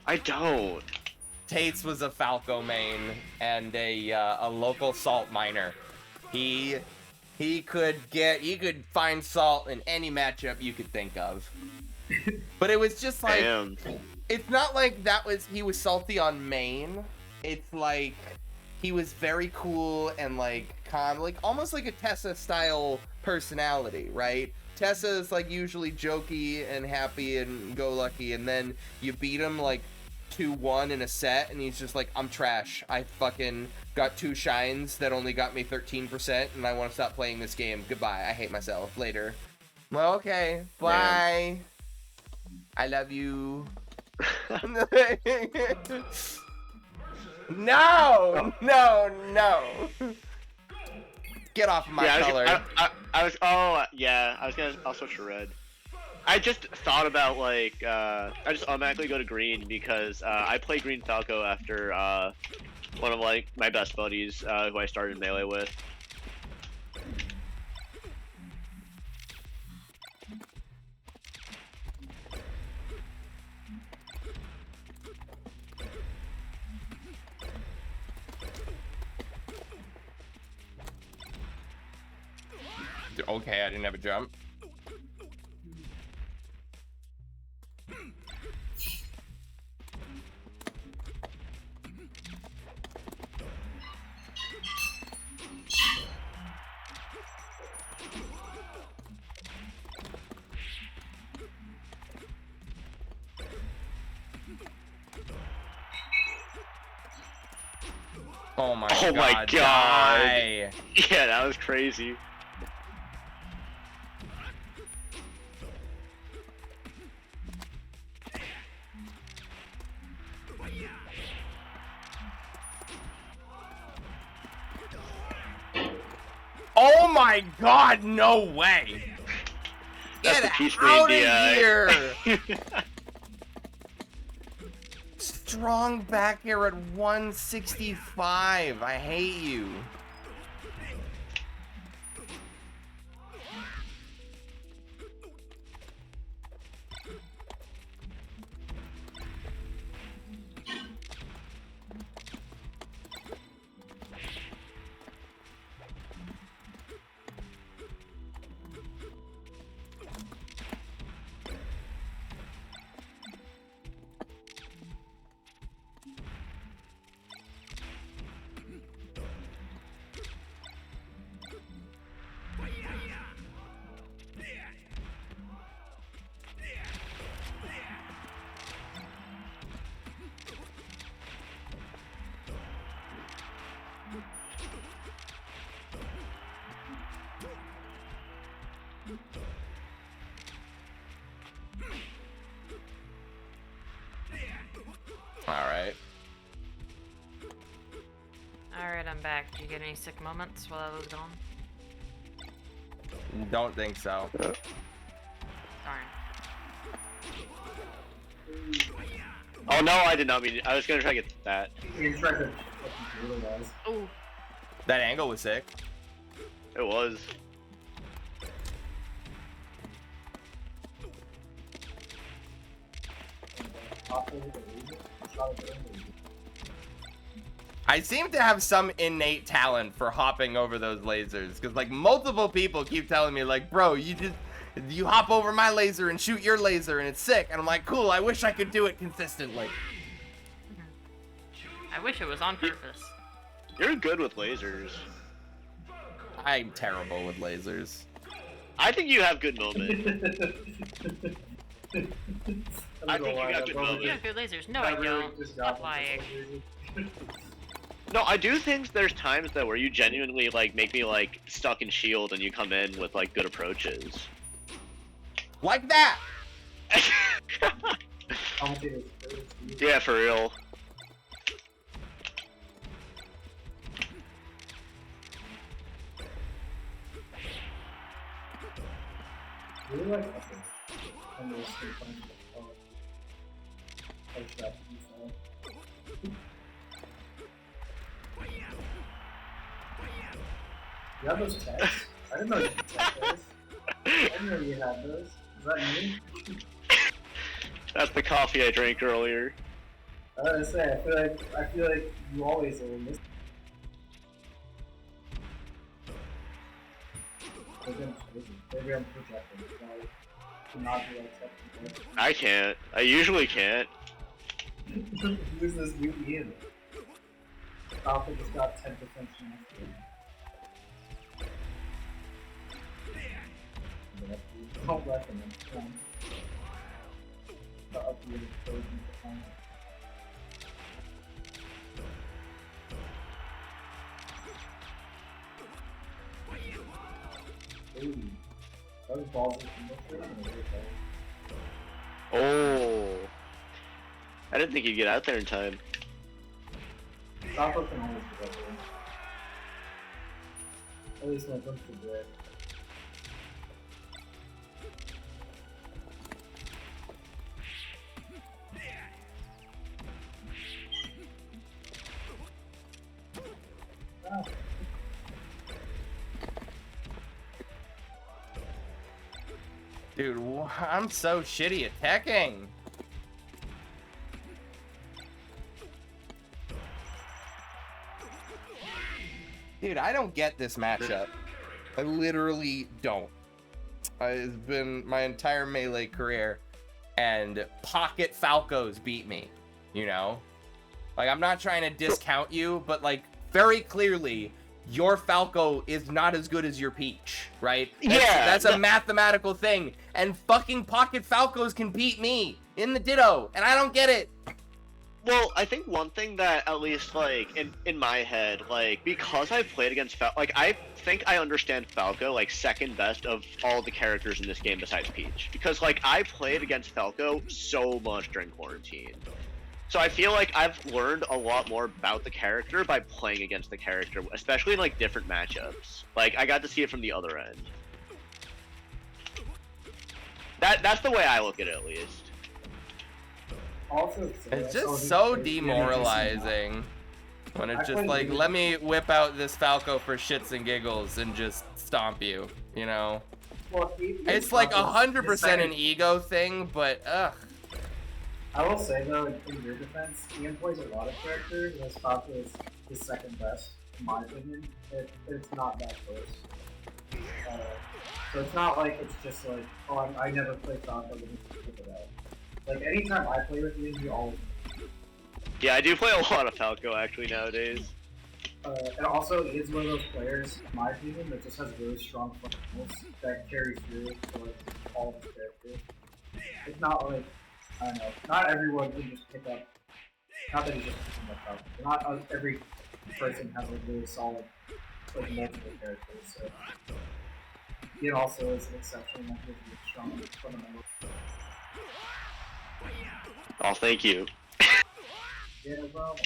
S5: I don't.
S1: Tates was a Falco main and a local salt miner. He could find salt in any matchup you could think of. But it was just like,
S5: Damn.
S1: it's not like he was salty on main. It's like he was very cool and like calm, like almost like a Tessa style personality, right? Tessa is like usually jokey and happy and go lucky, and then you beat him like 2-1 in a set and he's just like, I'm trash. I fucking got 2 shines that only got me 13% and I want to stop playing this game. Goodbye. I hate myself. Later. Well, okay. Bye. I love you. No! Get off my color.
S5: I was gonna switch to red. I just thought about like I just automatically go to green because I play green Falco after one of like my best buddies who I started Melee with.
S1: Okay, I didn't have a jump. Oh my
S5: Oh
S1: god.
S5: my god.
S1: Die.
S5: Yeah, that was crazy.
S1: Oh my god, no way.
S5: That's
S1: Get
S5: the piece
S1: out
S5: made
S1: of here.
S5: the
S1: Strong back air at 165. I hate you. Alright.
S2: Alright, I'm back. Did you get any sick moments while I was gone?
S1: Don't think so.
S2: Darn.
S5: Oh no, I did not mean. I was gonna try to get that.
S4: You tried to fucking brutalize.
S2: Oh,
S1: That angle was sick.
S5: It was.
S1: I seem to have some innate talent for hopping over those lasers, because like multiple people keep telling me like, bro, you hop over my laser and shoot your laser and it's sick, and I'm like, cool, I wish I could do it consistently.
S2: I wish it was on purpose.
S5: You're good with lasers.
S1: I'm terrible with lasers.
S5: I think you have good moments. I think you got good
S2: You
S5: moments.
S2: have good lasers. No, I don't. Stop lying.
S5: No, I do think there's times that where you genuinely like make me like stuck in shield and you come in with like good approaches.
S1: Like that!
S5: Yeah, for real.
S4: Really like nothing. And there's still plenty of push that You have those texts? I didn't know you could text those. I didn't know you had those. Is that me?
S5: That's the coffee I drank earlier.
S4: I was gonna say, I feel like you always are in this. Maybe I'm projecting. I cannot be like something.
S5: I can't. I usually can't.
S4: Who's this new Ian? Falco just got 10% chance. Don't recommend. The upgraded version of the Ooh, those balls are
S5: Oh. I didn't think you'd get out there in time.
S4: Falco can always get up there. At least when it comes to bread.
S1: Dude, I'm so shitty at teching. Dude, I don't get this matchup. I literally don't. It's been my entire Melee career, and Pocket Falcos beat me, you know? Like, I'm not trying to discount you, but, like, very clearly, your Falco is not as good as your Peach, right? That's a mathematical thing, and fucking Pocket Falcos can beat me in the Ditto, and I don't get it.
S5: Well, I think one thing that, at least, like, in my head, like, because I've played against like, I think I understand Falco, like, second best of all the characters in this game besides Peach. Because, like, I played against Falco so much during quarantine. So I feel like I've learned a lot more about the character by playing against the character, especially in, like, different matchups. Like, I got to see it from the other end. That's the way I look at it, at least.
S4: Also,
S1: It's just so demoralizing when it's just like, let me whip out this Falco for shits and giggles and just stomp you, you know?
S4: Well,
S1: It's like 100% an ego thing, but ugh.
S4: I will say though, in your defense, Ian plays a lot of characters, and his Falco is his second best, in my opinion. It's not that close. So it's not like it's just like, oh, I never play Falco, let me pick it out. Like, anytime I play with Ian, he always.
S5: Yeah, I do play a lot of Falco actually nowadays.
S4: And also, Ian's one of those players, in my opinion, that just has really strong fundamentals that carries through to like all of his characters. It's not like, I don't know, not everyone can just pick up. Not that he's just picking up Falco. Not every person has like really solid, like multiple characters. So Ian also is an exception that gives you strong fundamentals.
S5: Oh, thank you.
S4: Yeah, no problem.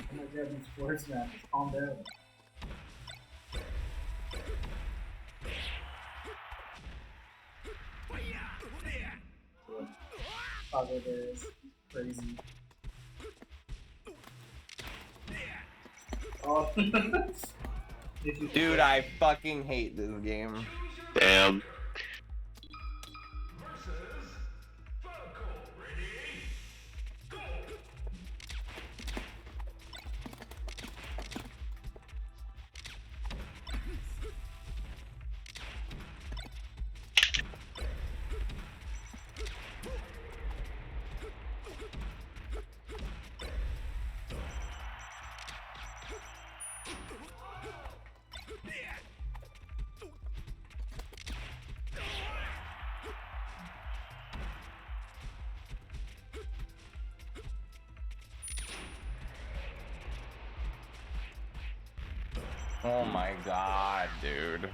S4: Oh my god, these sports matches, calm down. Pago there is crazy. Oh.
S1: Dude, I fucking hate this game.
S5: Damn.
S1: Oh my god, dude.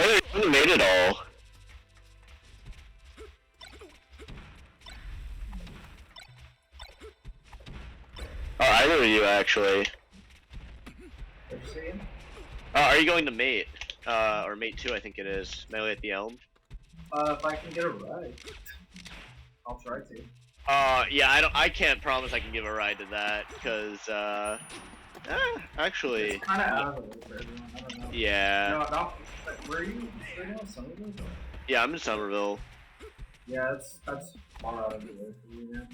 S5: Oh, you made it all. Oh, either of you actually.
S4: What'd you say again?
S5: Are you going to mate? Or mate 2, I think it is. Melee at the Elm.
S4: If I can get a ride, I'll try to.
S5: Yeah, I can't promise I can give a ride to that, because, actually.
S4: It's kind of out of the way for everyone. I don't know.
S5: Yeah.
S4: No, where are you right now? Somerville?
S5: Yeah, I'm in Somerville.
S4: Yeah, that's far out of the way for you, man.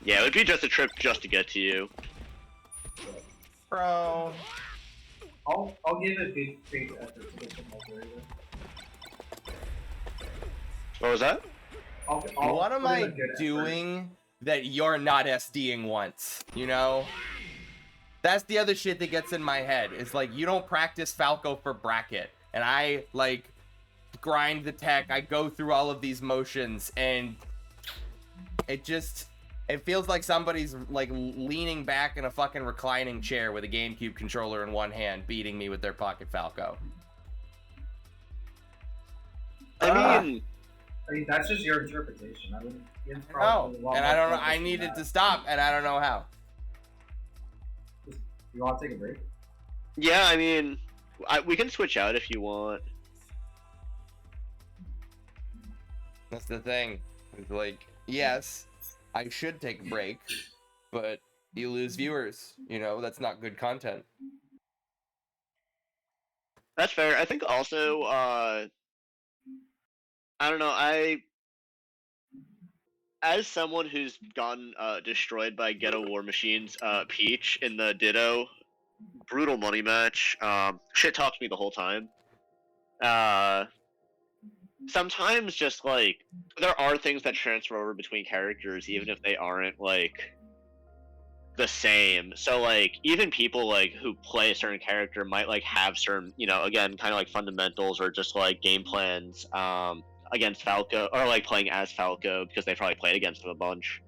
S5: Yeah, it would be just a trip just to get to you.
S1: Bro.
S4: I'll give it big effort to get to Mulberry.
S5: What was that?
S1: What am
S4: put in
S1: I
S4: a good effort.
S1: doing that you're not SDing once? You know? That's the other shit that gets in my head. It's like, you don't practice Falco for bracket. And I, like, grind the tech. I go through all of these motions. And it just... It feels like somebody's, like, leaning back in a fucking reclining chair with a GameCube controller in one hand, beating me with their Pocket Falco.
S5: I mean,
S4: that's just your interpretation. I mean, Ian's
S1: No,
S4: probably a lot
S1: and
S4: more
S1: I don't know.
S4: focused
S1: I
S4: than
S1: needed
S4: that.
S1: to stop, and I don't know how.
S4: You want to take a break?
S5: yeah, I mean, we can switch out if you want.
S1: That's the thing. It's like, yes, I should take a break, but you lose viewers. You know, that's not good content.
S5: That's fair. I think also, I don't know, as someone who's gotten destroyed by Ghetto War Machine's Peach in the Ditto, brutal money match, shit talks me the whole time. Sometimes just like, there are things that transfer over between characters even if they aren't like the same. So like, even people like who play a certain character might like have certain, you know, again, kind of like fundamentals or just like game plans against Falco, or like playing as Falco because they probably played against him a bunch.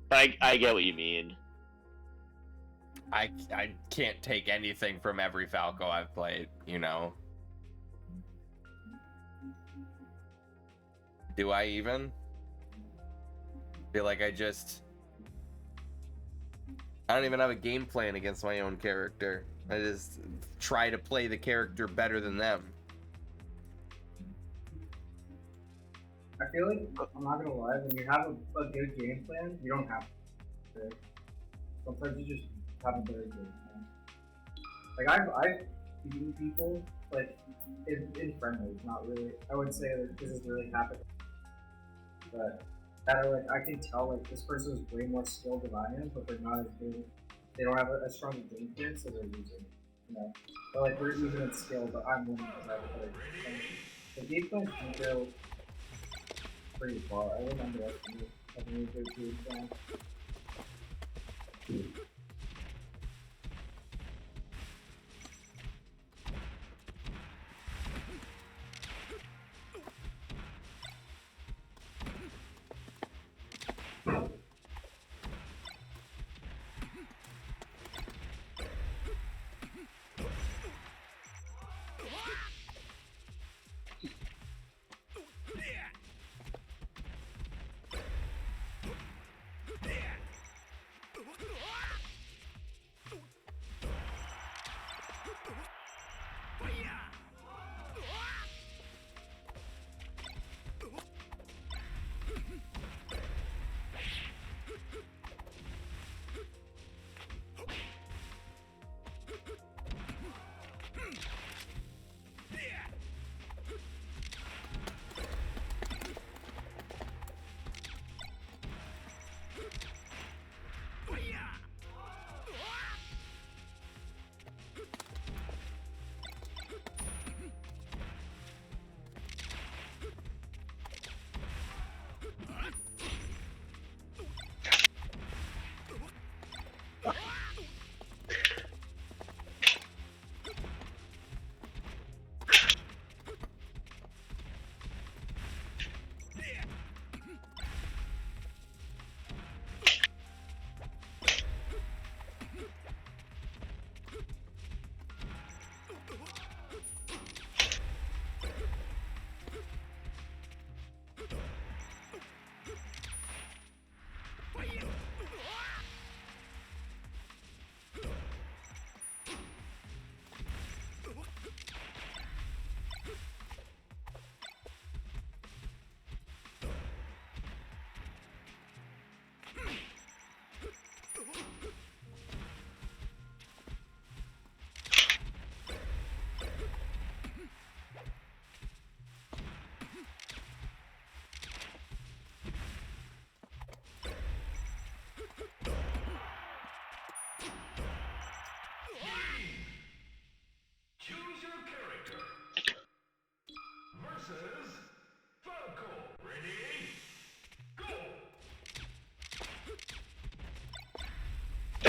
S5: But I get what you mean.
S1: I can't take anything from every Falco I've played, you know? Do I even? Feel like I don't even have a game plan against my own character. I just try to play the character better than them.
S4: I feel like, I'm not gonna lie, when you have a good game plan, you don't have to. Sometimes you just have a better game plan. Like, I've beaten people, like, in friendlies, not really. I would say that this is really happening. But that are like, I can tell like this person is way more skilled than I am, but they're not as good. They don't have a strong game plan, so they're losing. You know, but like we're even in skill, but I'm winning because I have a better game plan. The game plan can go pretty far. I wouldn't underestimate having a good game plan.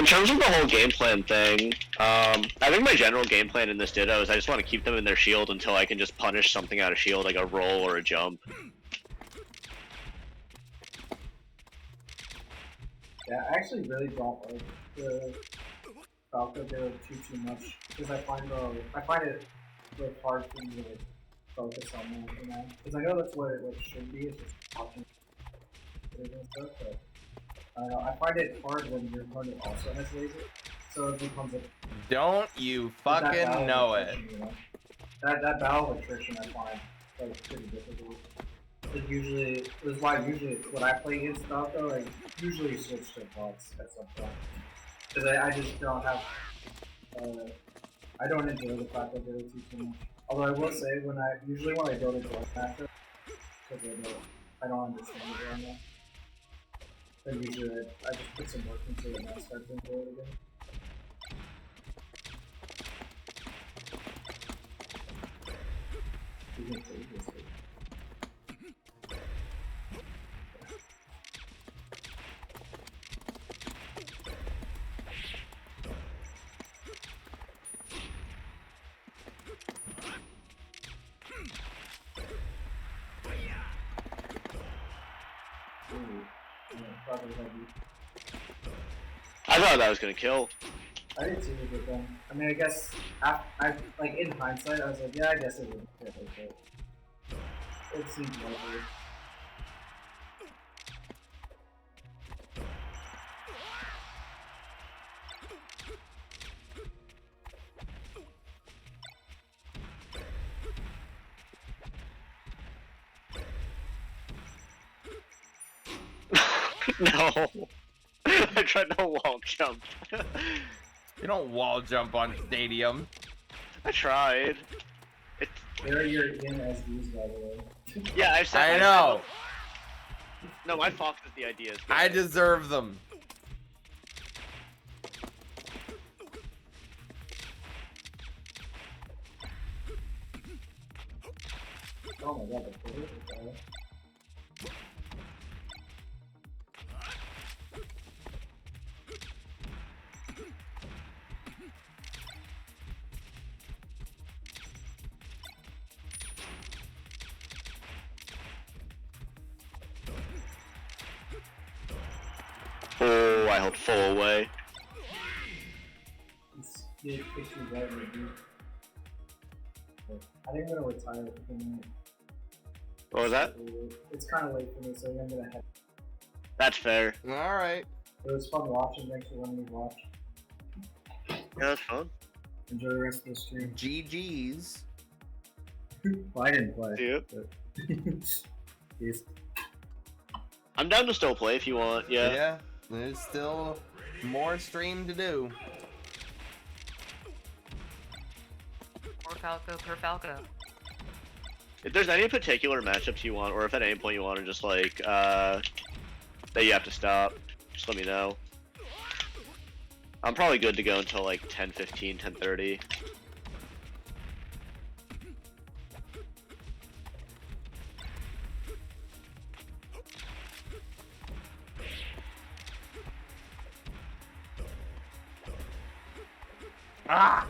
S5: terms of the whole game plan thing, I think my general game plan in this Ditto is I just want to keep them in their shield until I can just punish something out of shield, like a roll or a jump.
S4: Yeah, I actually really don't like the Falco Ditto too much because I find it like hard for me to like focus on that, you know? Because I know that's what it like should be, it's just watching videos and stuff, but I don't know, I find it hard when your opponent also has laser, so it becomes a
S1: Don't you
S4: that
S1: fucking
S4: battle of
S1: know it.
S4: attrition, you know? That battle of attrition I find like pretty difficult. It usually is why usually when I play against Falco, I usually switch to bots at some point because I just don't have I don't enjoy the Falco ability too much. Although I will say when I go to join matchup because I don't understand it very much. Then usually I just put some work into it and I start to enjoy it again. You can save this thing. Probably heavy.
S5: I thought that was gonna kill.
S4: I didn't see it, but then I mean, I guess I like in hindsight, I was like, yeah, I guess it would fit like that. It seemed likely.
S5: No. I tried to wall jump.
S1: You don't wall jump on stadium.
S5: I tried.
S4: There are your NSDs, by the way.
S5: Yeah, I've said.
S1: I know.
S5: No, my Fox is the idea. Is
S1: I deserve them.
S4: Oh my god, the pivot is there.
S5: Oh, I held full away.
S4: It's big picture right in the deep. I think I'm gonna retire for the minute.
S5: What was that?
S4: It's kind of late for me, so I'm gonna head.
S5: That's fair.
S1: Alright.
S4: It was fun watching. Thanks for letting me watch.
S5: Yeah, that's fun.
S4: Enjoy the rest of the stream.
S1: GG's.
S4: Well, I didn't play.
S5: Yeah.
S4: But... Peace.
S5: I'm down to still play if you want. Yeah.
S1: There's still more stream to do.
S2: More Falco per Falco.
S5: If there's any particular matchups you want, or if at any point you want to just like that you have to stop, just let me know. I'm probably good to go until like 10:15, 10:30.
S1: Ah!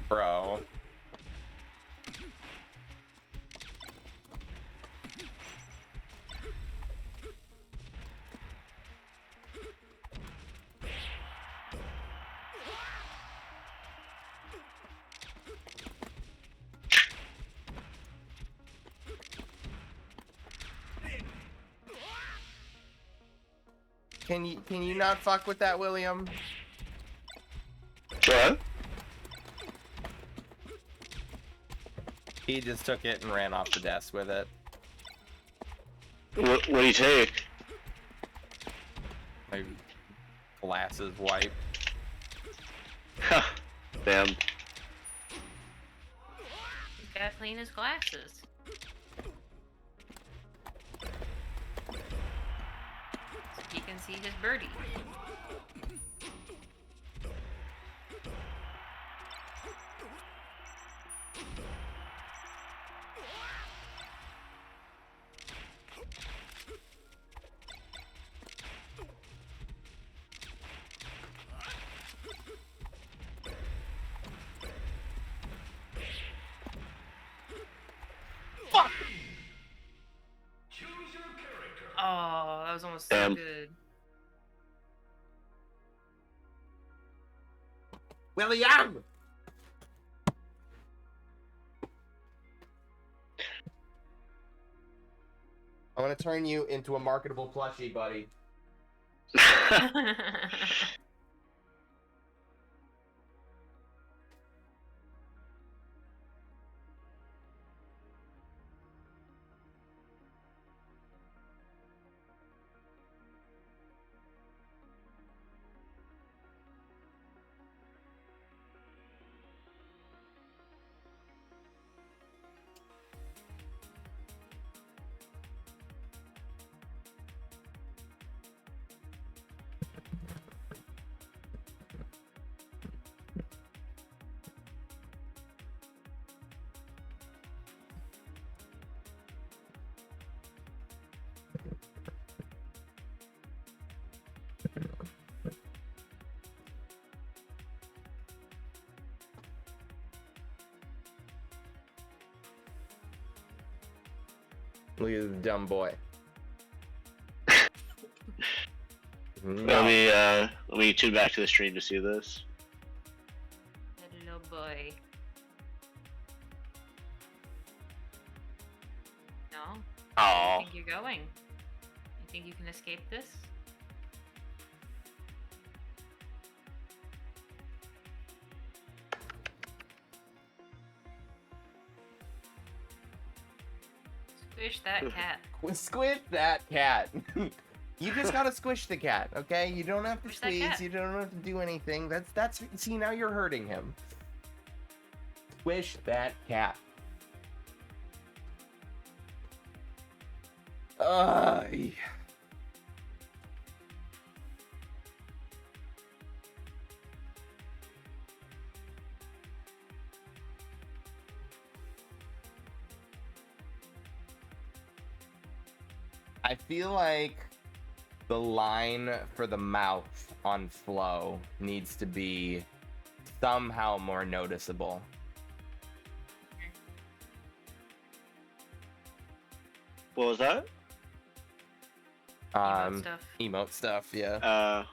S1: Bro. Can you not fuck with that, William?
S5: What?
S1: He just took it and ran off the desk with it.
S5: What do you take?
S1: My glasses wiped.
S5: Damn.
S2: He's gotta clean his glasses. can see his birdie.
S3: Fuck!
S2: Oh, that was almost so
S5: Damn.
S2: good.
S3: William! I want to turn you into a marketable plushie, buddy. Look at this dumb boy.
S5: Let me tune back to the stream to see this.
S2: Hello, boy. No? Where
S5: Oh,
S2: do you think you're going? You think you can escape this? Squish that cat.
S3: Squish that cat. You just gotta squish the cat, okay? You don't have to
S2: Squish that
S3: squeeze.
S2: cat.
S3: You don't have to do anything. That's. See, now you're hurting him. Squish that cat. Ugh. I feel like the line for the mouth on Flow needs to be somehow more noticeable.
S5: what was that?
S2: Emote stuff.
S3: Emote stuff, yeah.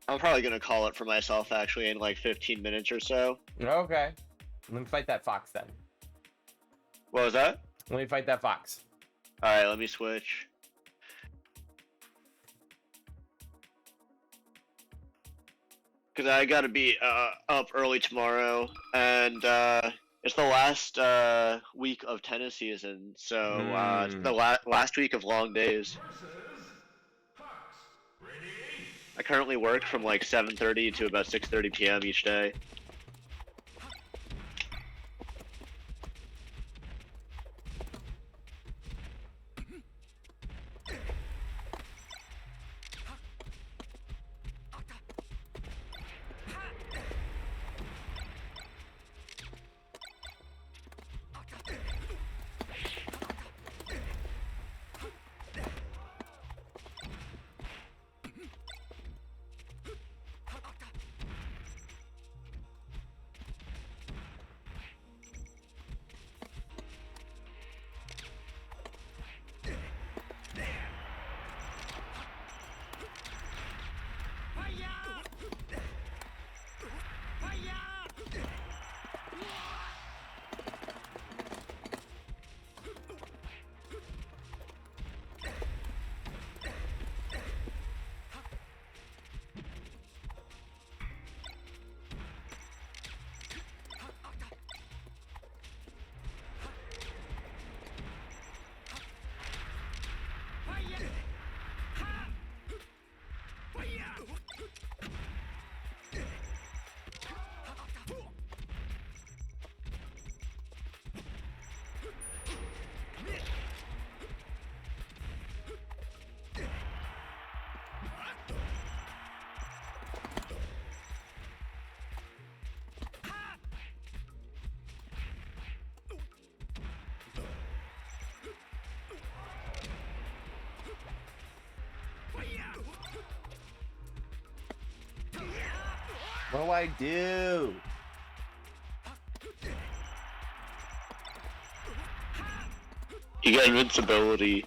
S5: I'm probably gonna call it for myself actually in like 15 minutes or so.
S3: Okay. Let me fight that fox then.
S5: What was that?
S3: Let me fight that fox.
S5: Alright, let me switch. Cause I gotta be up early tomorrow, and it's the last week of tennis season, so it's the last week of long days. I currently work from like 7:30 to about 6:30 p.m. each day.
S3: What do I do?
S5: You get invincibility.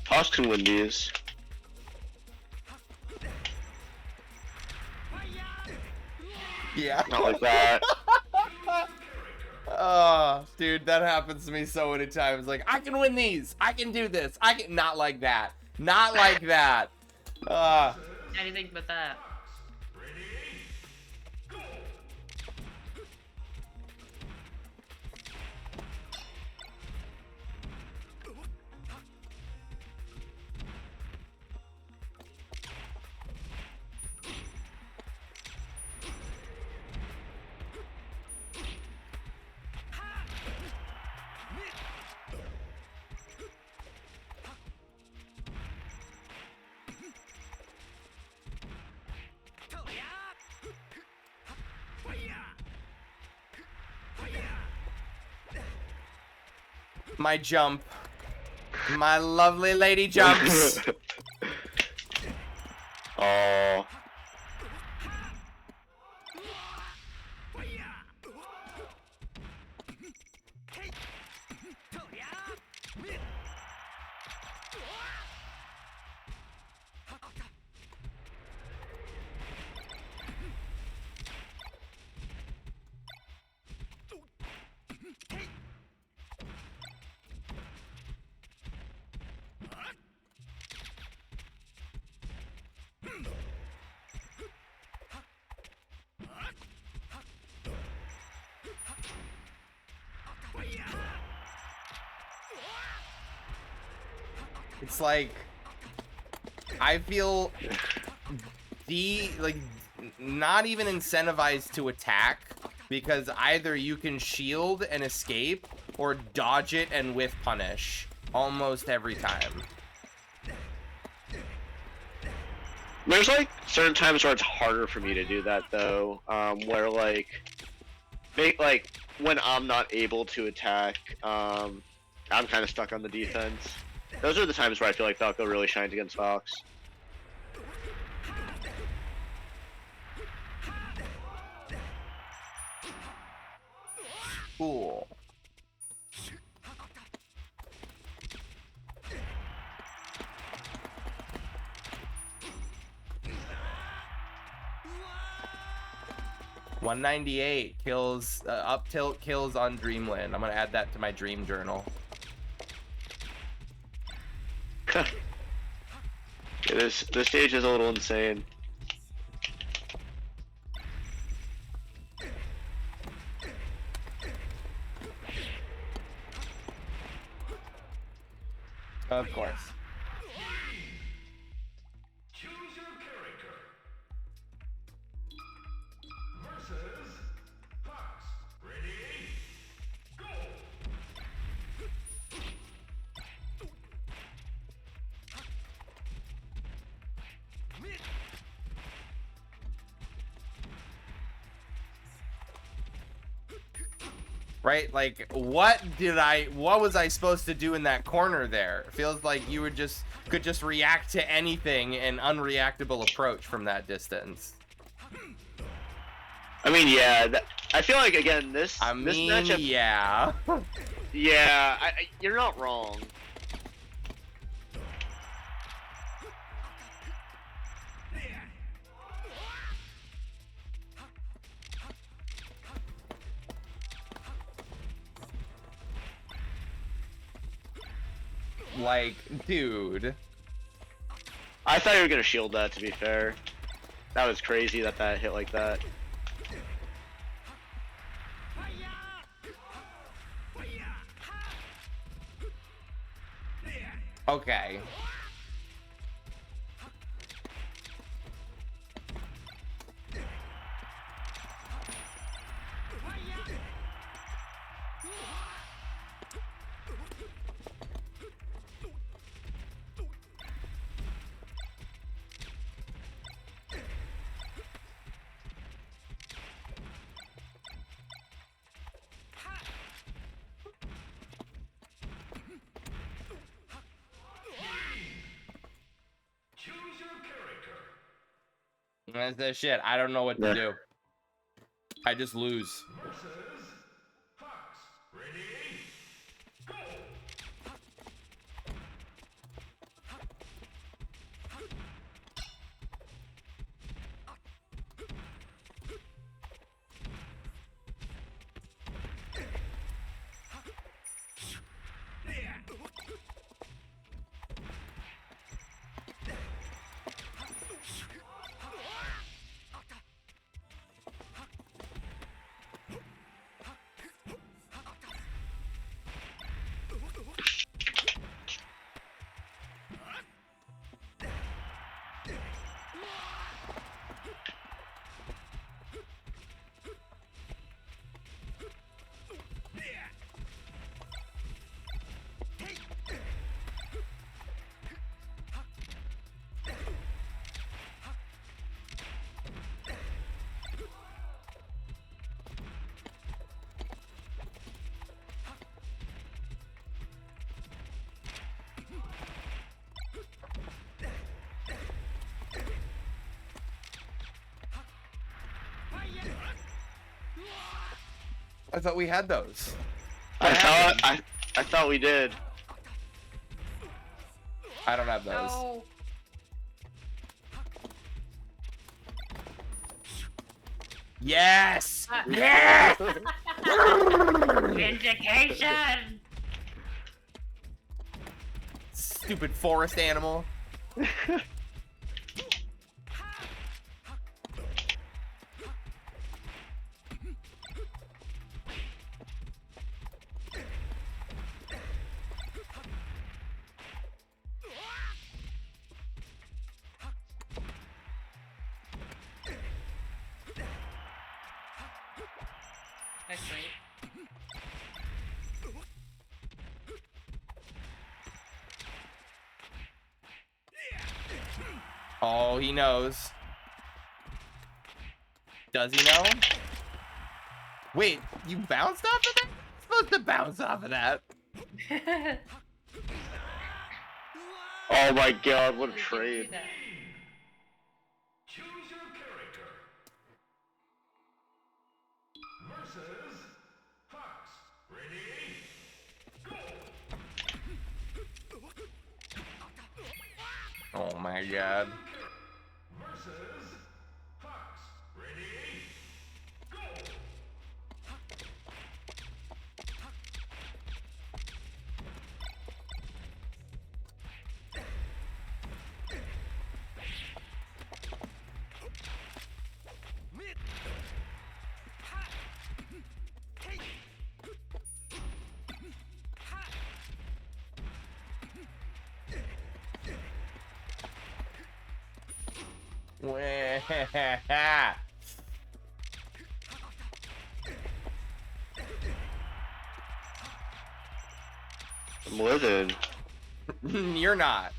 S5: Toss can win these.
S3: Yeah.
S5: Not like that.
S3: Oh, dude, that happens to me so many times. Like, I can win these. I can do this. I can. Not like that. Not like that.
S2: Anything but that.
S3: My jump. My lovely lady jumps.
S5: Oh.
S3: It's like, I feel not even incentivized to attack, because either you can shield and escape or dodge it and whiff punish almost every time.
S5: There's like certain times where it's harder for me to do that though, where like when I'm not able to attack, I'm kind of stuck on the defense. Those are the times where I feel like Falco really shines against Fox.
S3: Cool. $198 kills, up tilt kills on Dreamland. I'm gonna add that to my dream journal.
S5: This stage is a little insane.
S3: Of course.
S6: Choose your character. Versus Fox. Ready? Go!
S3: Right? Like, what was I supposed to do in that corner there? It feels like you could just react to anything, an unreactable approach from that distance.
S5: I mean, yeah. I feel like again this
S3: I
S5: this
S3: mean,
S5: matchup.
S3: yeah.
S5: Yeah, you're not wrong.
S3: Like, dude.
S5: I thought you were gonna shield that. To be fair, that was crazy that that hit like that.
S3: Okay.
S6: Choose your character.
S3: That's the shit. I don't know what to
S5: Yeah.
S3: do. I just lose.
S6: Versus Fox. Ready? Go!
S3: I thought we had those.
S5: I thought we did.
S3: I don't have those.
S2: No.
S3: Yes!
S2: Ah.
S3: Yes!
S2: Vindication.
S3: Stupid forest animal.
S2: Nice wait.
S3: Oh, he knows. Does he know? Wait, you bounced off of that? You're supposed to bounce off of that.
S5: Oh my god, what a
S2: Did you do
S5: trade.
S2: that?
S6: Choose your character. Versus Fox. Ready? Go!
S3: Oh my god.
S6: Versus Fox. Ready? Go!
S5: I'm living.
S3: You're not.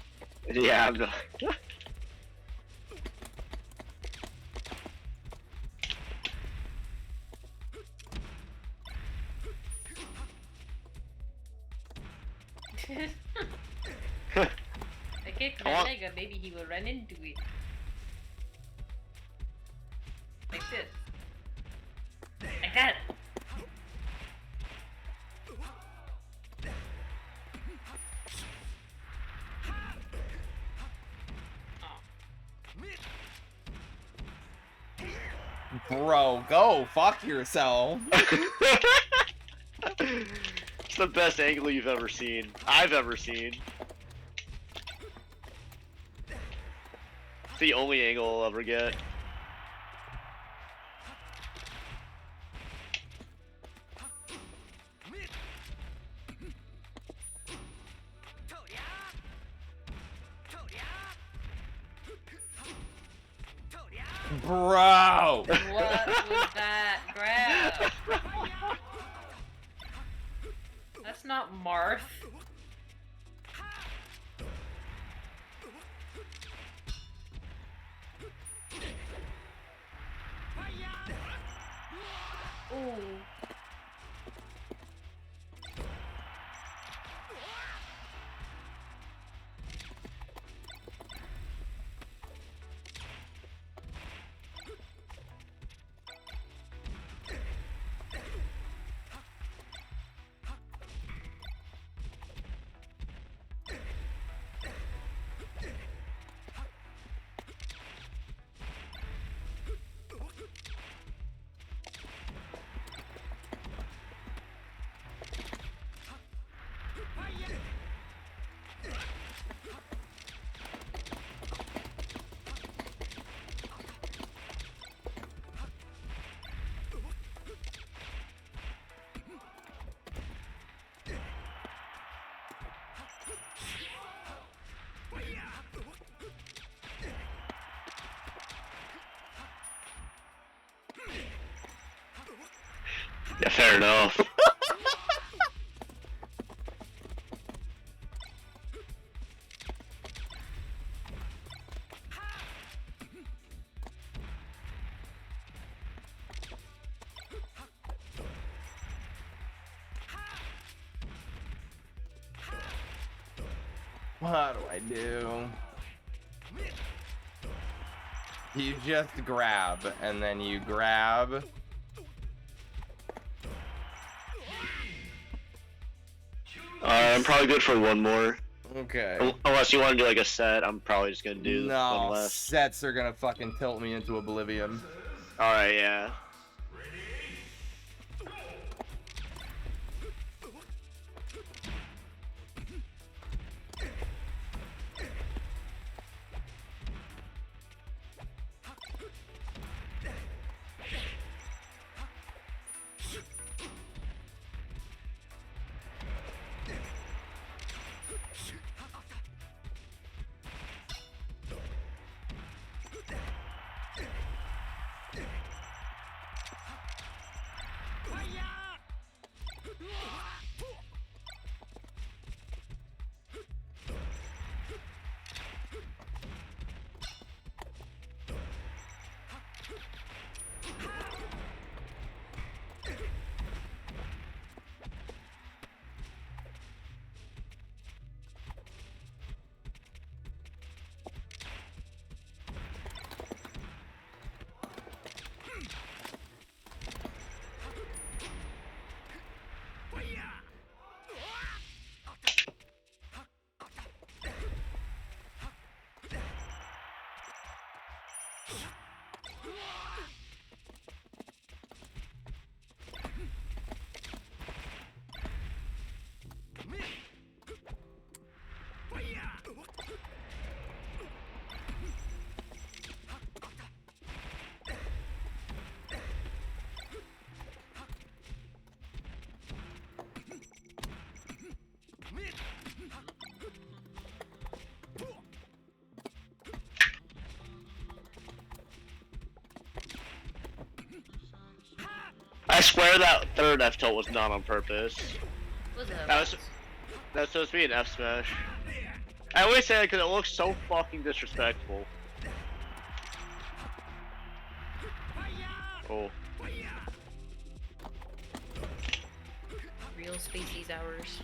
S5: Yeah, I'm not.
S2: I kicked
S5: Come
S2: my
S5: on.
S2: leg or maybe he will run into it. Like this. second.
S3: Bro, go fuck yourself.
S5: It's the best angle you've ever seen. I've ever seen. It's the only angle I'll ever get.
S3: Bro.
S2: What was that grab? That's not Marth. Ooh.
S5: Yeah, fair enough.
S3: What do I do? You just grab, and then you grab.
S5: I'm probably good for one more.
S3: Okay.
S5: Unless you want to do like a set, I'm probably just gonna do one
S3: No,
S5: less.
S3: sets are gonna fucking tilt me into oblivion.
S5: Alright, yeah. I swear that third F tilt was not on purpose.
S2: What's up?
S5: That's supposed to be an F smash. I always say that because it looks so fucking disrespectful. Oh.
S2: Real species hours.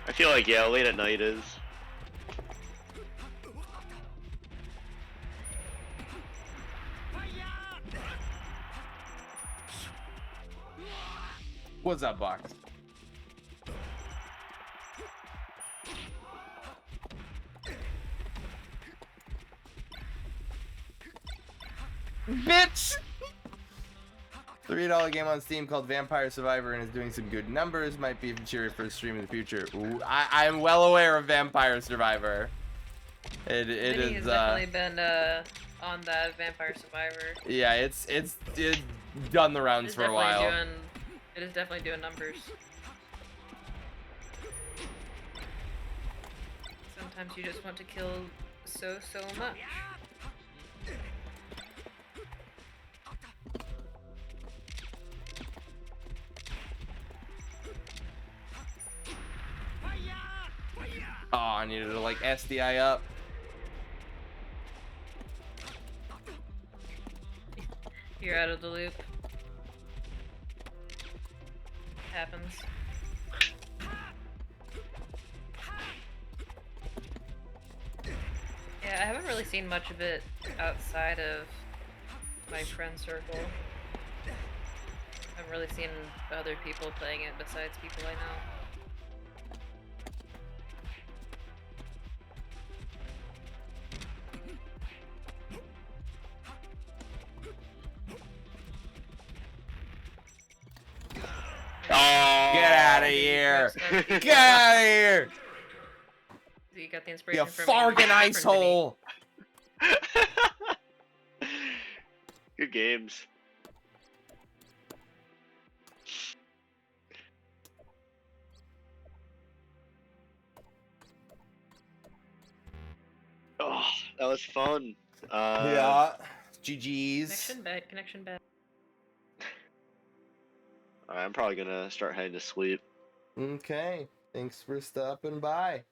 S5: I feel like, yeah, late at night is.
S3: What's up, Box? Bitch! $3 game on Steam called Vampire Survivor and is doing some good numbers. Might be cheery for a stream in the future. Ooh, I'm well aware of Vampire Survivor. It
S2: Vinny
S3: is
S2: has definitely been on that Vampire Survivor.
S3: yeah, it's done the rounds
S2: It's
S3: for a while.
S2: It is definitely doing numbers. Sometimes you just want to kill so much.
S3: Oh, I needed to like SDI up.
S2: You're out of the loop. Happens. Yeah, I haven't really seen much of it outside of my friend circle. I haven't really seen other people playing it besides people I know.
S5: Oh,
S3: Get out of here!
S2: Get
S3: Get out of here!
S2: You got the
S3: You
S2: inspiration from
S3: farting ice
S2: from Vinny.
S3: hole!
S5: Good games. Oh, that was fun.
S3: Yeah. GG's.
S2: Connection bad, connection bad.
S5: I'm probably gonna start heading to sleep.
S3: Okay. Thanks for stopping by.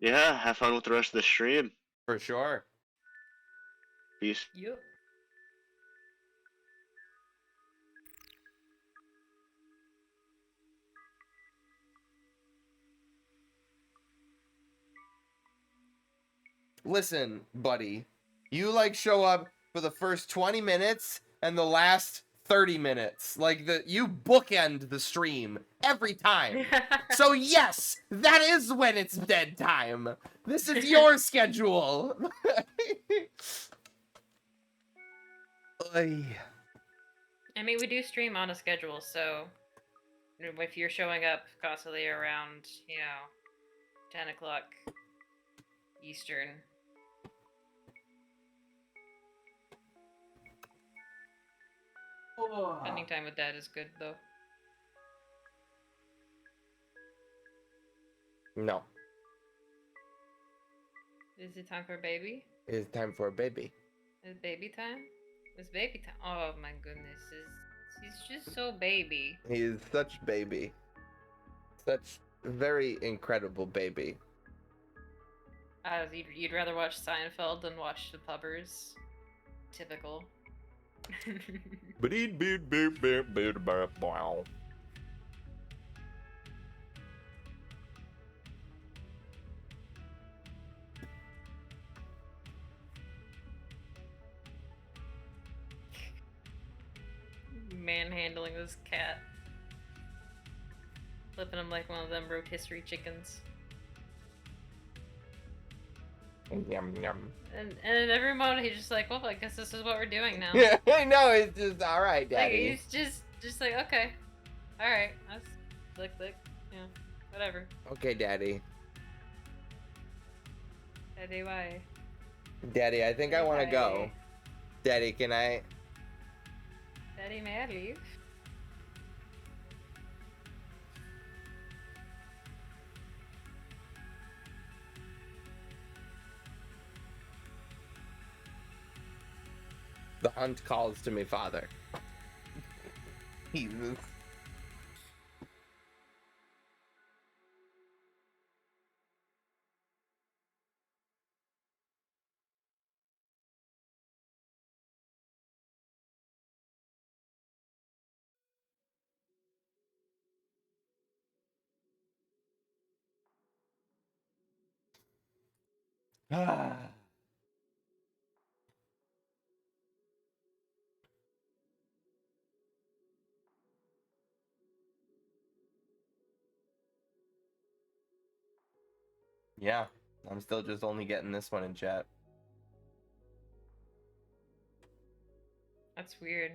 S5: Yeah, have fun with the rest of the stream.
S3: For sure.
S5: Peace.
S2: Yup.
S3: Listen, buddy. You like show up for the first 20 minutes and the last 30 minutes. Like you bookend the stream every time. So yes, that is when it's dead time. This is your schedule. Ay.
S2: I mean, we do stream on a schedule, so if you're showing up constantly around, 10 o'clock Eastern. Spending time with Dad is good, though.
S3: No,
S2: Is it time for baby?
S3: it's time for a baby.
S2: Is baby time? It's baby time. Oh my goodness, he's just so baby.
S3: He is such baby. Such very incredible baby.
S2: You'd rather watch Seinfeld than watch the Pubbers. Typical. Manhandling this cat. Flipping him like one of them rotisserie chickens.
S3: Yum yum.
S2: And at every moment he's just like, well, I guess this is what we're doing now.
S3: Yeah, I know. It's just all right,
S2: Like,
S3: Daddy.
S2: he's just like, okay. Alright. That's lick. Yeah. Whatever.
S3: Okay, Daddy.
S2: Daddy, why?
S3: Daddy, I think I want to go.
S2: Bye.
S3: Daddy, can I?
S2: Daddy, may I leave?
S3: The hunt calls to me, Father. Jesus. Ah. Yeah, I'm still just only getting this one in chat.
S2: That's weird.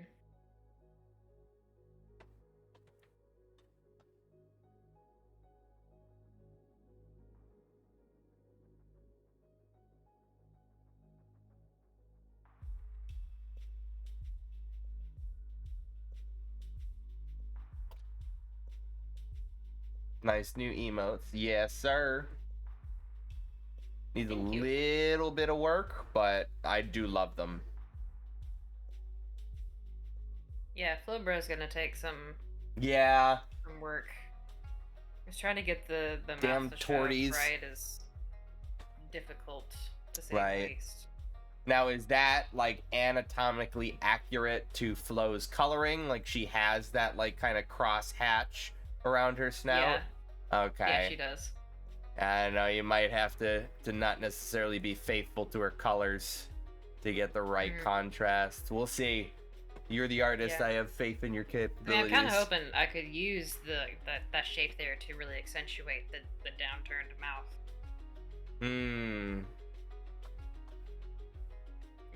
S3: Nice new emotes. Yes, sir. Needs a
S2: Thank you.
S3: little bit of work, but I do love them.
S2: Yeah, Flowbro's gonna take some
S3: Yeah.
S2: work. He's trying to get the
S3: Damn
S2: mouth to shove
S3: torties.
S2: right is difficult to say
S3: Right.
S2: the least.
S3: Now, is that like anatomically accurate to Flo's coloring? Like she has that like kind of cross hatch around her snout? Okay.
S2: Yeah, she does.
S3: I know you might have to not necessarily be faithful to her colors to get the right contrast. We'll see. You're the artist.
S2: Yeah.
S3: I have faith in your
S2: I mean,
S3: capabilities.
S2: I'm kind of hoping I could use that shape there to really accentuate the downturned mouth.
S3: Hmm.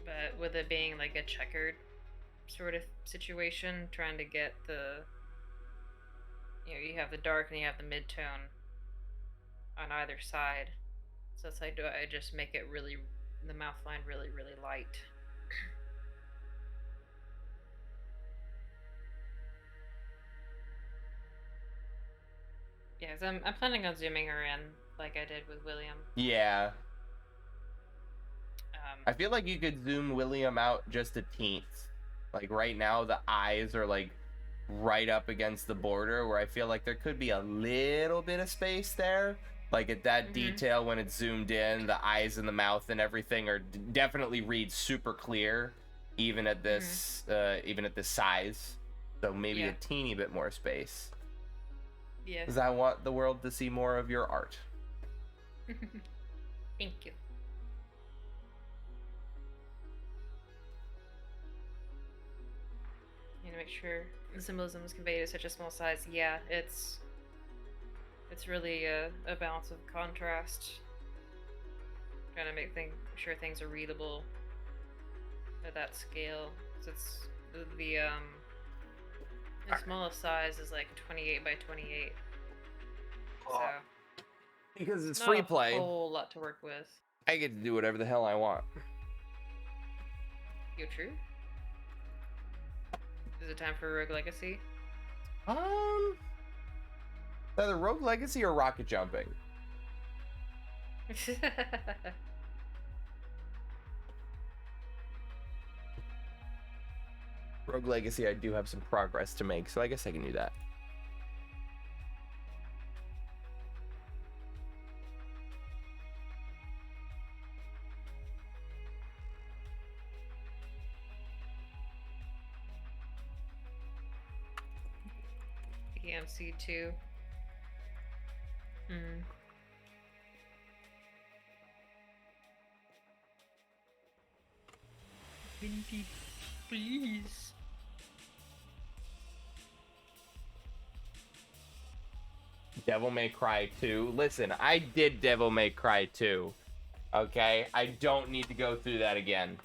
S2: But with it being like a checkered sort of situation, trying to get you have the dark and you have the mid-tone on either side. So it's like, do I just make it really, the mouth line really, really light? Yeah, 'cause I'm planning on zooming her in like I did with William.
S3: Yeah. I feel like you could zoom William out just a teens. Like right now, the eyes are like right up against the border, where I feel like there could be a little bit of space there. Like at that detail when it's zoomed in, the eyes and the mouth and everything are definitely read super clear, even at this size. So maybe a teeny bit more space.
S2: Yeah.
S3: Because I want the world to see more of your art.
S2: Thank you. You know, make sure the symbolism is conveyed at such a small size. Yeah, it's really a balance of contrast. Trying to make sure things are readable at that scale. So it's the smallest size is like 28 by 28. So
S3: Because it's
S2: not
S3: free
S2: a
S3: play,
S2: whole lot to work with.
S3: I get to do whatever the hell I want.
S2: You true? Is it time for Rogue Legacy?
S3: Either Rogue Legacy or rocket jumping. Rogue Legacy, I do have some progress to make, so I guess I can do that.
S2: EMC2. Vinty, please.
S3: Devil May Cry 2. Listen, I did Devil May Cry 2. Okay? I don't need to go through that again.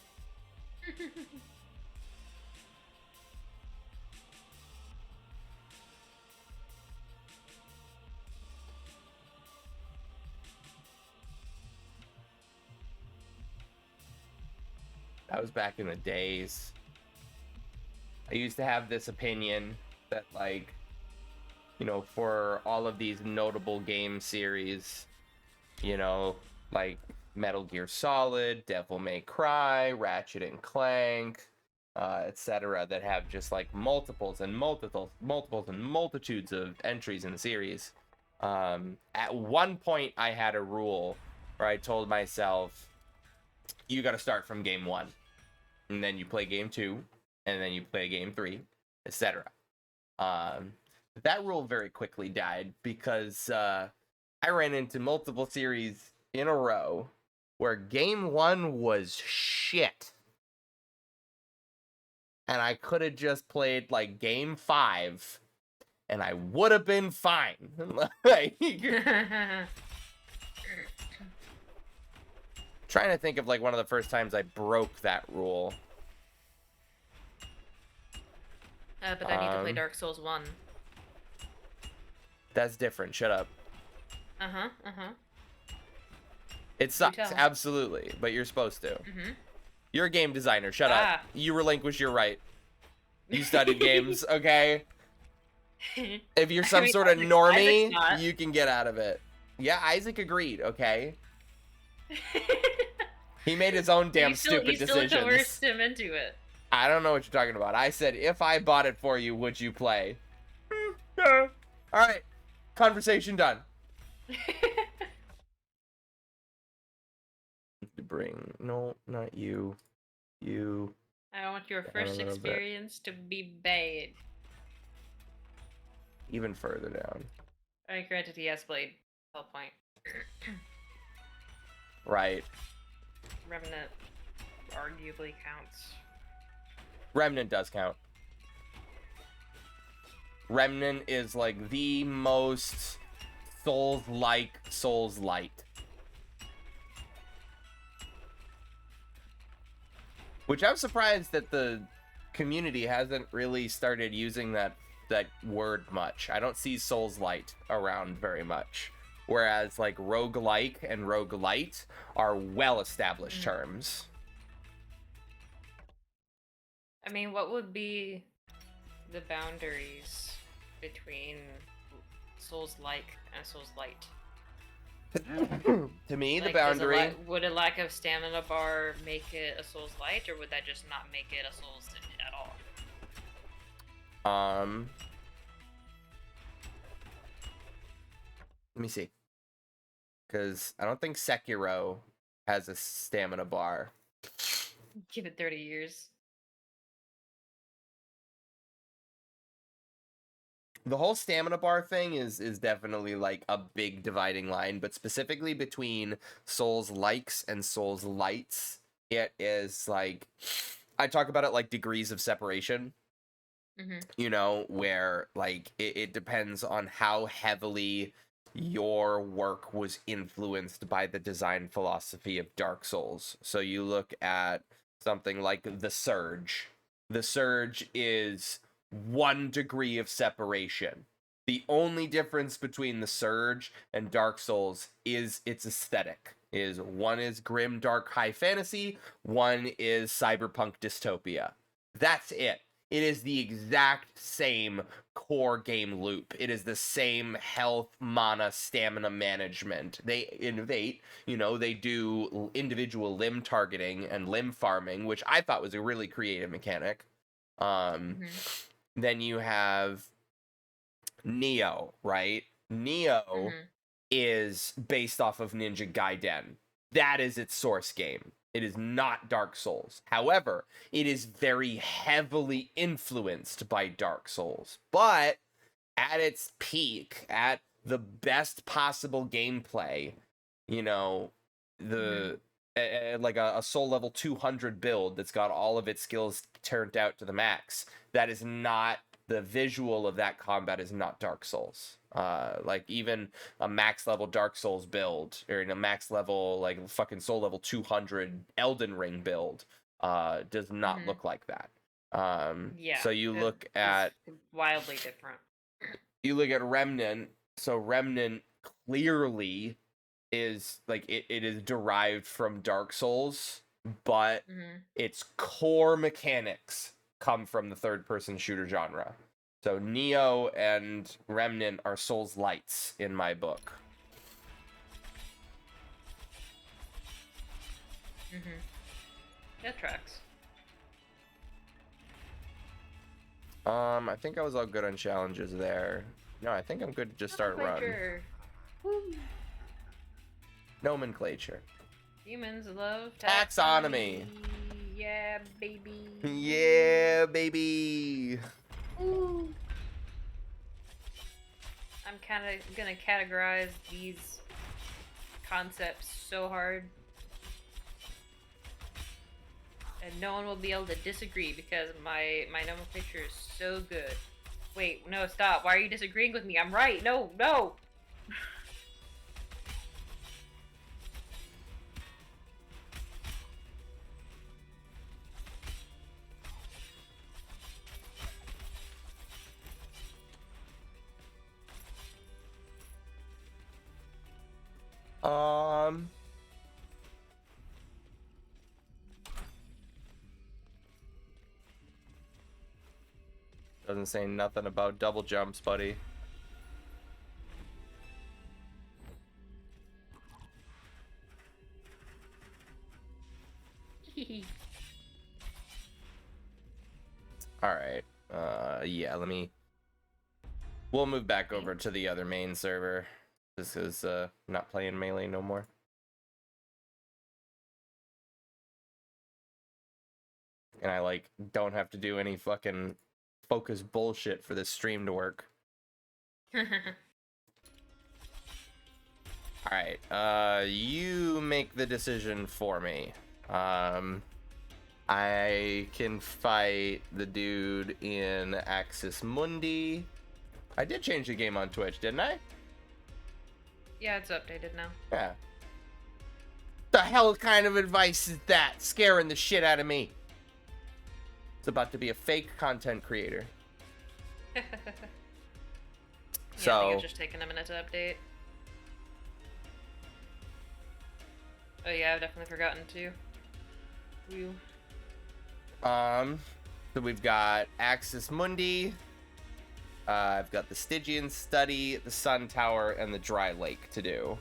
S3: That was back in the days. I used to have this opinion that, like, you know, for all of these notable game series, you know, like Metal Gear Solid, Devil May Cry, Ratchet and Clank, etc., that have just like multiples and multitudes of entries in the series. At one point, I had a rule where I told myself, you got to start from game 1, and then you play game 2, and then you play game 3, etc. That rule very quickly died because I ran into multiple series in a row where game 1 was shit. And I could have just played like game 5 and I would have been fine. Like, Trying to think of like one of the first times I broke that rule.
S2: But I need to play Dark Souls 1.
S3: That's different. Shut up.
S2: Uh-huh.
S3: It sucks,
S2: tell.
S3: absolutely, but you're supposed to.
S2: Mm-hmm.
S3: You're a game designer. Shut up.
S2: Ah.
S3: You relinquish your right. You studied games, okay? If you're some sort of
S2: Isaac's
S3: normie,
S2: not.
S3: you can get out of it. Yeah, Isaac agreed, okay? He made his own damn stupid
S2: you still
S3: decisions.
S2: coerced him into it.
S3: I don't know what you're talking about. I said, if I bought it for you, would you play? Yeah. All right. Conversation done. To bring. No, not you. You.
S2: I want your
S3: Down a
S2: first
S3: little bit.
S2: experience to be bad.
S3: Even further down.
S2: I granted he has Blade. Whole point.
S3: Right.
S2: Remnant arguably counts.
S3: Remnant does count. Remnant is like the most Souls-like Souls-light. Which I'm surprised that the community hasn't really started using that word much. I don't see Souls-light around very much. Whereas like roguelike and roguelite are well-established terms.
S2: I mean, what would be the boundaries between Souls-like and Souls-light?
S3: To me, the
S2: Like,
S3: boundary.
S2: would a lack of stamina bar make it a Souls-light, or would that just not make it a Souls at all?
S3: Let me see. Because I don't think Sekiro has a stamina bar.
S2: Give it 30 years.
S3: The whole stamina bar thing is definitely like a big dividing line, but specifically between Souls likes and Souls lights, it is like, I talk about it like degrees of separation. You know, where like it depends on how heavily your work was influenced by the design philosophy of Dark Souls. So you look at something like The Surge. The Surge is 1 degree of separation. The only difference between The Surge and Dark Souls is its aesthetic. One is grim, dark, high fantasy, one is cyberpunk dystopia. That's it. It is the exact same core game loop. It is the same health, mana, stamina management. They innovate, you know, they do individual limb targeting and limb farming, which I thought was a really creative mechanic. Then you have Neo, right? Neo is based off of Ninja Gaiden. That is its source game. It is not Dark Souls. However, it is very heavily influenced by Dark Souls. But at its peak, at the best possible gameplay, you know, like a soul level 200 build that's got all of its skills turned out to the max, that is not, the visual of that combat is not Dark Souls. Like even a max level Dark Souls build, or in a max level like fucking soul level 200 Elden Ring build, does not look like that.
S2: Yeah.
S3: So you look at
S2: wildly different.
S3: You look at Remnant. So Remnant clearly is like it is derived from Dark Souls, but its core mechanics come from the third-person shooter genre. So Neo and Remnant are Souls lights in my book.
S2: That tracks.
S3: I think I was all good on challenges there. No, I think I'm good to just start run.
S2: Woo.
S3: Nomenclature.
S2: Humans love
S3: Taxonomy.
S2: Yeah, baby.
S3: Yeah, baby.
S2: Ooh. I'm kind of gonna categorize these concepts so hard, and no one will be able to disagree because my nomenclature is so good. Wait, no, stop. Why are you disagreeing with me? I'm right. No, no.
S3: Doesn't say nothing about double jumps, buddy. All right. Yeah, we'll move back over to the other main server. This is not playing Melee no more. And I like don't have to do any fucking focus bullshit for this stream to work. All right. You make the decision for me. I can fight the dude in Axis Mundi. I did change the game on Twitch, didn't I?
S2: Yeah, it's updated now.
S3: Yeah. The hell kind of advice is that? Scaring the shit out of me. It's about to be a fake content creator.
S2: Yeah, I
S3: So,
S2: think it's just taking a minute to update. Oh yeah, I've definitely forgotten to. Woo.
S3: so we've got Axis Mundi. I've got the Stygian Study, the Sun Tower, and the Dry Lake to do.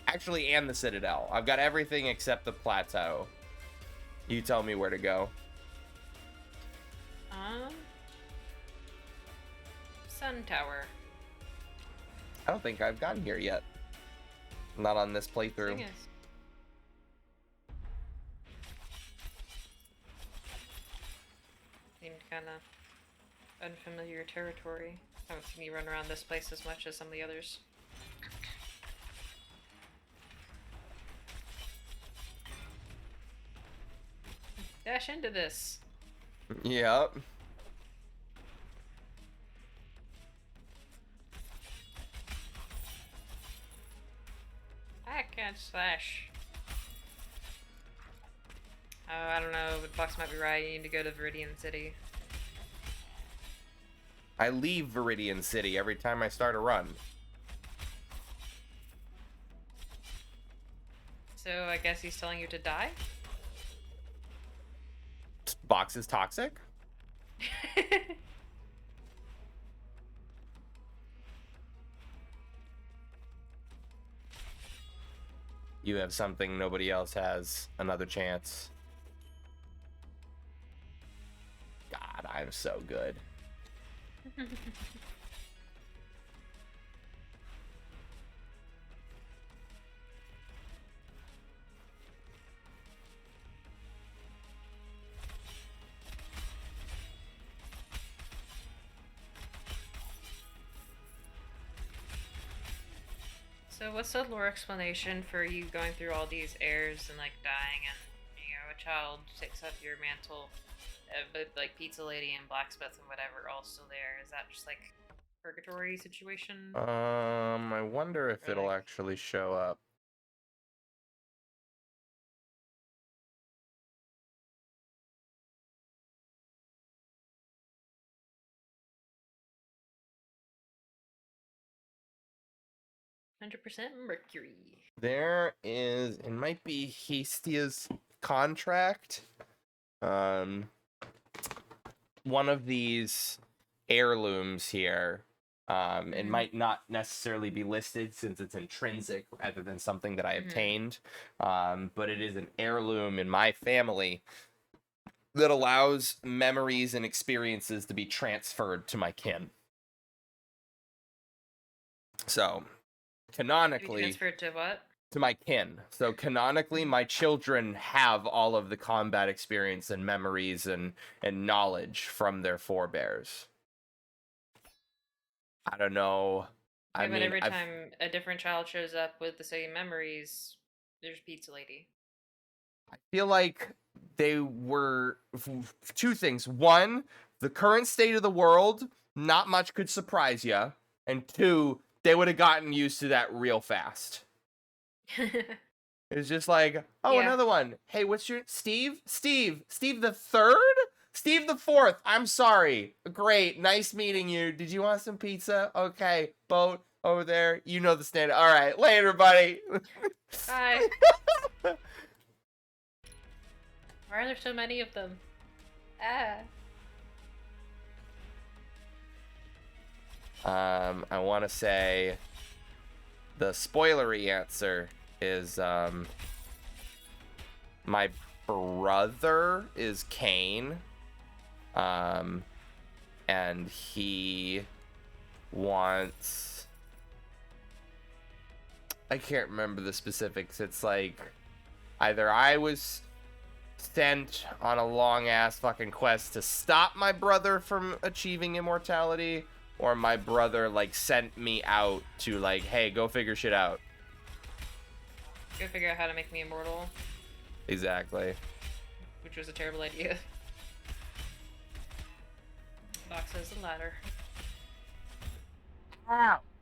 S3: Actually, and the Citadel. I've got everything except the Plateau. You tell me where to go.
S2: Sun Tower.
S3: I don't think I've gotten here yet. Not on this playthrough.
S2: Thing is. Seemed kind of unfamiliar territory. I haven't seen you run around this place as much as some of the others. Dash into this.
S3: Yep.
S2: I can't slash. Oh, I don't know, but Fox might be right. You need to go to Viridian City.
S3: I leave Viridian City every time I start a run.
S2: So I guess he's telling you to die?
S3: Box is toxic? You have something nobody else has. Another chance. God, I'm so good.
S2: So what's the lore explanation for you going through all these airs and like dying and a child takes up your mantle, but like Pizza Lady and Blacksmith and whatever are all still there? Is that just like purgatory situation?
S3: I wonder if
S2: Or,
S3: it'll
S2: like-
S3: actually show up.
S2: %100% Mercury.
S3: There is, it might be Hestia's contract. One of these heirlooms here. It might not necessarily be listed since it's intrinsic rather than something that I obtained. But it is an heirloom in my family that allows memories and experiences to be transferred to my kin. So, canonically,
S2: Transferred to what?
S3: to my kin. So canonically, my children have all of the combat experience and memories and knowledge from their forebears. I don't know.
S2: Yeah,
S3: I
S2: but
S3: mean,
S2: every
S3: I've-
S2: time a different child shows up with the same memories, there's Pizza Lady.
S3: I feel like they were two things. One, the current state of the world, not much could surprise you. And two, they would have gotten used to that real fast. It was just like, oh,
S2: Yeah.
S3: another one. Hey, what's your Steve the third? Steve the fourth. I'm sorry. Great. Nice meeting you. Did you want some pizza? Okay. Boat. over there. You know the stand. All right, later, buddy.
S2: Bye. Why are there so many of them? Ah.
S3: I want to say the spoilery answer is my brother is Kane, and he wants, I can't remember the specifics. It's like either I was sent on a long ass fucking quest to stop my brother from achieving immortality, or my brother like sent me out to like, hey, go figure shit out.
S2: Go figure out how to make me immortal,
S3: Exactly.
S2: which was a terrible idea. Box has the ladder.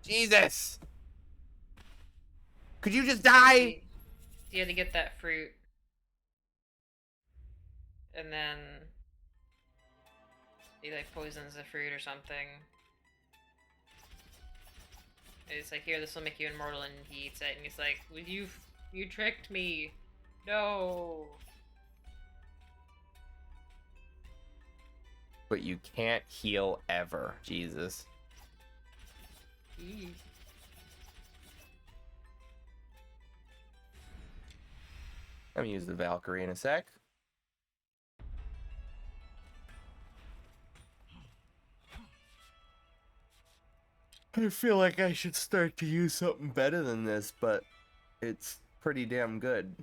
S3: Jesus. Could you just die?
S2: You had to get that fruit. And then he like poisons the fruit or something. It's like, here, this will make you immortal, and he eats it, and he's like, well, you tricked me. No.
S3: But you can't heal ever. Jesus.
S2: Eee.
S3: I'm gonna use the Valkyrie in a sec. I feel like I should start to use something better than this, but it's pretty damn good.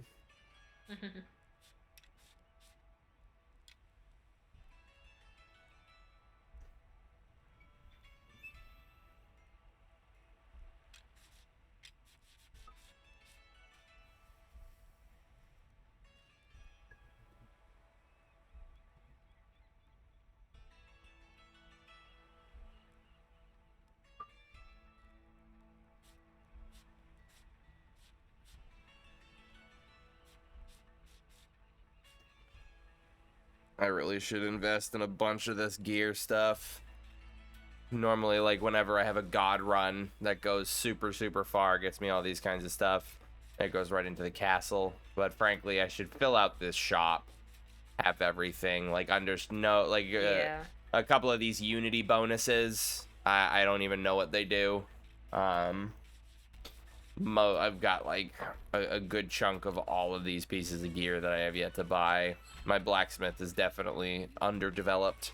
S3: I really should invest in a bunch of this gear stuff. Normally, like, whenever I have a god run that goes super, super far, gets me all these kinds of stuff. It goes right into the castle. But frankly, I should fill out this shop. Have everything. Like,
S2: Yeah.
S3: a couple of these Unity bonuses. I don't even know what they do. I've got, like, a good chunk of all of these pieces of gear that I have yet to buy. My blacksmith is definitely underdeveloped.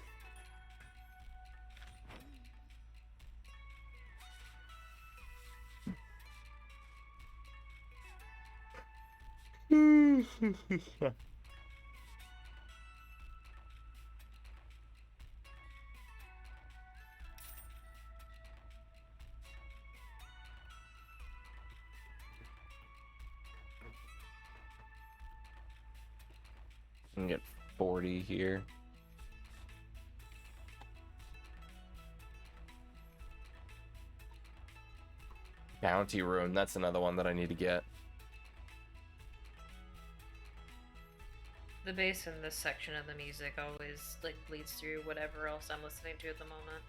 S3: I can get 40 here. Bounty Rune, that's another one that I need to get.
S2: The bass in this section of the music always like bleeds through whatever else I'm listening to at the moment.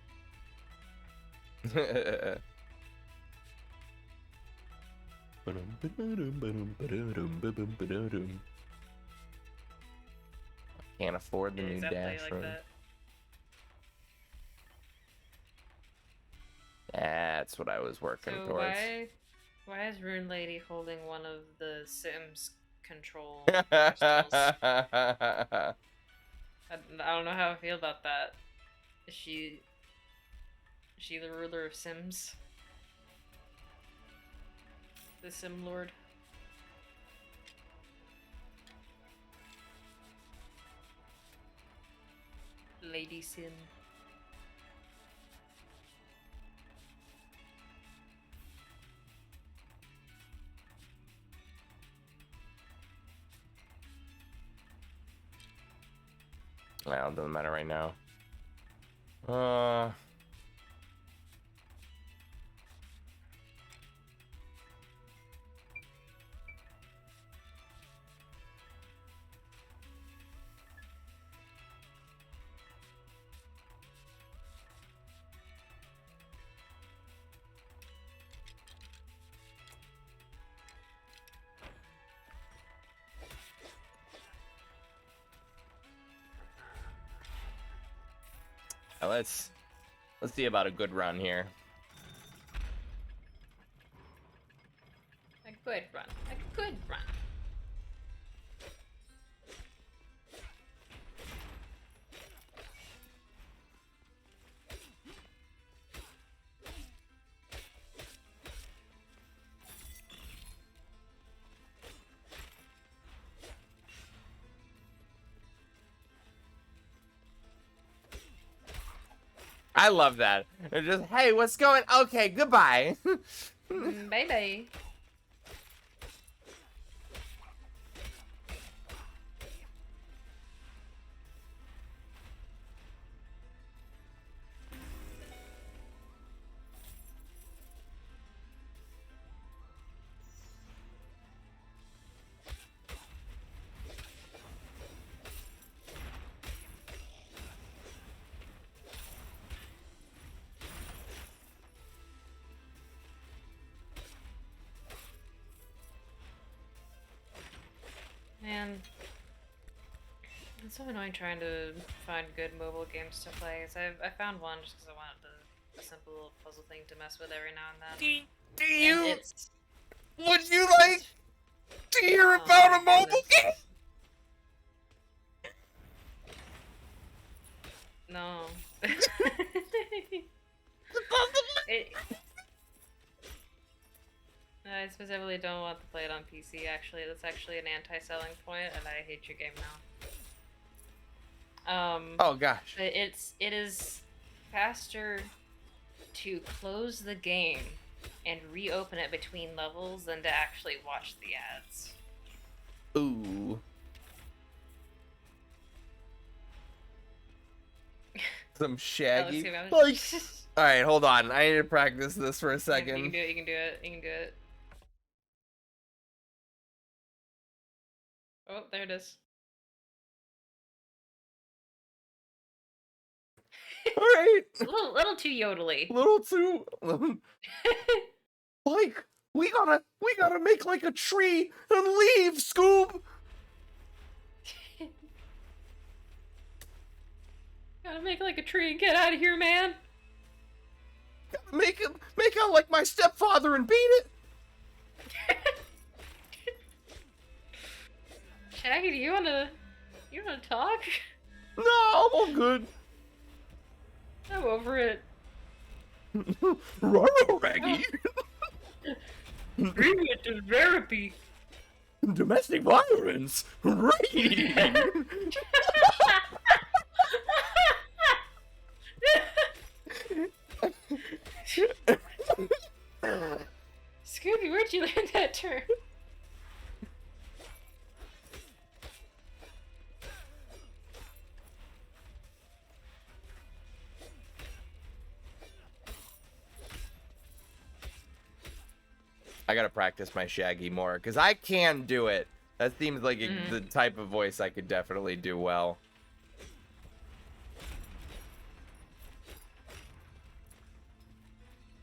S3: Can't afford the
S2: Yeah,
S3: new
S2: exactly
S3: dash
S2: like
S3: room.
S2: that.
S3: That's what I was working
S2: So
S3: towards.
S2: why is Rune Lady holding one of the Sims control crystals? I don't know how I feel about that. Is she the ruler of Sims? The Sim Lord? Lady Sim.
S3: Well, it doesn't matter right now.
S1: Now let's see about a good run here.
S2: A good run. A good run.
S1: I love that. They're just, hey, what's going? Okay, goodbye.
S2: Bye bye. Man, it's so annoying trying to find good mobile games to play. So I found one just because I wanted a simple little puzzle thing to mess with every now and then.
S1: Do
S2: And
S1: you?
S2: it's
S1: Would you like to hear
S2: oh
S1: about
S2: my
S1: a mobile
S2: goodness.
S1: game?
S2: No. it, I specifically don't want to play it on PC, actually. That's actually an anti-selling point, and I hate your game now.
S1: Oh gosh.
S2: But it is faster to close the game and reopen it between levels than to actually watch the ads.
S1: Ooh. Some shaggy. Like, all right, hold on. I need to practice this for a
S2: You
S1: second.
S2: can do it. You can do it. You can do it. Oh, there it is.
S1: All right.
S2: Little too yodely.
S1: Little too. Like, we gotta make like a tree and leave, Scoob.
S2: Gotta make like a tree and get out of here, man.
S1: Make out like my stepfather and beat it.
S2: Shaggy, do you wanna talk?
S1: No, I'm all good.
S2: I'm over it.
S1: Ruh-roh, Raggy.
S2: Bring it to therapy.
S1: Domestic violence. Raggy.
S2: Scooby, where'd you learn that term?
S1: I gotta practice my Shaggy more, because I can do it. That seems like the type of voice I could definitely do well.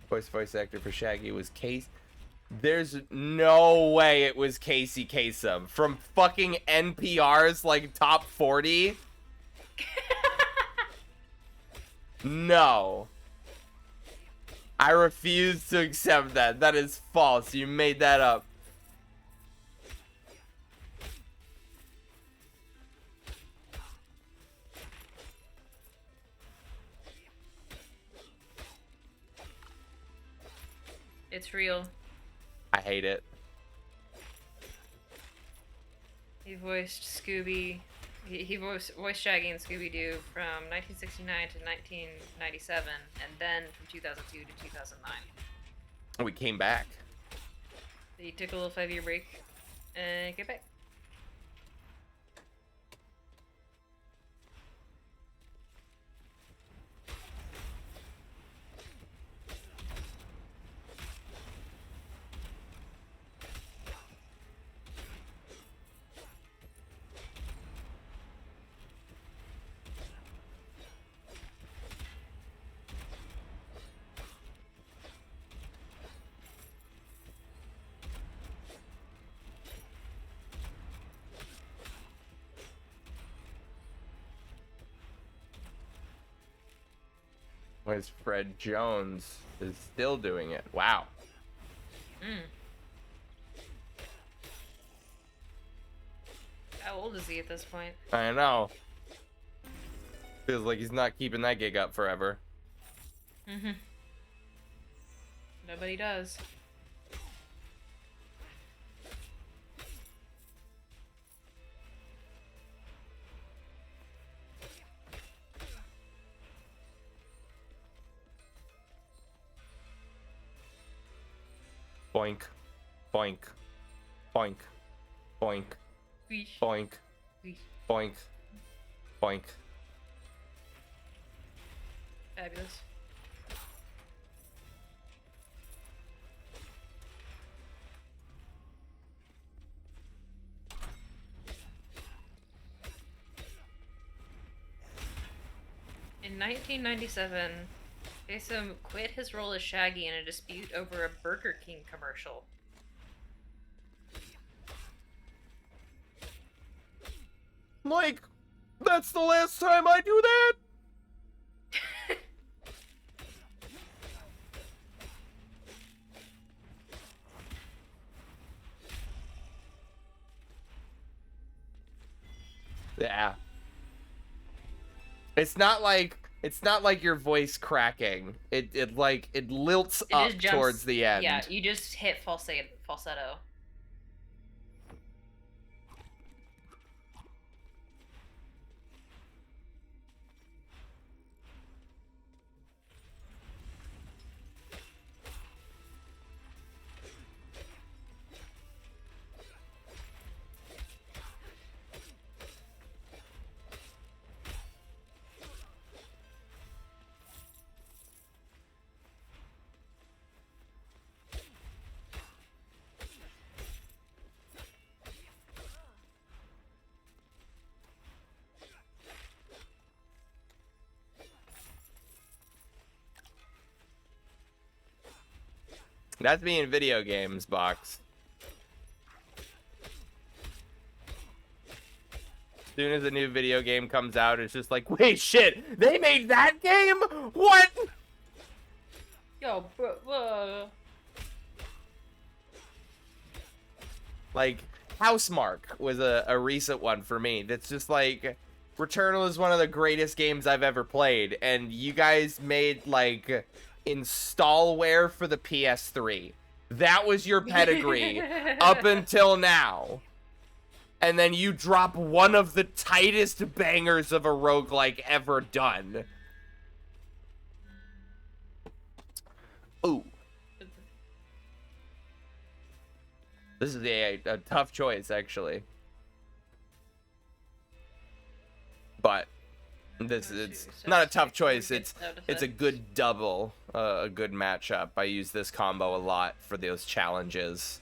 S1: Voice actor for Shaggy was Case. There's no way it was Casey Kasem from fucking NPR's like top 40. No. I refuse to accept that. That is false. You made that up.
S2: It's real.
S1: I hate it.
S2: He voiced Scooby. He voiced Shaggy and Scooby-Doo from 1969 to 1997, and then from 2002 to 2009.
S1: We came back.
S2: He took a little 5-year break and came back.
S3: Where's Fred Jones is still doing it. Wow.
S2: Mm. How old is he at this point?
S3: I know. Feels like he's not keeping that gig up forever.
S2: Mm-hmm. Nobody does.
S3: Boink. Boink. Boink. Boink.
S2: Weesh.
S3: Boink.
S2: Weesh.
S3: Boink. Boink.
S2: Fabulous. In 1997, Jason quit his role as Shaggy in a dispute over a Burger King commercial.
S3: Like, that's the last time I do that? Yeah. It's not like your voice cracking. It lilts
S2: It
S3: up
S2: just jumps-
S3: towards the end.
S2: Yeah, you just hit falsetto.
S3: That's me in video games, Box. As soon as a new video game comes out, it's just like, wait, shit, they made that game? What?
S2: Yo, bro.
S3: Like, Housemarque was a recent one for me. That's just like, Returnal is one of the greatest games I've ever played, and you guys made, like, installware for the PS3. That was your pedigree up until now. And then you drop one of the tightest bangers of a roguelike ever done. Ooh. This is a tough choice, actually. But it's not a tough choice. It's a good double, a good matchup. I use this combo a lot for those challenges.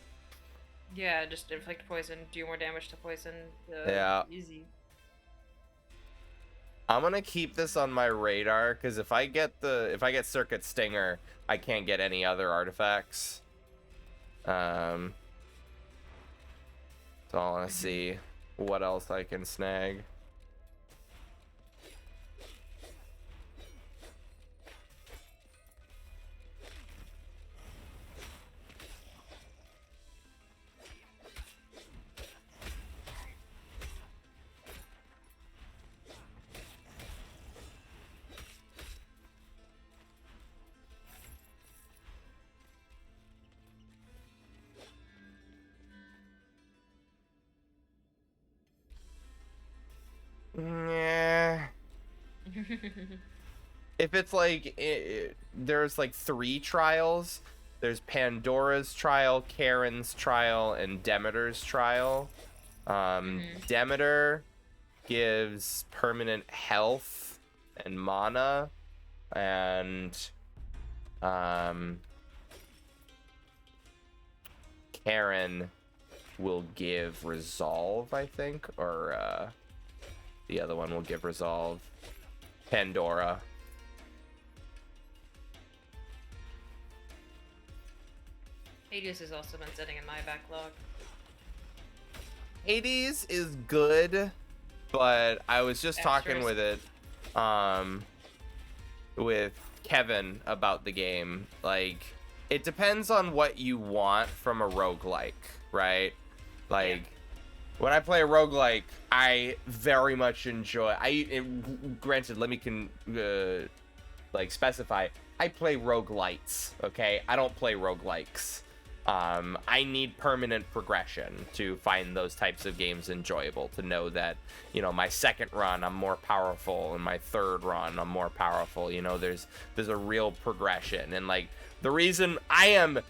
S2: Yeah, just inflict poison, do more damage to poison.
S3: Yeah.
S2: Easy.
S3: I'm gonna keep this on my radar because if I get Circuit Stinger, I can't get any other artifacts. So I wanna see what else I can snag. Yeah. If it's like there's like 3 trials. There's Pandora's trial, Karen's trial, and Demeter's trial. Demeter gives permanent health and mana, and Karen will give resolve, I think, or the other one will give resolve. Pandora.
S2: Hades has also been sitting in my backlog.
S3: Hades is good, but I was just talking
S2: Extras.
S3: with it, with
S1: Kevin about the game. Like, it depends on what you want from a roguelike, right? Like, when I play a roguelike, I very much enjoy. Granted, let me specify. I play roguelites, okay? I don't play roguelikes. I need permanent progression to find those types of games enjoyable, to know that, you know, my second run I'm more powerful, and my third run I'm more powerful. You know, there's a real progression. And like, the reason I am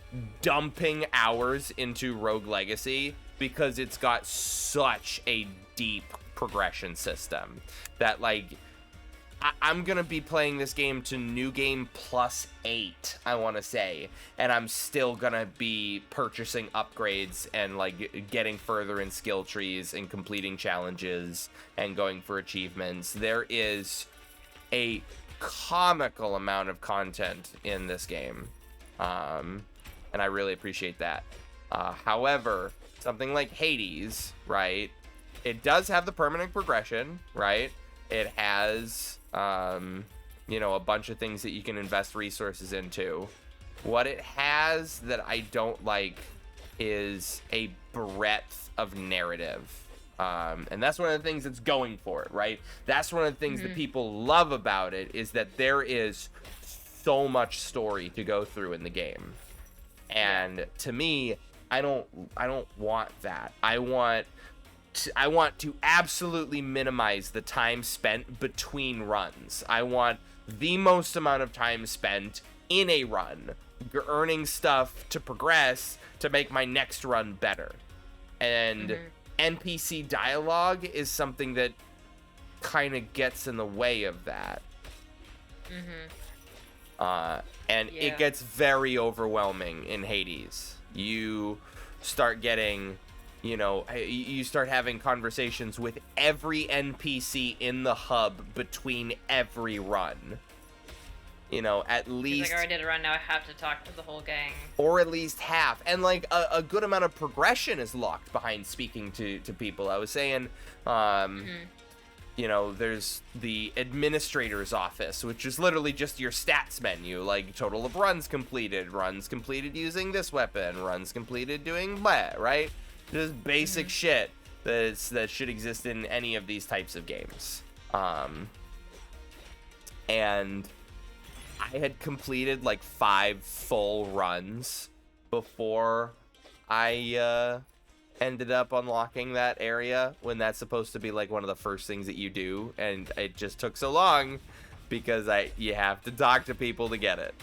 S1: dumping hours into Rogue Legacy, because it's got such a deep progression system that, like, I'm gonna be playing this game to New Game Plus 8, I want to say, and I'm still gonna be purchasing upgrades and like getting further in skill trees and completing challenges and going for achievements. There is a comical amount of content in this game, and I really appreciate that. However, something like Hades, right? It does have the permanent progression, right? It has, you know, a bunch of things that you can invest resources into. What it has that I don't like is a breadth of narrative. And that's one of the things that's going for it, right? That's one of the things that people love about it, is that there is so much story to go through in the game. And to me, I don't want that. I want to absolutely minimize the time spent between runs. I want the most amount of time spent in a run, earning stuff to progress to make my next run better. And NPC dialogue is something that kind of gets in the way of that. And it gets very overwhelming in Hades. You start getting, you know, you start having conversations with every NPC in the hub between every run. You know, at least...
S2: Like, I already did a run, now I have to talk to the whole gang.
S1: Or at least half. And, like, a good amount of progression is locked behind speaking to people. I was saying, you know, there's the administrator's office, which is literally just your stats menu, like total of runs completed using this weapon, runs completed doing blah, right? Just basic shit that should exist in any of these types of games. And I had completed like 5 full runs before I ended up unlocking that area, when that's supposed to be like one of the first things that you do, and it just took so long because you have to talk to people to get it.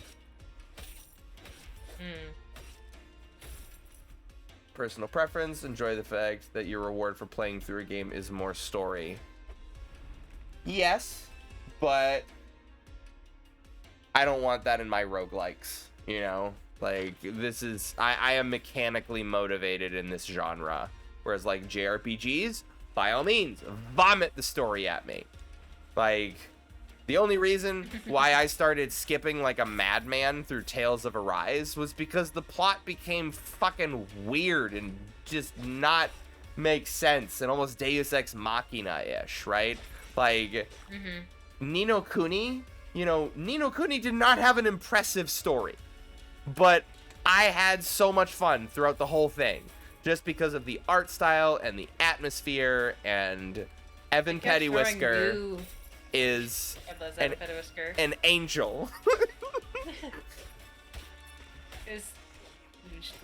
S1: Personal preference, enjoy the fact that your reward for playing through a game is more story. Yes, but I don't want that in my roguelikes, you know? Like, this is... I am mechanically motivated in this genre. Whereas, like, JRPGs, by all means, vomit the story at me. Like, the only reason why I started skipping like a madman through Tales of Arise was because the plot became fucking weird and just not make sense and almost Deus Ex Machina-ish, right? Like, Ni no Kuni, you know, Ni no Kuni did not have an impressive story. But I had so much fun throughout the whole thing, just because of the art style and the atmosphere, and Evan Pettiwhisker is an angel.
S2: Is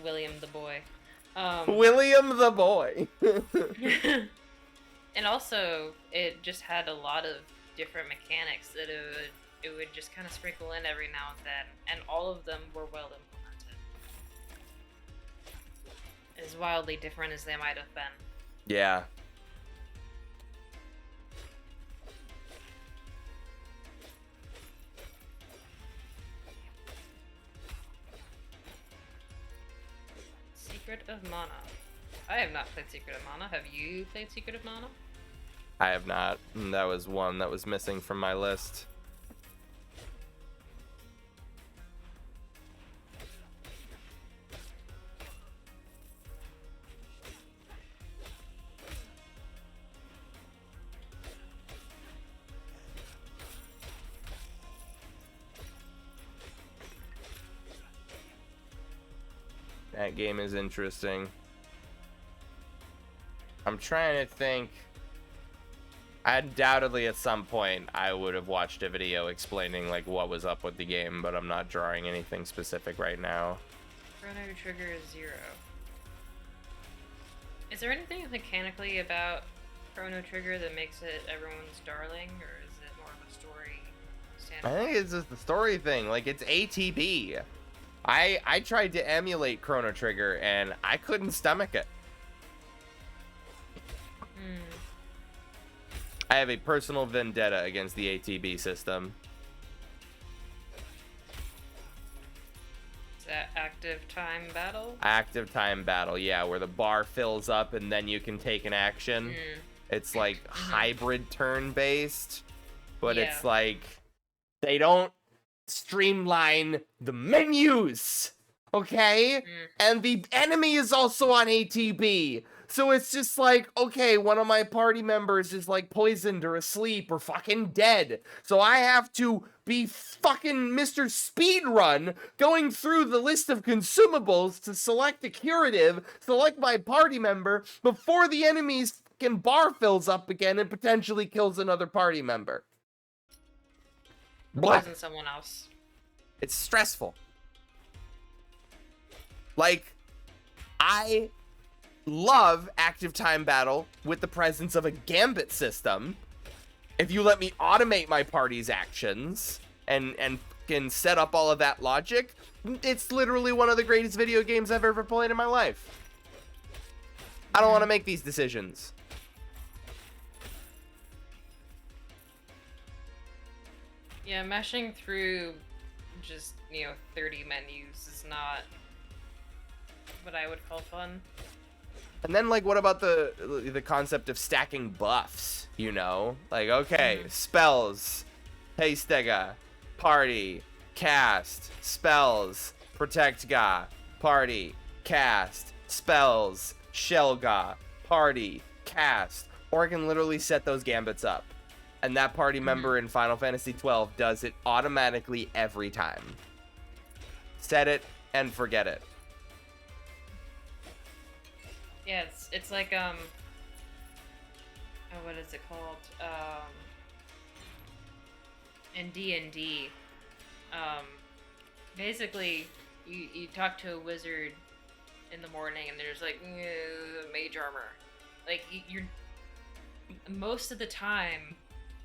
S2: William the boy.
S1: William the boy.
S2: And also, it just had a lot of different mechanics that it would just kind of sprinkle in every now and then, and all of them were well implemented. As wildly different as they might have been.
S1: Yeah.
S2: Secret of Mana. I have not played Secret of Mana. Have you played Secret of Mana?
S1: I have not. That was one that was missing from my list.
S3: That game is interesting. I'm trying to think. Undoubtedly, at some point, I would have watched a video explaining like what was up with the game, but I'm not drawing anything specific right now.
S2: Chrono Trigger is 0. Is there anything mechanically about Chrono Trigger that makes it everyone's darling, or is it more of a story
S3: I
S2: standalone?
S3: think it's just the story thing. Like, it's ATB. I tried to emulate Chrono Trigger, and I couldn't stomach it. I have a personal vendetta against the ATB system.
S2: Is that active time battle?
S3: Active time battle, yeah, where the bar fills up and then you can take an action. It's like hybrid turn-based, but it's
S2: Yeah.
S3: like they don't streamline the menus, okay? And the enemy is also on ATB. So it's just like, okay, one of my party members is like poisoned or asleep or fucking dead. So I have to be fucking Mr. Speedrun going through the list of consumables to select a curative, select my party member before the enemy's fucking bar fills up again and potentially kills another party member. Blah.
S2: Poison someone else.
S3: It's stressful. Like, I love active time battle with the presence of a gambit system. If you let me automate my party's actions and can set up all of that logic, it's literally one of the greatest video games I've ever played in my life. I don't want to make these decisions.
S2: Yeah, mashing through just, 30 menus is not what I would call fun.
S3: And then, like, what about the concept of stacking buffs, you know? Like, okay, spells, Haystega, party, cast, spells, protect ga, party, cast, spells, shell ga, party, cast. Or I can literally set those gambits up. And that party member in Final Fantasy XII does it automatically every time. Set it and forget it.
S2: Yeah, it's like oh, what is it called? In D&D, basically you talk to a wizard in the morning and there's like mage armor. Like you're most of the time,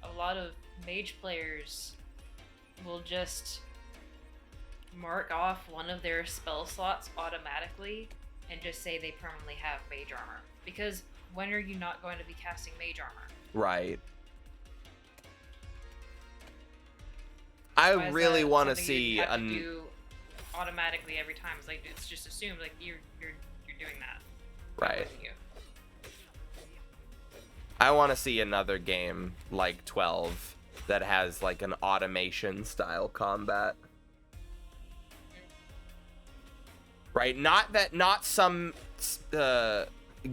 S2: a lot of mage players will just mark off one of their spell slots automatically and just say they permanently have mage armor. Because when are you not going to be casting mage armor?
S3: Right.
S2: Why
S3: I
S2: is
S3: really
S2: that
S3: want to
S2: something you
S3: see
S2: have to do automatically every time. It's like it's just assumed like you're doing that. That
S3: right.
S2: wasn't you.
S3: I want to see another game like 12 that has like an automation style combat. Right? Not some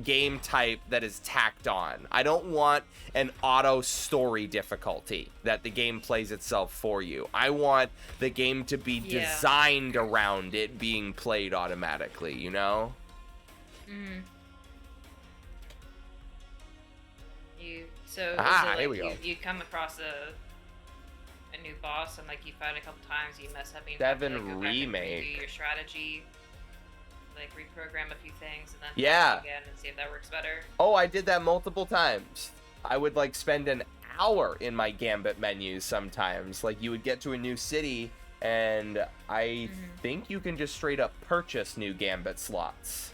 S3: game type that is tacked on. I don't want an auto story difficulty that the game plays itself for you. I want the game to be designed around it being played automatically, you know? Here we go.
S2: You come across a new boss and like you fight a couple times, you mess up, and you have to,
S3: 7
S2: like, go back and
S3: remake.
S2: redo your strategy, like reprogram a few things, and then
S3: Yeah.
S2: try it again and see if that works better.
S3: Oh, I did that multiple times. I would like spend an hour in my Gambit menus sometimes. Like you would get to a new city and I think you can just straight up purchase new Gambit slots.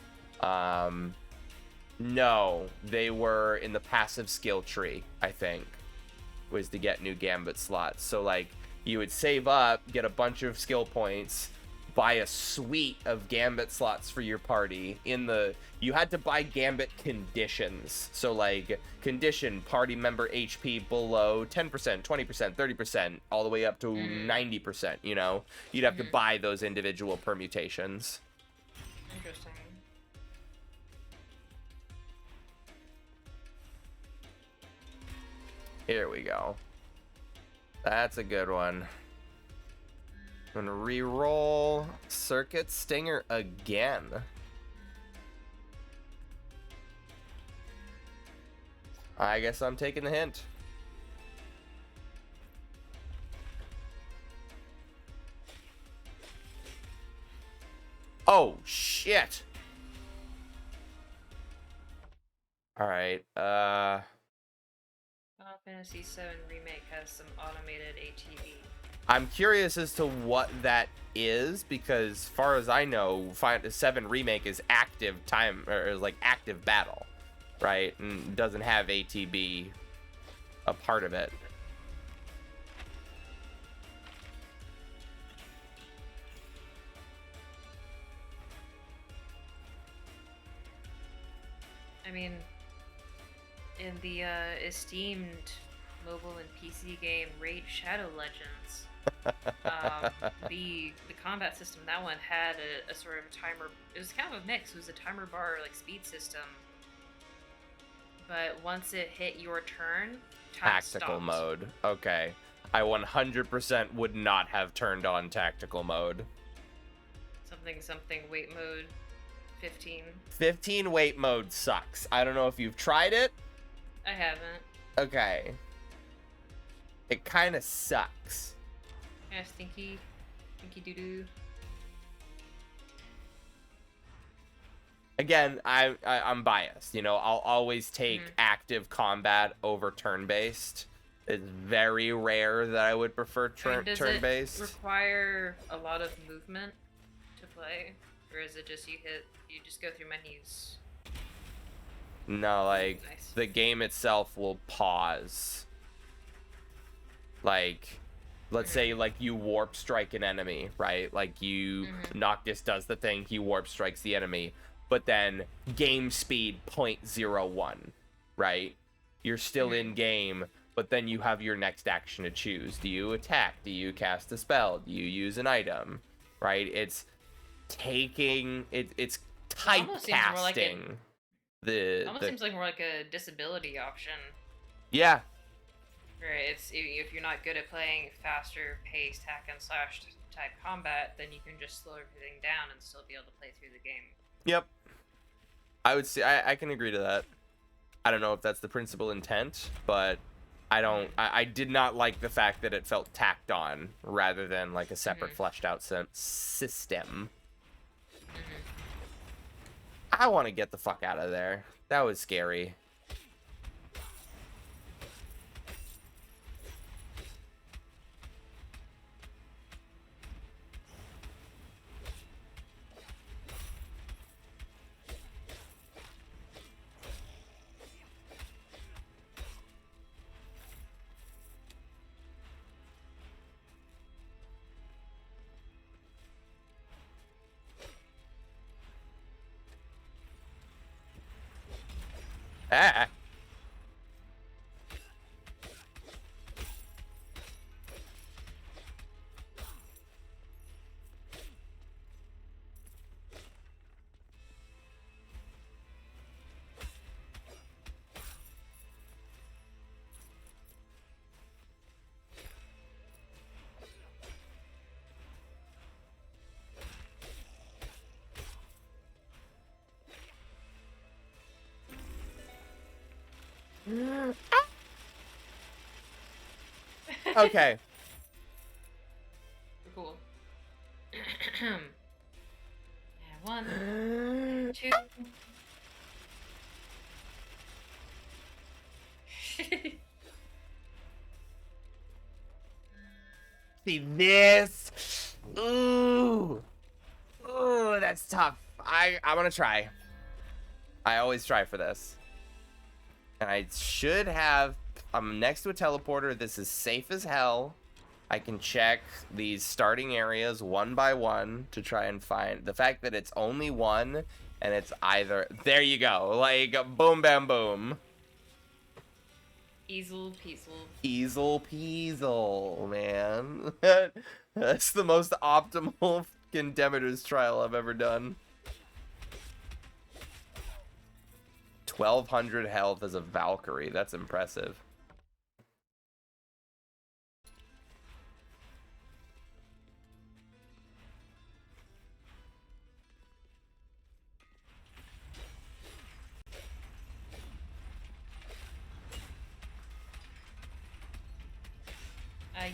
S3: No, they were in the passive skill tree, I think, was to get new Gambit slots. So like you would save up, get a bunch of skill points, buy a suite of Gambit slots for your party. You had to buy Gambit conditions. So like condition party member HP below 10%, 20%, 30%, all the way up to 90%, you know? You'd have to buy those individual permutations.
S2: Interesting.
S3: Here we go. That's a good one. I'm gonna re-roll Circuit Stinger again. I guess I'm taking the hint. Oh, shit. All right.
S2: Final Fantasy VII Remake has some automated ATV.
S3: I'm curious as to what that is because, as far as I know, 7 Remake is active time or is like active battle, right? And doesn't have ATB a part of it.
S2: I mean, in the esteemed mobile and PC game Raid Shadow Legends, the combat system that one had a sort of timer. It was kind of a mix. It was a timer bar like speed system, but once it hit your turn, time
S3: Tactical
S2: stopped.
S3: mode. Okay. I 100% would not have turned on tactical mode.
S2: Something wait mode 15.
S3: 15 wait mode sucks. I don't know if you've tried it.
S2: I haven't.
S3: Okay. It kind of sucks.
S2: Yeah, stinky doo doo.
S3: Again, I'm biased. You know, I'll always take
S2: Mhm.
S3: active combat over turn-based. It's very rare that I would prefer
S2: Does
S3: turn-based.
S2: it require a lot of movement to play, or is it just you just go through menus?
S3: No, like
S2: Nice.
S3: the game itself will pause. Like, let's say like you warp strike an enemy, right? Like you Noctis does the thing, he warp strikes the enemy, but then game speed 0.01, right? You're still in game, but then you have your next action to choose. Do you attack? Do you cast a spell? Do you use an item? Right? It's taking it's
S2: almost seems more like
S3: typecasting
S2: It almost seems like more like a disability option.
S3: Yeah.
S2: Right, it's if you're not good at playing faster paced hack and slash type combat, then you can just slow everything down and still be able to play through the game.
S3: Yep. I would say I can agree to that. I don't know if that's the principal intent, but I did not like the fact that it felt tacked on rather than like a separate fleshed out system. I want to get the fuck out of there. That was scary. Ah. Okay.
S2: Cool. Yeah, 1, 2.
S3: See this? Ooh. Ooh, that's tough. I'm gonna try. I always try for this. And I should have... I'm next to a teleporter. This is safe as hell. I can check these starting areas one by one to try and find... The fact that it's only one, and it's either... There you go. Like, boom, bam, boom.
S2: Easel peasel.
S3: Easel peasel, man. That's the most optimal fucking Demeter's trial I've ever done. 1200 health as a Valkyrie. That's impressive.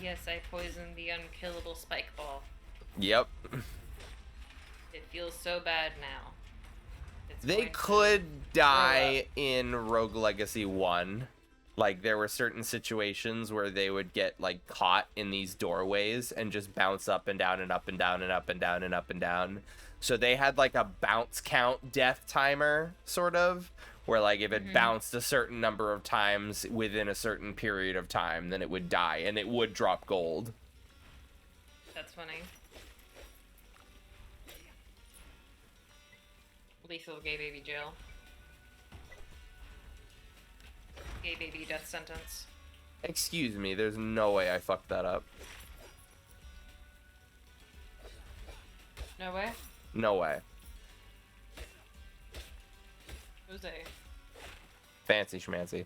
S2: yes, I poisoned the unkillable spike ball.
S3: Yep.
S2: It feels so bad now. It's
S3: They
S2: going to
S3: could
S2: throw
S3: die in Rogue Legacy 1. Like, there were certain situations where they would get, like, caught in these doorways and just bounce up and down and up and down and up and down and up and down. So they had, like, a bounce count death timer, sort of, where, like, if it bounced a certain number of times within a certain period of time, then it would die, and it would drop gold.
S2: That's funny. Lethal gay baby jail. Gay baby death sentence.
S3: Excuse me, there's no way I fucked that up.
S2: No way?
S3: No way.
S2: Jose.
S3: Fancy schmancy.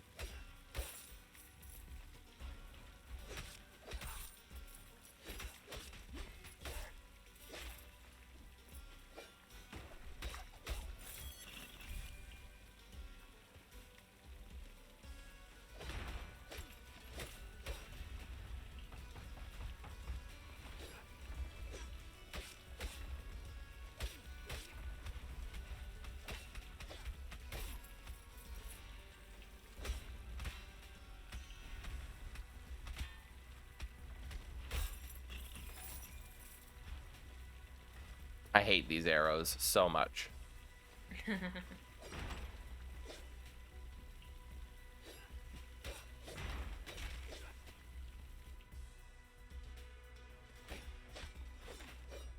S3: I hate these arrows so much.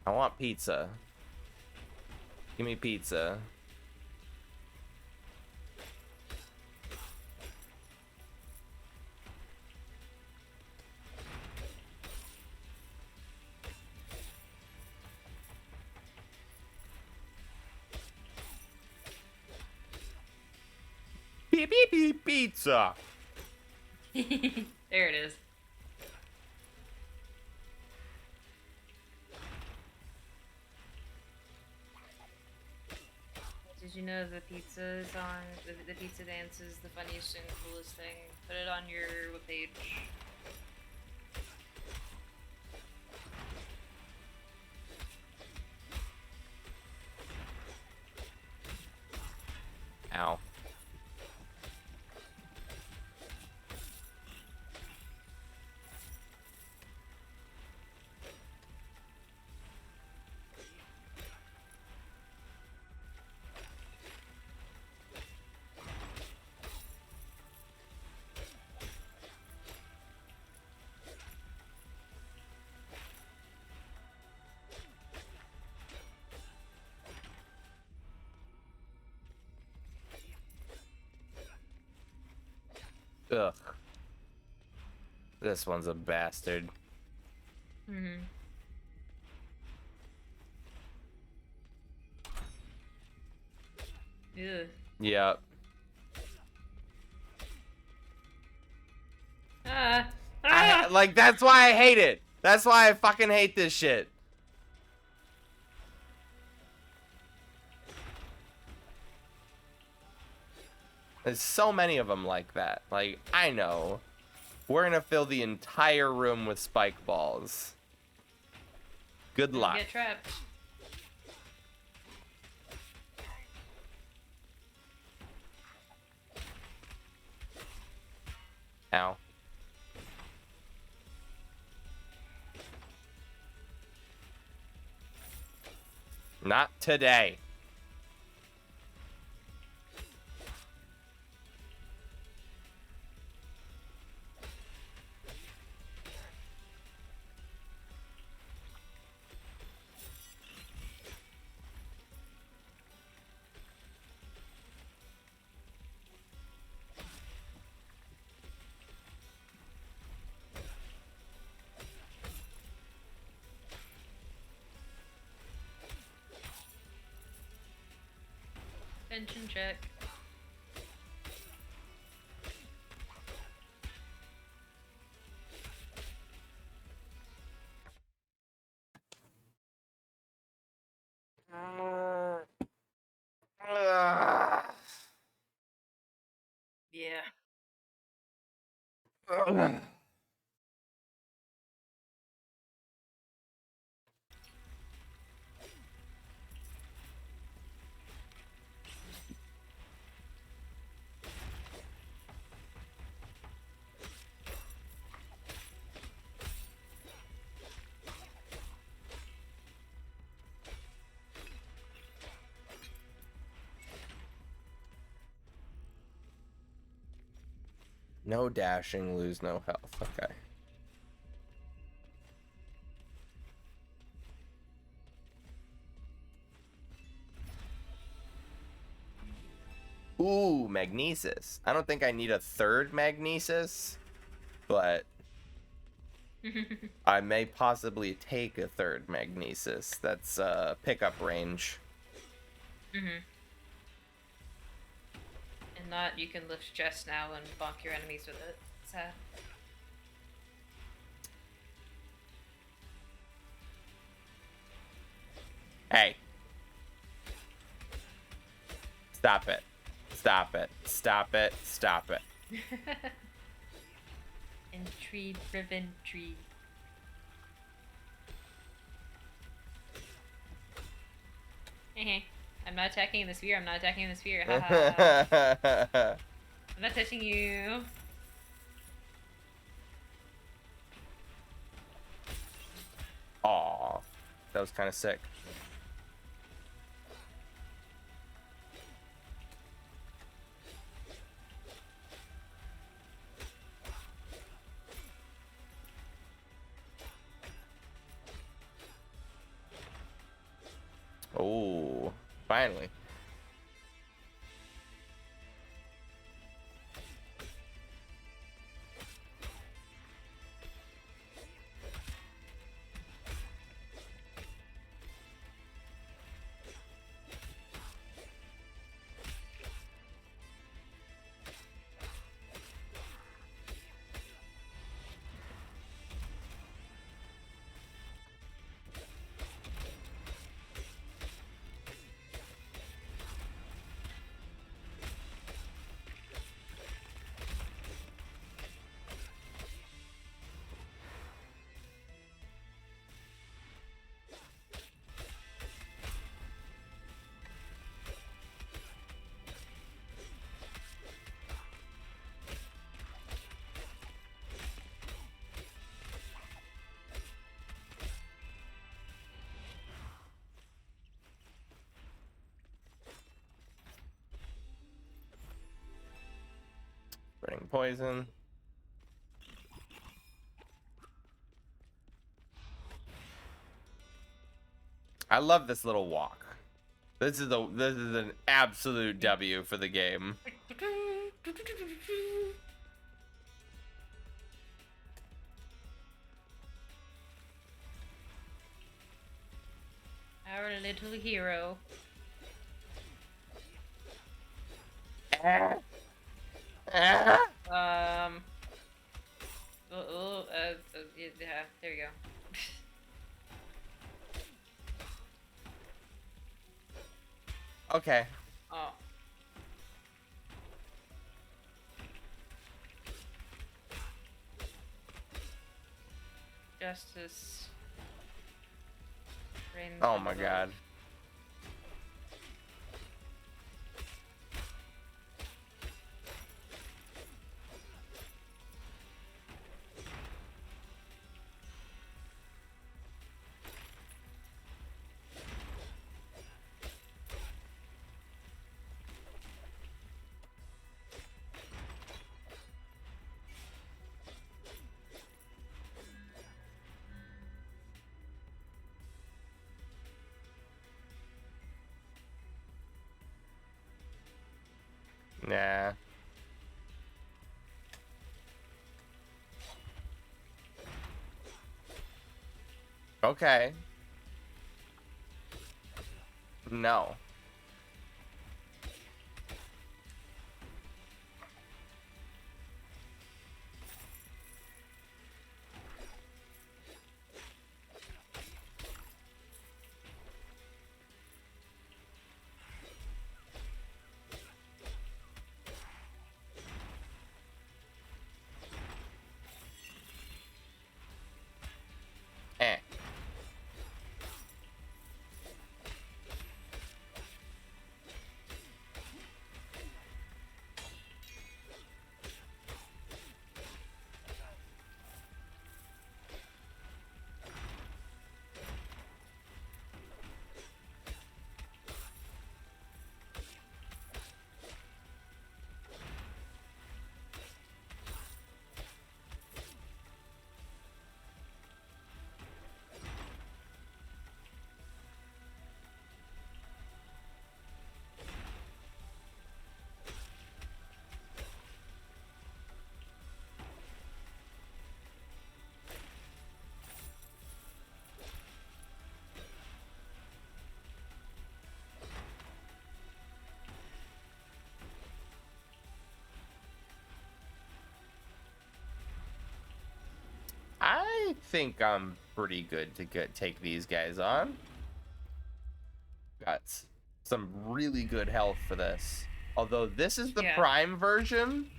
S3: I want pizza. Give me pizza. Beep beep beep pizza.
S2: There it is. Did you know the pizza is on the pizza dance is the funniest and coolest thing? Put it on your webpage.
S3: Ow. Ugh. This one's a bastard.
S2: Mm-hmm. Ugh.
S3: Yep. Like, that's why I hate it. That's why I fucking hate this shit. There's so many of them like that. Like, I know. We're gonna fill the entire room with spike balls. Good
S2: Don't
S3: luck.
S2: Get trapped.
S3: Ow. Not today.
S2: Tension check. Yeah.
S3: No dashing, lose no health. Okay. Ooh, magnesis. I don't think I need a third magnesis, but I may possibly take a third magnesis. That's pickup range.
S2: And not, you can lift chest now and bonk your enemies with it. Sad.
S3: Hey. Stop it. Stop it. Stop it. Stop it.
S2: Entry driven tree. I'm not attacking in the sphere. I'm not attacking in the sphere. Haha. I'm not touching you.
S3: Aw. That was kind of sick. Oh, finally. Spreading poison. I love this little walk. This is an absolute W for the game.
S2: Our little hero. Yeah, there you go.
S3: Okay.
S2: Oh. Justice. Reigns
S3: Oh my
S2: above.
S3: god. Nah. Okay. No. Eh. think I'm pretty good to take these guys on. Got some really good health for this. Although this is the
S2: Yeah.
S3: prime version,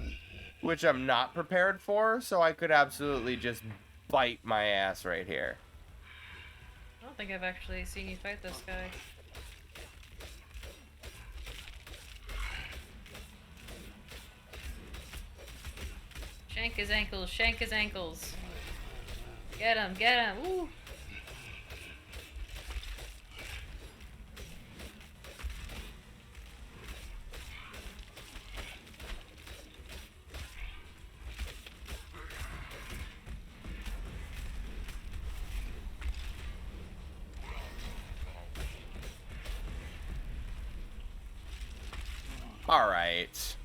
S3: which I'm not prepared for, so I could absolutely just bite my ass right here.
S2: I don't think I've actually seen you fight this guy. Shank his ankles, shank his ankles. Get him, get him, woo!
S3: All right.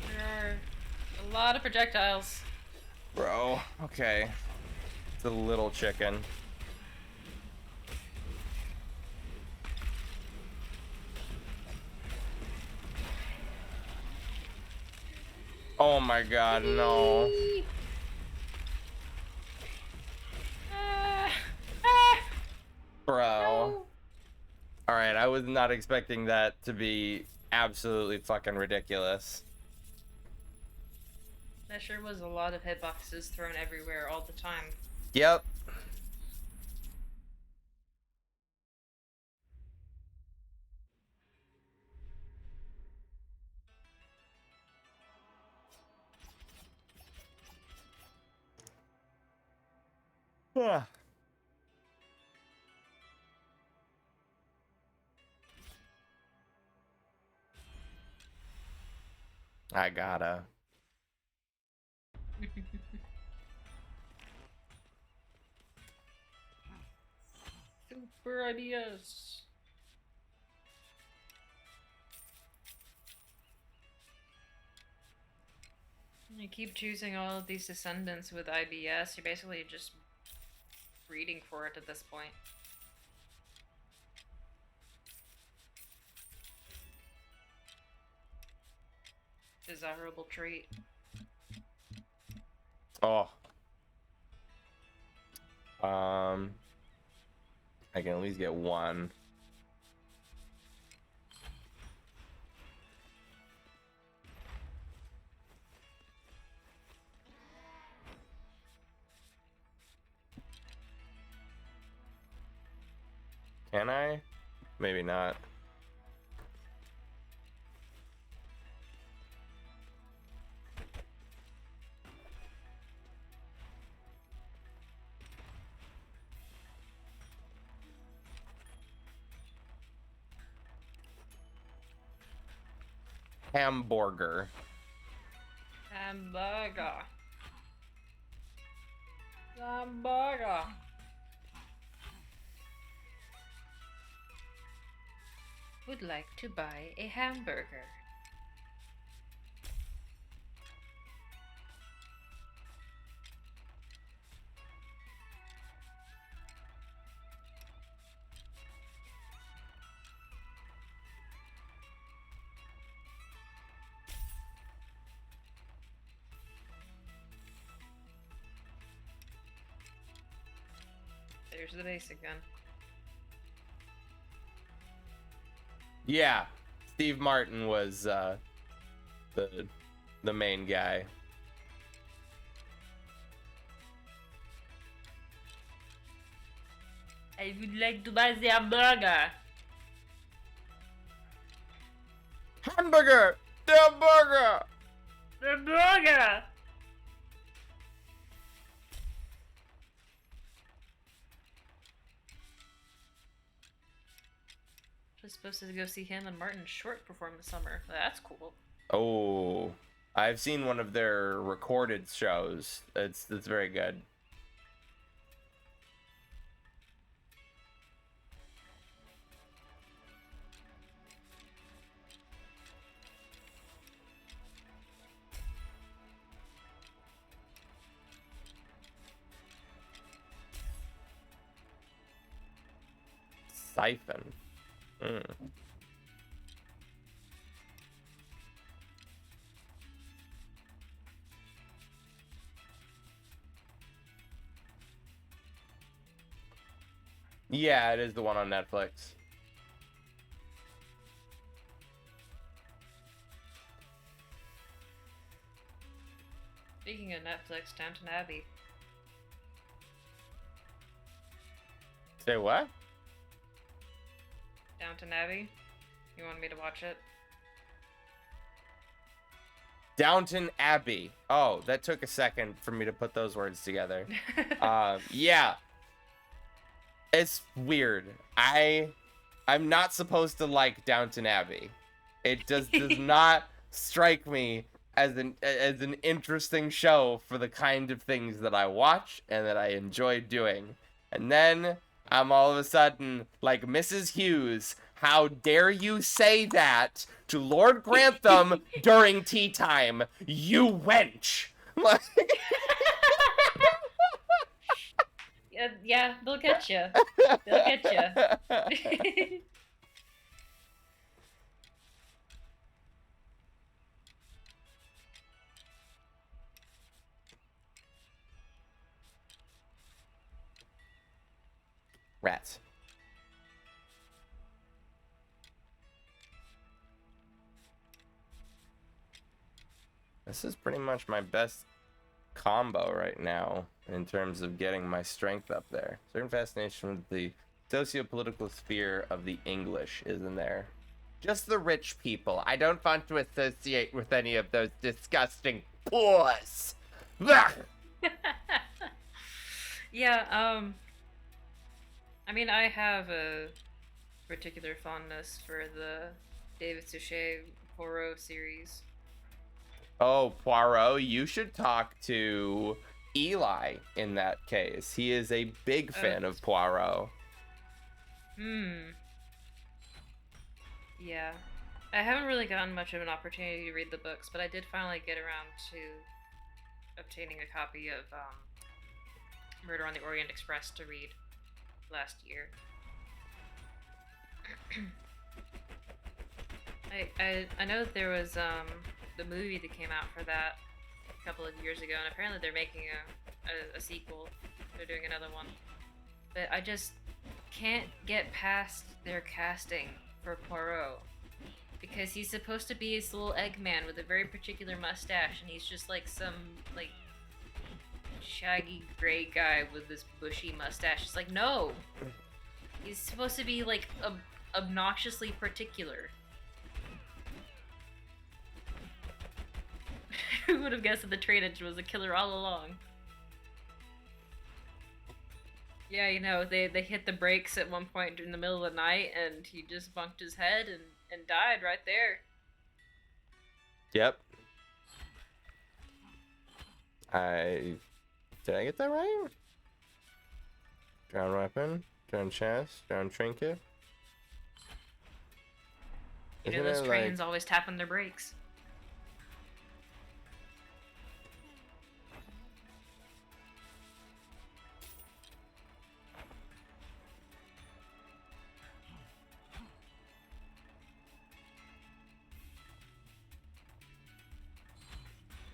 S2: There are a lot of projectiles.
S3: Bro, okay. It's a little chicken. Oh my god, no.
S2: Ah, ah,
S3: Bro.
S2: no.
S3: Alright, I was not expecting that to be absolutely fucking ridiculous.
S2: That sure was a lot of hitboxes thrown everywhere all the time.
S3: Yep. Huh. I gotta.
S2: Super ideas. You keep choosing all of these descendants with IBS, you're basically just breeding for it at this point. Desirable trait.
S3: Oh. I can at least get one. Can I? Maybe not. Hamburger.
S2: Hamburger. Hamburger. Would like to buy a hamburger. There's the basic gun.
S3: Yeah, Steve Martin was the main guy.
S2: I would like to buy the hamburger.
S3: Hamburger! The burger!
S2: The burger! I was supposed to go see him and Martin Short perform this summer. That's cool.
S3: Oh, I've seen one of their recorded shows. It's very good.
S1: Siphon. Mm. Yeah, it is the one on Netflix.
S2: Speaking of Netflix, Downton Abbey.
S1: Say what?
S2: Downton Abbey? You want me to watch it?
S1: Downton Abbey. Oh, that took a second for me to put those words together. Yeah. It's weird. I'm not supposed to like Downton Abbey. It does not strike me as an interesting show for the kind of things that I watch and that I enjoy doing. And then I'm all of a sudden like Mrs. Hughes. How dare you say that to Lord Grantham during tea time, you wench! Like,
S2: yeah, they'll get you. They'll get you.
S1: Rats. This is pretty much my best combo right now in terms of getting my strength up there. Certain fascination with the socio-political sphere of the English is in there. Just the rich people. I don't want to associate with any of those disgusting poors. Ugh!
S2: Yeah, I mean, I have a particular fondness for the David Suchet Poirot series.
S1: Oh, Poirot, you should talk to Eli in that case. He is a big fan of Poirot.
S2: Yeah. I haven't really gotten much of an opportunity to read the books, but I did finally get around to obtaining a copy of Murder on the Orient Express to read last year. I know that there was the movie that came out for that a couple of years ago, and apparently they're making a sequel. They're doing another one. But I just can't get past their casting for Poirot. Because he's supposed to be this little Eggman with a very particular mustache, and he's just like some, like, shaggy gray guy with this bushy mustache. It's like, no! He's supposed to be, like, obnoxiously particular. Who would have guessed that the train engine was a killer all along? Yeah, you know, they hit the brakes at one point in the middle of the night, and he just bunked his head and died right there.
S1: Yep. Did I get that right? Drown weapon, drown chest, drown trinket.
S2: You know,
S1: Isn't
S2: those
S1: it
S2: trains
S1: like...
S2: always tapping their brakes.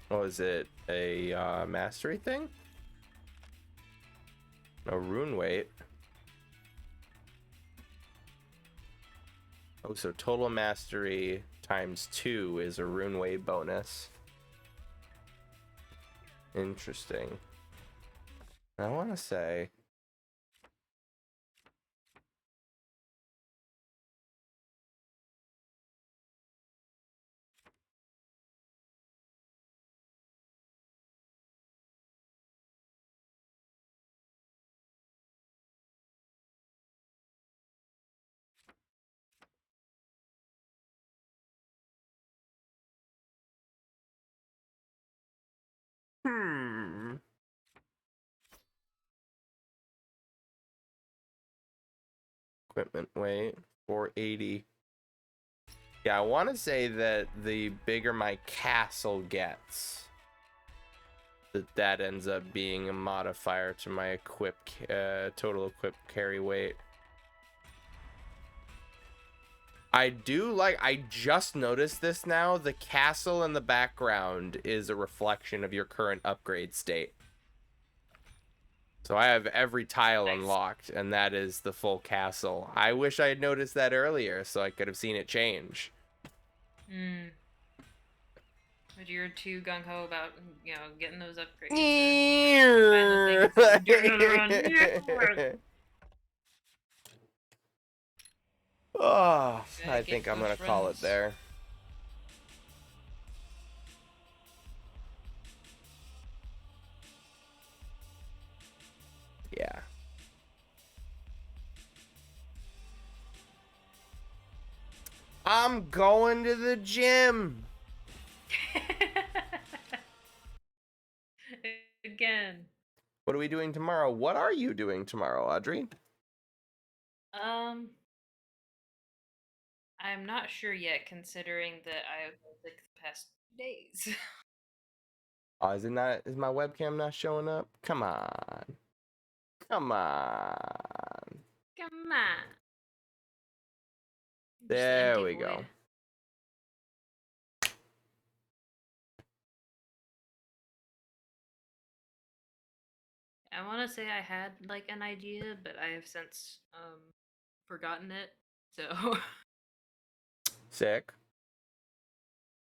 S1: Oh, is it a mastery thing? No rune weight. Oh, so total mastery times 2 is a rune weight bonus. Interesting. I want to say... Equipment weight 480. Yeah, I want to say that the bigger my castle gets, that ends up being a modifier to my total equip carry weight.
S3: I do like, I just noticed this now. The castle in the background is a reflection of your current upgrade state. So I have every tile
S2: Nice.
S3: unlocked, and that is the full castle. I wish I had noticed that earlier so I could have seen it change.
S2: Hmm. But you're too gung ho about, you know, getting those upgrades.
S3: Oh, I
S2: Get
S3: think I'm
S2: those
S3: gonna call it
S2: runs.
S3: there. Yeah. I'm going to the gym.
S2: Again.
S3: What are we doing tomorrow? What are you doing tomorrow, Audrey?
S2: I'm not sure yet, considering that I've been sick the past days.
S3: Oh, is my webcam not showing up? Come on. Come on.
S2: Come on. Just the
S3: There
S2: empty
S3: we
S2: void.
S3: go.
S2: I want to say I had like an idea, but I have since forgotten it. So
S3: Sick.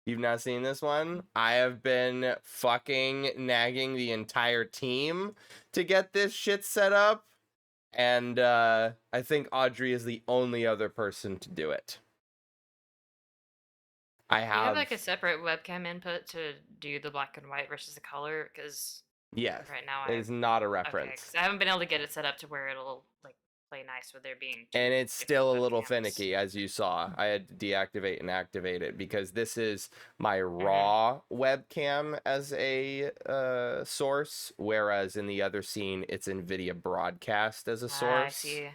S3: You've not seen this one? I have been fucking nagging the entire team to get this shit set up. And I think Audrey is the only other person to do it. I
S2: do you have
S3: have,
S2: like a separate webcam input to do the black and white versus the color? Because
S3: yes,
S2: right now
S3: it
S2: I
S3: is not a
S2: okay,
S3: reference.
S2: 'cause I haven't been able to get it set up to where it'll like play nice with there being two
S3: And it's
S2: different
S3: still a little
S2: webcams.
S3: finicky, as you saw. I had to deactivate and activate it because this is my
S2: Mm-hmm.
S3: raw webcam as a source, whereas in the other scene, it's NVIDIA Broadcast as a source.
S2: I see.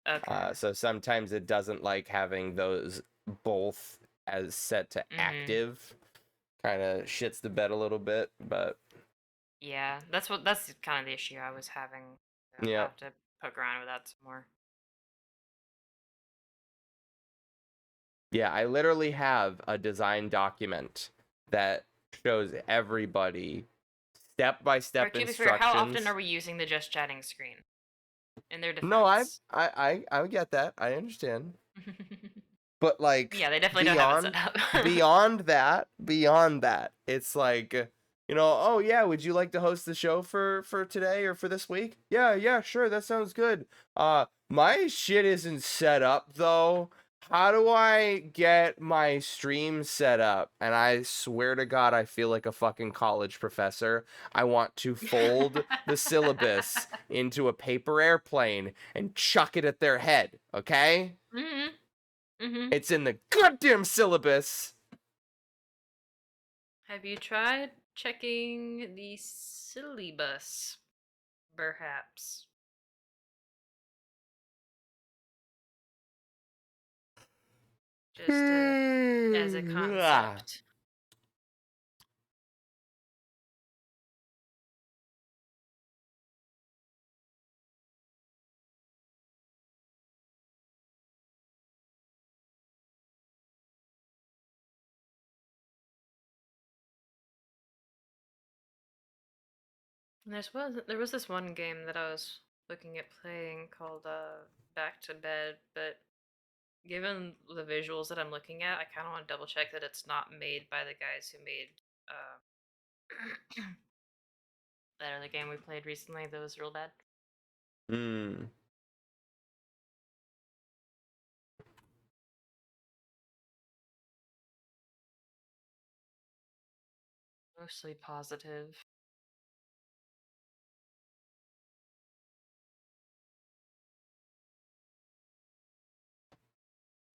S2: Okay.
S3: So sometimes it doesn't like having those both as set to
S2: Mhm.
S3: active. Kind of shits the bed a little bit, but
S2: Yeah, that's kind of the issue I was having. So
S3: yeah.
S2: I'll have to poke around with that some more.
S3: Yeah, I literally have a design document that shows everybody step-by-step
S2: Or to be fair, how often
S3: instructions.
S2: are we using the just chatting screen? In their defense.
S3: No, I get that. I understand. But like,
S2: yeah, they definitely don't have it set up.
S3: beyond that, it's like, oh yeah, would you like to host the show for today or for this week? Yeah, sure, that sounds good. My shit isn't set up though. How do I get my stream set up? And I swear to God, I feel like a fucking college professor. I want to fold the syllabus into a paper airplane and chuck it at their head, okay?
S2: Mhm. Mhm.
S3: It's in the goddamn syllabus.
S2: Have you tried checking the syllabus? Perhaps. Just as a concept. There was this one game that I was looking at playing called Back to Bed, but given the visuals that I'm looking at, I kind of want to double check that it's not made by the guys who made that other game we played recently that was real bad.
S3: Hmm.
S2: Mostly positive.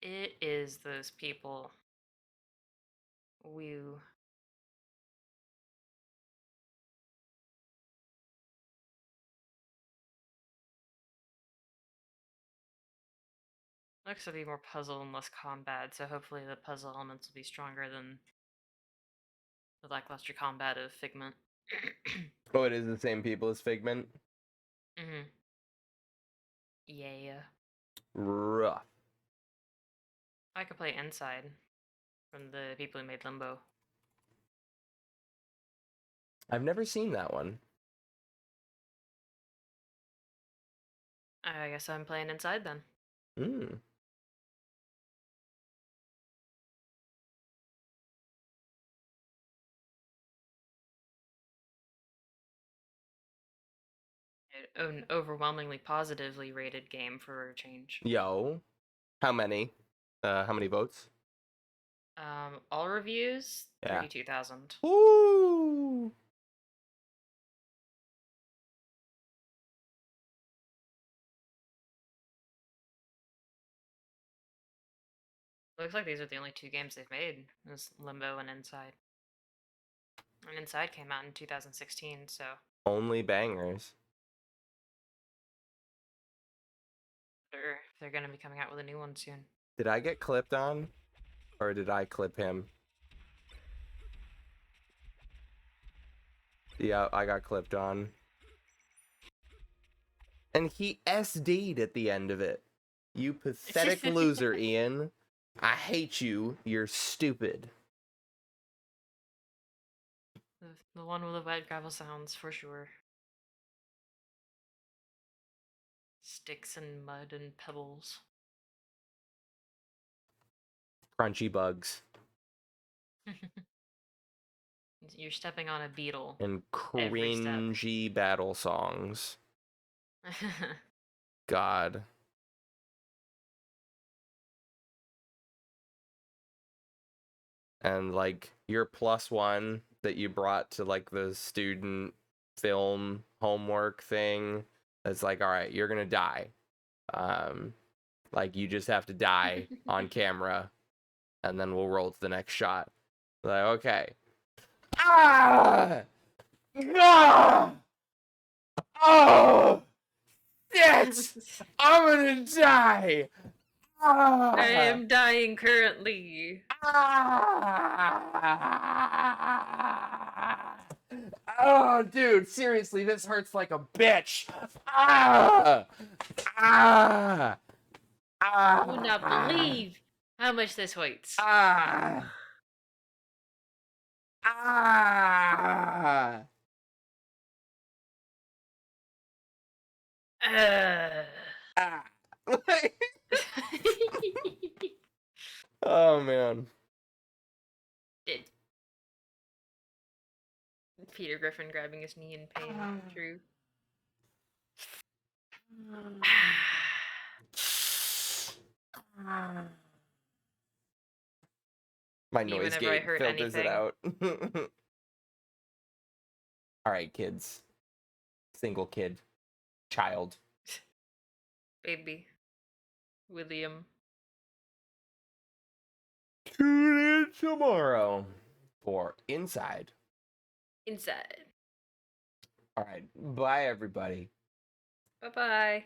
S2: It is those people. Woo. Looks to be more puzzle and less combat, so hopefully the puzzle elements will be stronger than the lackluster combat of Figment.
S3: Oh, it is the same people as Figment.
S2: Mm-hmm. Yeah.
S3: Rough.
S2: I could play Inside from the people who made Limbo.
S3: I've never seen that one.
S2: I guess I'm playing Inside then.
S3: Mm.
S2: An overwhelmingly positively rated game for a change.
S3: Yo, how many? How many votes?
S2: All reviews,
S3: Yeah.
S2: 32,000.
S3: Woo!
S2: Looks like these are the only two games they've made. Is Limbo and Inside. And Inside came out in 2016, so
S3: Only bangers.
S2: they're gonna be coming out with a new one soon.
S3: Did I get clipped on? Or did I clip him? Yeah, I got clipped on. And he SD'd at the end of it. You pathetic loser, Ian. I hate you. You're stupid.
S2: The one with the wet gravel sounds for sure. Sticks and mud and pebbles.
S3: Crunchy bugs.
S2: You're stepping on a beetle.
S3: And
S2: Every step.
S3: cringy battle songs. God. And like your +1 that you brought to like the student film homework thing, it's like, all right, you're gonna die. Like you just have to die on camera, and then we'll roll to the next shot. Like, okay. Ah! Ah! Oh! Shit! I'm gonna die! Ah!
S2: I am dying currently.
S3: Ah! Oh, dude, seriously, this hurts like a bitch. Ah! Ah! Ah!
S2: You would not believe how much this weighs.
S3: Ah! Ah! Ah! Oh man.
S2: Peter Griffin grabbing his knee in pain. True.
S3: My
S2: Me,
S3: noise
S2: whenever I
S3: gate
S2: heard
S3: filters it
S2: anything.
S3: out. All right, kids. Single kid. Child.
S2: Baby. William.
S3: Tune in tomorrow for Inside.
S2: Inside.
S3: All right. Bye, everybody.
S2: Bye bye.